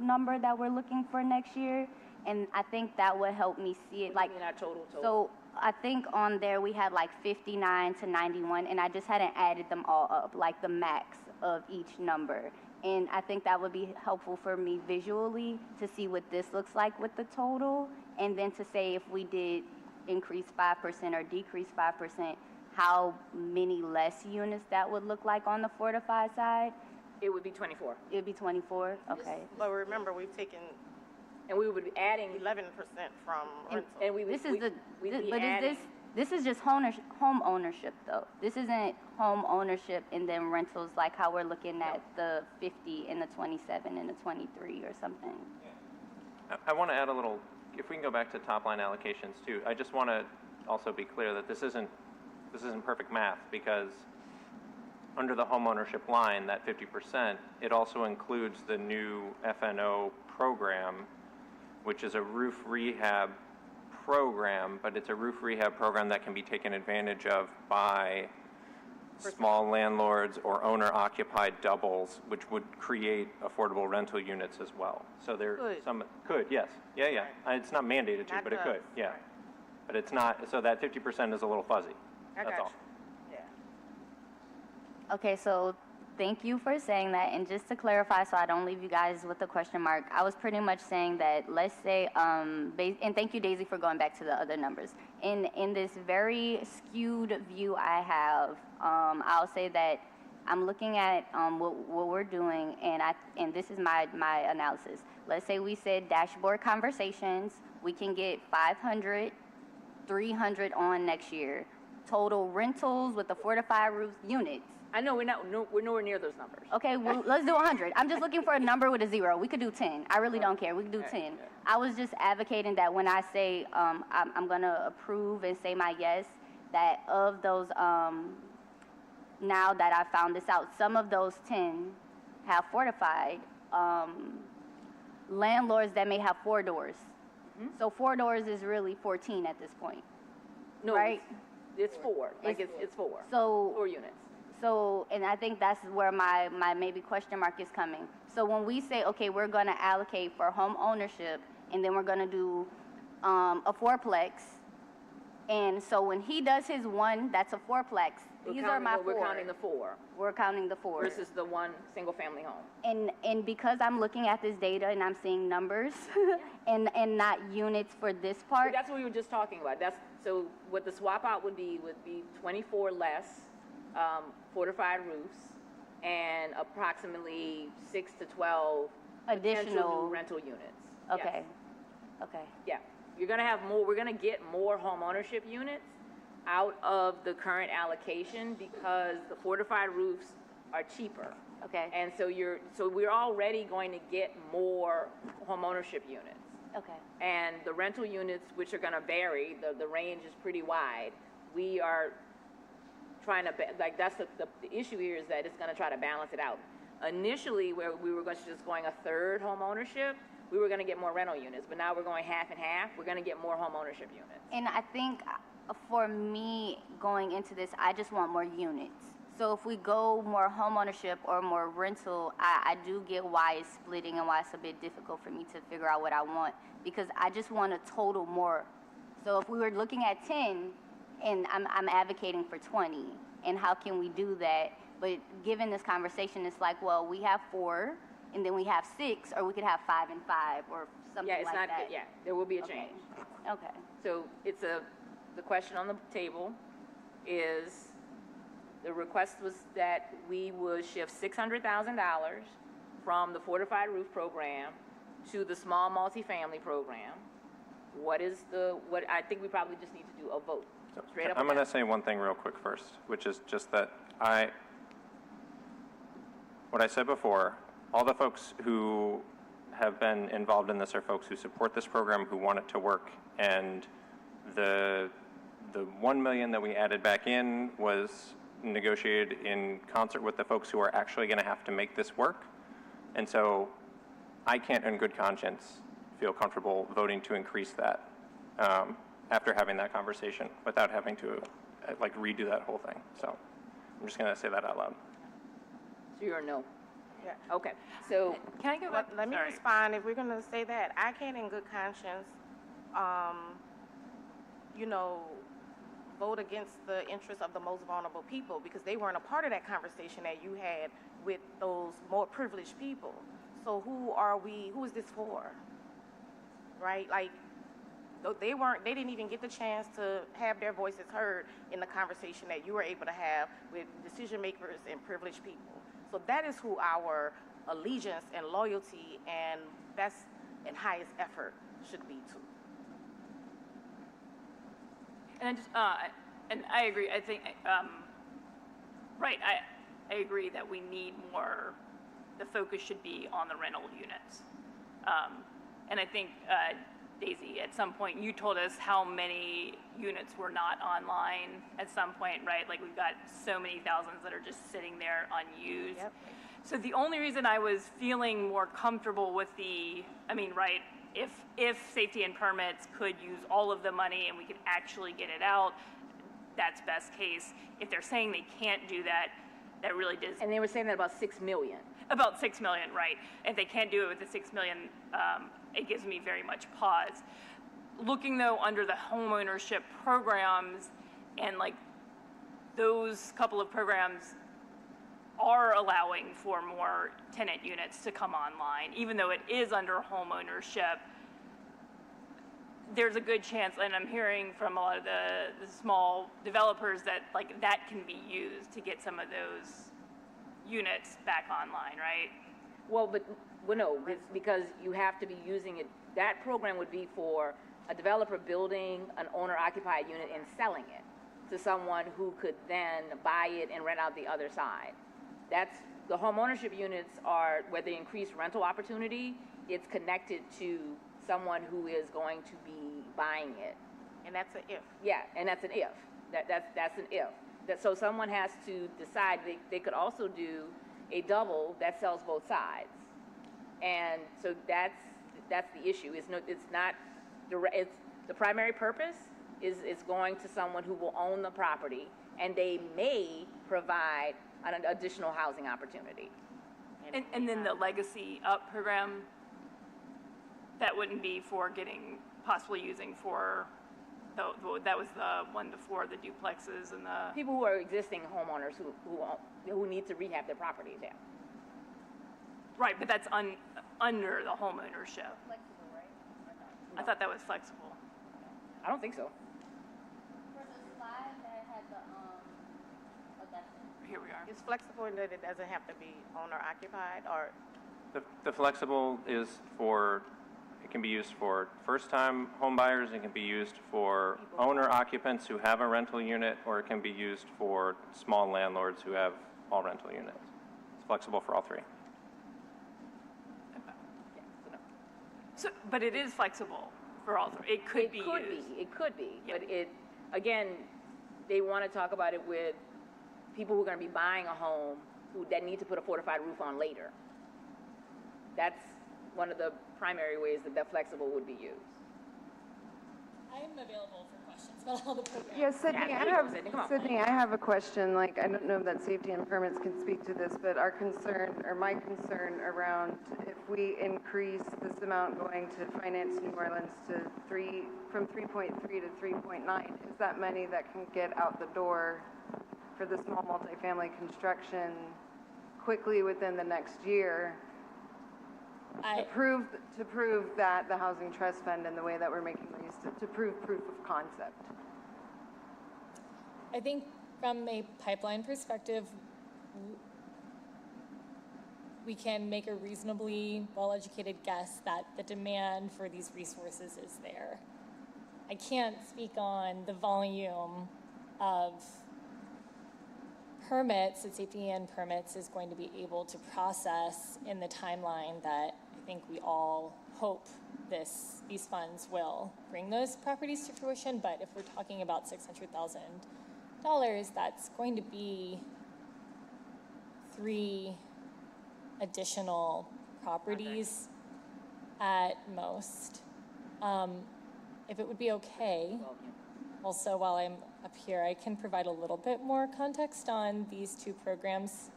number that we're looking for next year. And I think that would help me see it. Like, Our total. so I think on there we had like 59 to 91, and I just hadn't added them all up, like the max of each number. And I think that would be helpful for me visually to see what this looks like with the total, and then to say if we did increase 5% or decrease 5%, how many less units that would look like on the fortified side. It would be 24. It would be 24, okay. But remember, we've taken And we would be adding, 11% from rental. and we would, This is we'd be but adding. this is just home ownership though. This isn't home ownership and then rentals like how we're looking at the 50 and the 27 and the 23 or something. I want to add a little, if we can go back to top line allocations too, I just want to also be clear that this isn't perfect math, because under the homeownership line, that 50%, it also includes the new FNO program, which is a roof rehab program, but it's a roof rehab program that can be taken advantage of by small landlords or owner-occupied doubles, which would create affordable rental units as well. So there could, yes. Yeah. It's not mandated to, Not but it does, could, yeah. But it's not, so that 50% is a little fuzzy. I That's got all. you. Okay, so thank you for saying that. And just to clarify, so I don't leave you guys with a question mark, I was pretty much saying that, let's say, and thank you, Daisy, for going back to the other numbers. In this very skewed view I have, I'll say that I'm looking at what we're doing, and this is my analysis. Let's say we said dashboard conversations, we can get 500 300 on next year. Total rentals with the 4 to 5 roofs units. I know we're nowhere near those numbers. Okay, well, let's do 100. I'm just looking for a number with a 0. We could do 10. I really don't care. We could do 10. I was just advocating that when I say I'm going to approve and say my yes, that of those, now that I found this out, some of those 10 have fortified landlords that may have 4 doors. So 4 doors is really 14 at this point. No, right? It's 4. Like it's 4. So 4 units. So, and I think that's where my maybe question mark is coming. So when we say, okay, we're going to allocate for home ownership, and then we're going to do a 4-plex, and so when he does his one, that's a 4-plex. These are my 4. We're counting the 4. We're counting the 4. Versus the one single-family home. And because I'm looking at this data and I'm seeing numbers and not units for this part. That's what we were just talking about. So what the swap out would be 24 less fortified roofs and approximately 6 to 12 potential additional new rental units. Okay. Yes. Okay. Yeah. You're going to have more. We're going to get more home ownership units out of the current allocation because the fortified roofs are cheaper. Okay. And so we're already going to get more home ownership units. Okay. And the rental units, which are going to vary, the range is pretty wide. We are trying to, that's the issue here, is that it's going to try to balance it out. Initially, where we were just going a third home ownership, we were going to get more rental units, but now we're going half and half. We're going to get more home ownership units. And I think for me going into this, I just want more units. So if we go more home ownership or more rental, I do get why it's splitting and why it's a bit difficult for me to figure out what I want, because I just want a total more. So if we were looking at 10, and I'm advocating for 20, and how can we do that? But given this conversation, it's like, well, we have 4, and then we have 6, or we could have 5 and 5, or something Yeah, it's like not, that. yeah, there will be a Okay. change. Okay. So the question on the table is, the request was that we would shift $600,000 from the fortified roof program to the small multifamily program. What I think we probably just need to do a vote. Straight up. I'm going to say one thing real quick first, which is just that what I said before, all the folks who have been involved in this are folks who support this program, who want it to work, and the $1 million that we added back in was negotiated in concert with the folks who are actually going to have to make this work. And so I can't in good conscience feel comfortable voting to increase that after having that conversation without having to redo that whole thing. So I'm just going to say that out loud. So you're a no. Yeah. Okay. So Can I go back? Let me respond. If we're going to say that, I can't in good conscience, vote against the interests of the most vulnerable people, because they weren't a part of that conversation that you had with those more privileged people. So who is this for? Right? Like, they didn't even get the chance to have their voices heard in the conversation that you were able to have with decision makers and privileged people. So that is who our allegiance and loyalty and best and highest effort should be to. And and I agree. I think, right. I agree that we need more. The focus should be on the rental units. And I think, Daisy, at some point you told us how many units were not online at some point, right? Like, we've got so many thousands that are just sitting there unused. Yep. So the only reason I was feeling more comfortable with right, if safety and permits could use all of the money and we could actually get it out, that's best case. If they're saying they can't do that, that really does. And they were saying that about $6 million. About $6 million, right? If they can't do it with the $6 million, it gives me very much pause. Looking though under the homeownership programs, and those couple of programs are allowing for more tenant units to come online, even though it is under homeownership. There's a good chance, and I'm hearing from a lot of the small developers that that can be used to get some of those units back online, right? Well, no, it's because you have to be using it. That program would be for a developer building an owner-occupied unit and selling it to someone who could then buy it and rent out the other side. That's, the home ownership units are where the increased rental opportunity, it's connected to someone who is going to be buying it. And that's an if. Yeah, and that's an if. That's an if. So someone has to decide. They could also do a double that sells both sides, and so that's the issue. It's not the primary purpose is going to someone who will own the property, and they may provide an additional housing opportunity. And then the Legacy Up program, that wouldn't be for possibly using for. That was the 1 to 4, the duplexes and the People who are existing homeowners who need to rehab their properties, yeah. right, but that's under the home ownership. Flexible, right? I thought that was flexible. I don't think so. For the slide that had the, oh, that's it. Here we are. It's flexible in that it doesn't have to be owner occupied or, The flexible is for, it can be used for first-time home buyers, it can be used for owner occupants who have a rental unit, or it can be used for small landlords who have all rental units. It's flexible for all three. So, but it is flexible for all three. It could be used. It could be, Yeah. but again, they want to talk about it with people who are going to be buying a home that need to put a fortified roof on later. That's one of the primary ways that flexible would be used. I'm available for questions about all the programs. Yes, Sydney, Sydney, I have a question. Like, I don't know that safety and permits can speak to this, but our concern, or my concern around if we increase this amount going to Finance New Orleans from 3.3 to 3.9, is that money that can get out the door for the small multifamily construction quickly within the next year? To prove that the Housing Trust Fund and the way that we're making these, to prove proof of concept. I think from a pipeline perspective, we can make a reasonably well-educated guess that the demand for these resources is there. I can't speak on the volume of permits that Safety and Permits is going to be able to process in the timeline that I think we all hope these funds will bring those properties to fruition. But if we're talking about $600,000, that's going to be 3 additional properties at most. If it would be okay, also while I'm up here, I can provide a little bit more context on these 2 programs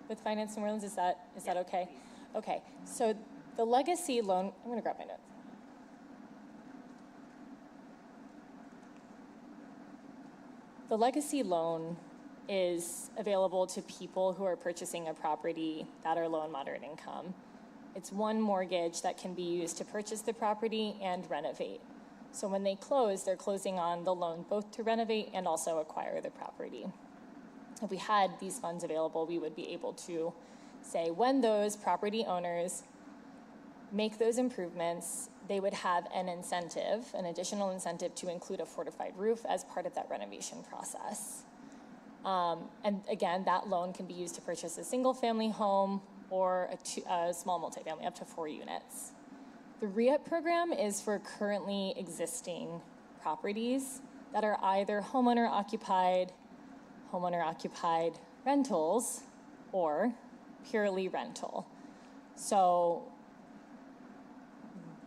with Finance New Orleans. Is that okay? Okay, so the legacy loan, I'm going to grab my notes. The legacy loan is available to people who are purchasing a property that are low and moderate income. It's one mortgage that can be used to purchase the property and renovate. So when they close, they're closing on the loan both to renovate and also acquire the property. If we had these funds available, we would be able to say when those property owners make those improvements, they would have an additional incentive to include a fortified roof as part of that renovation process. And again, that loan can be used to purchase a single-family home or a small multifamily, up to 4 units. The REAP program is for currently existing properties that are either homeowner-occupied rentals, or purely rental. So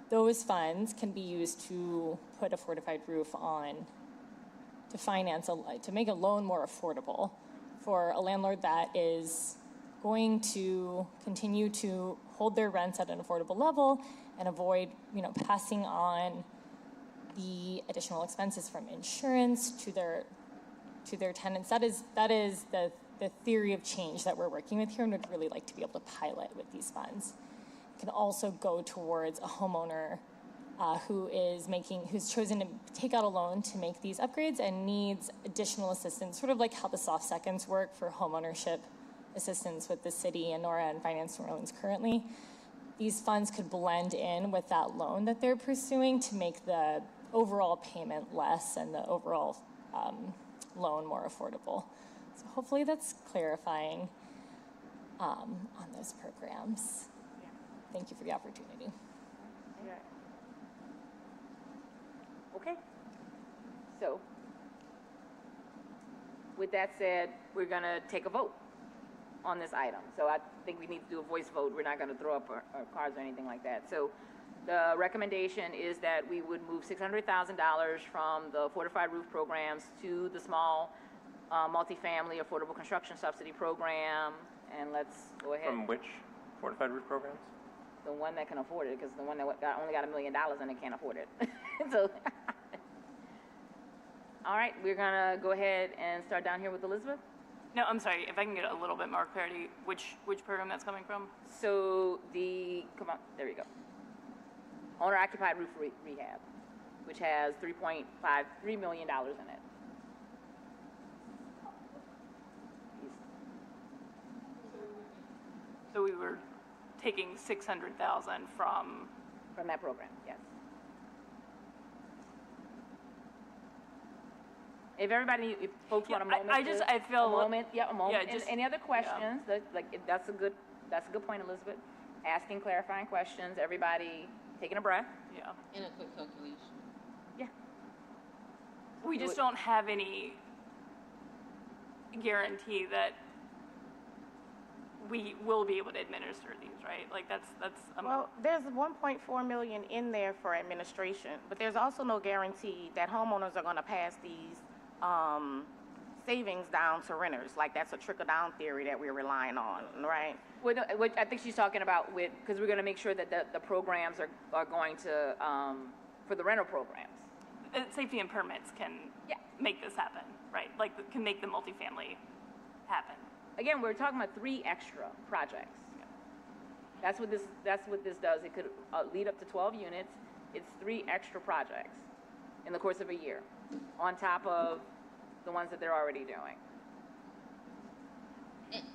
those funds can be used to put a fortified roof on, to make a loan more affordable for a landlord that is going to continue to hold their rents at an affordable level and avoid, passing on the additional expenses from insurance to their tenants. That is the theory of change that we're working with here, and would really like to be able to pilot with these funds. It can also go towards a homeowner who's chosen to take out a loan to make these upgrades and needs additional assistance, sort of like how the soft seconds work for homeownership assistance with the city and Nora and Finance New Orleans currently. these funds could blend in with that loan that they're pursuing to make the overall payment less and the overall loan more affordable. So hopefully that's clarifying on those programs. Thank you for the opportunity. Okay. So, with that said, we're going to take a vote on this item. So I think we need to do a voice vote. We're not going to throw up our cards or anything like that. So the recommendation is that we would move $600,000 from the fortified roof programs to the small multifamily affordable construction subsidy program. And let's go ahead. From which fortified roof programs? The one that can afford it, because the one that only got $1 million and it can't afford it. So, all right, we're gonna go ahead and start down here with Elizabeth. No, I'm sorry, if I can get a little bit more clarity, which program that's coming from? So come on, there you go. Owner occupied roof rehab, which has $3.53 million in it. So we were taking 600,000 from that program, yes. If folks want a moment, I feel a moment. Yeah, a moment. Yeah, just, any other questions? Yeah. That's a good point, Elizabeth. Asking clarifying questions. Everybody taking a breath. Yeah. And a quick calculation. Yeah. We just don't have any guarantee that we will be able to administer these, right? Like that's. Well, there's 1.4 million in there for administration, but there's also no guarantee that homeowners are going to pass these savings down to renters. Like that's a trickle-down theory that we're relying on, right? Well, no, I think she's talking about because we're going to make sure that the programs are going to for the rental programs. Safety and permits can make this happen, right? Like can make the multifamily happen. Again, we're talking about 3 extra projects. That's what this does. It could lead up to 12 units. It's 3 extra projects in the course of a year, on top of the ones that they're already doing.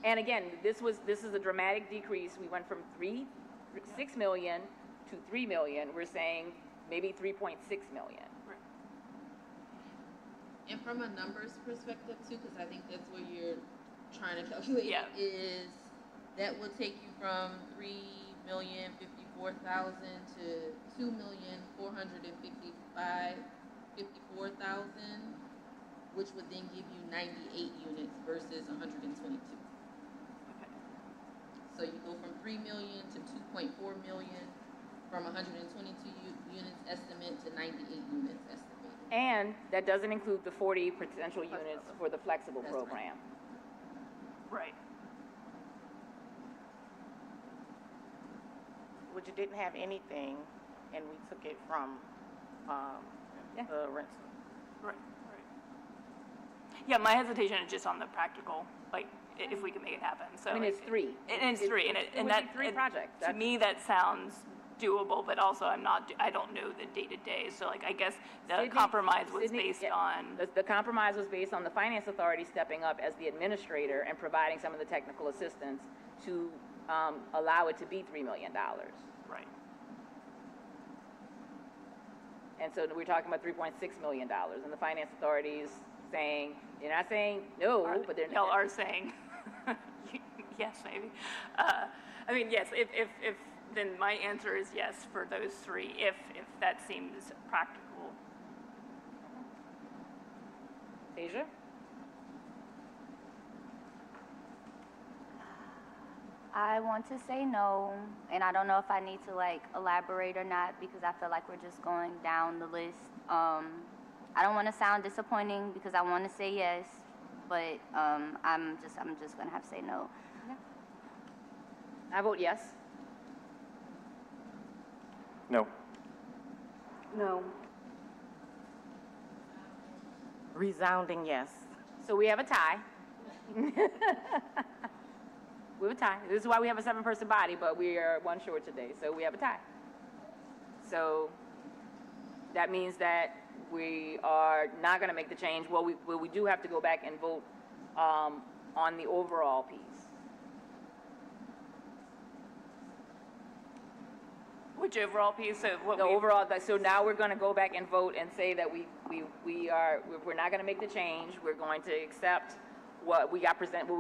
And again, this is a dramatic decrease. We went from 6 million to 3 million. We're saying maybe 3.6 million. And from a numbers perspective too, because I think that's what you're trying to calculate, is that will take you from 3,054,000 to 2,454,000, which would then give you 98 units versus 122. Okay. So you go from 3 million to 2.4 million, from 122 units estimate to 98 units estimated. And that doesn't include the 40 potential units for the flexible program. Right. Which didn't have anything, and we took it from the rental. Right. Yeah, my hesitation is just on the practical, like if we can make it happen. So I mean, it's 3. It's 3, and that 3 projects. To me, that sounds doable, but also I don't know the day-to-day. So like I guess the compromise was based on the compromise was based on the finance authority stepping up as the administrator and providing some of the technical assistance to allow it to be $3 million. Right. And so we're talking about $3.6 million, and the finance authority is saying, they're not saying no, but they're are saying yes, maybe. I mean, yes. If then my answer is yes for those 3. If that seems practical. Asia? I want to say no, and I don't know if I need to elaborate or not because I feel like we're just going down the list. I don't want to sound disappointing because I want to say yes, but I'm just gonna have to say no. I vote yes. No. No. Resounding yes. So we have a tie. We have a tie. This is why we have a 7-person body, but we are 1 short today, so we have a tie. So that means that we are not going to make the change. Well, we do have to go back and vote on the overall piece. Which overall piece of what The we? overall, so now we're going to go back and vote and say that we're not going to make the change. We're going to accept what we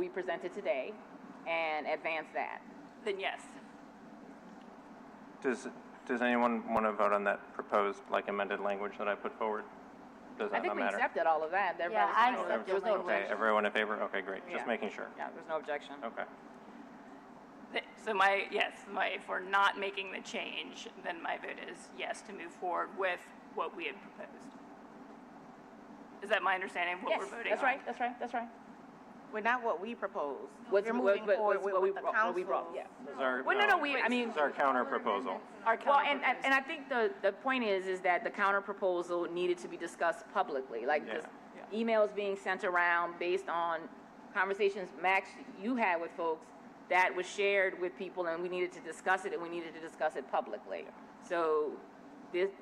presented today and advance that. Then yes. Does anyone want to vote on that proposed, like, amended language that I put forward? Does I that think not we matter? accepted all of that. Yeah, I There accept was your no Okay, objection. everyone in favor? Okay, great. Just Yeah. making sure. Yeah, there's no objection. Okay. So if we're not making the change, then my vote is yes to move forward with what we had proposed. Is that my understanding of what Yes, we're voting that's on? right, that's right, that's right. Well, not what we proposed. What's- We're moving what- forward with what we what the brought- what we brought, council. yeah. This is our, Well, no, I mean, this is our counter proposal. well, and I think the point is that the counter proposal needed to be discussed publicly, like Yeah. just emails being sent around based on conversations, Max, you had with folks, that was shared with people, and we needed to discuss it, and we needed to discuss it publicly. So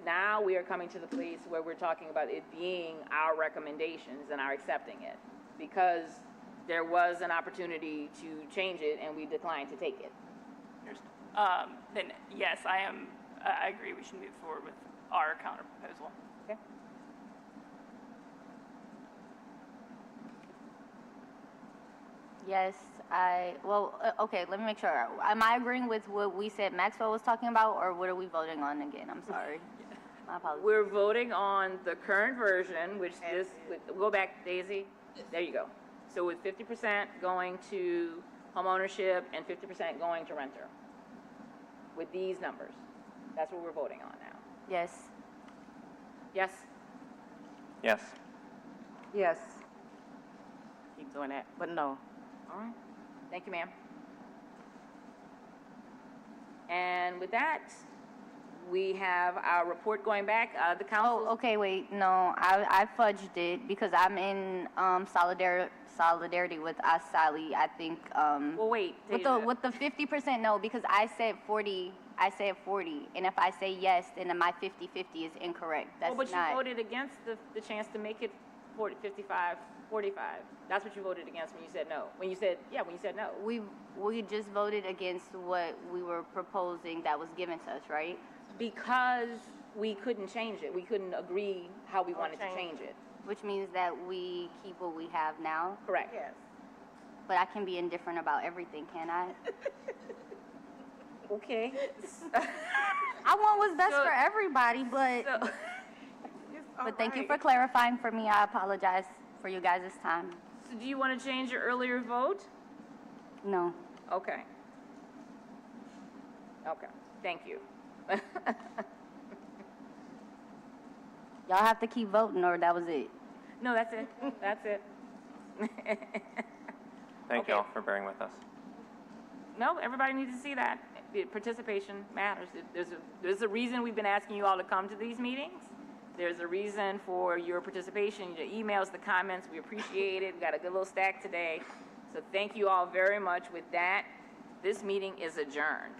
now we are coming to the place where we're talking about it being our recommendations and our accepting it, because there was an opportunity to change it, and we declined to take it. Then yes, I agree we should move forward with our counter proposal. Okay? Yes, okay, let me make sure. Am I agreeing with what we said Maxwell was talking about, or what are we voting on again? I'm sorry. My apologies. We're voting on the current version, which go back, Daisy. There you go. So with 50% going to homeownership and 50% going to renter. With these numbers. That's what we're voting on now. Yes. Yes? Yes. Yes. Keep doing that, but no. All right. Thank you, ma'am. And with that, we have our report going back. The council. Oh, okay, wait, no, I fudged it because I'm in solidarity with Asali. I think Well, wait. with the 50% no, because I said 40, and if I say yes, then my 50-50 is incorrect. That's Well, but not. you voted against the chance to make it 55, 45. That's what you voted against when you said no. When you said no. We just voted against what we were proposing that was given to us, right? Because we couldn't change it. We couldn't agree how we wanted to change it. Which means that we keep what we have now. Correct. Yes. But I can be indifferent about everything, can I? Okay. I want what's best for everybody, but thank you for clarifying for me. I apologize for you guys this time. So do you want to change your earlier vote? No. Okay. Okay. Thank you. Y'all have to keep voting, or that was it. No, that's it. That's it. Thank Okay. y'all for bearing with us. No, everybody needs to see that. The participation matters. There's a reason we've been asking you all to come to these meetings. There's a reason for your participation, your emails, the comments. We appreciate it. We got a good little stack today. So thank you all very much. With that, this meeting is adjourned.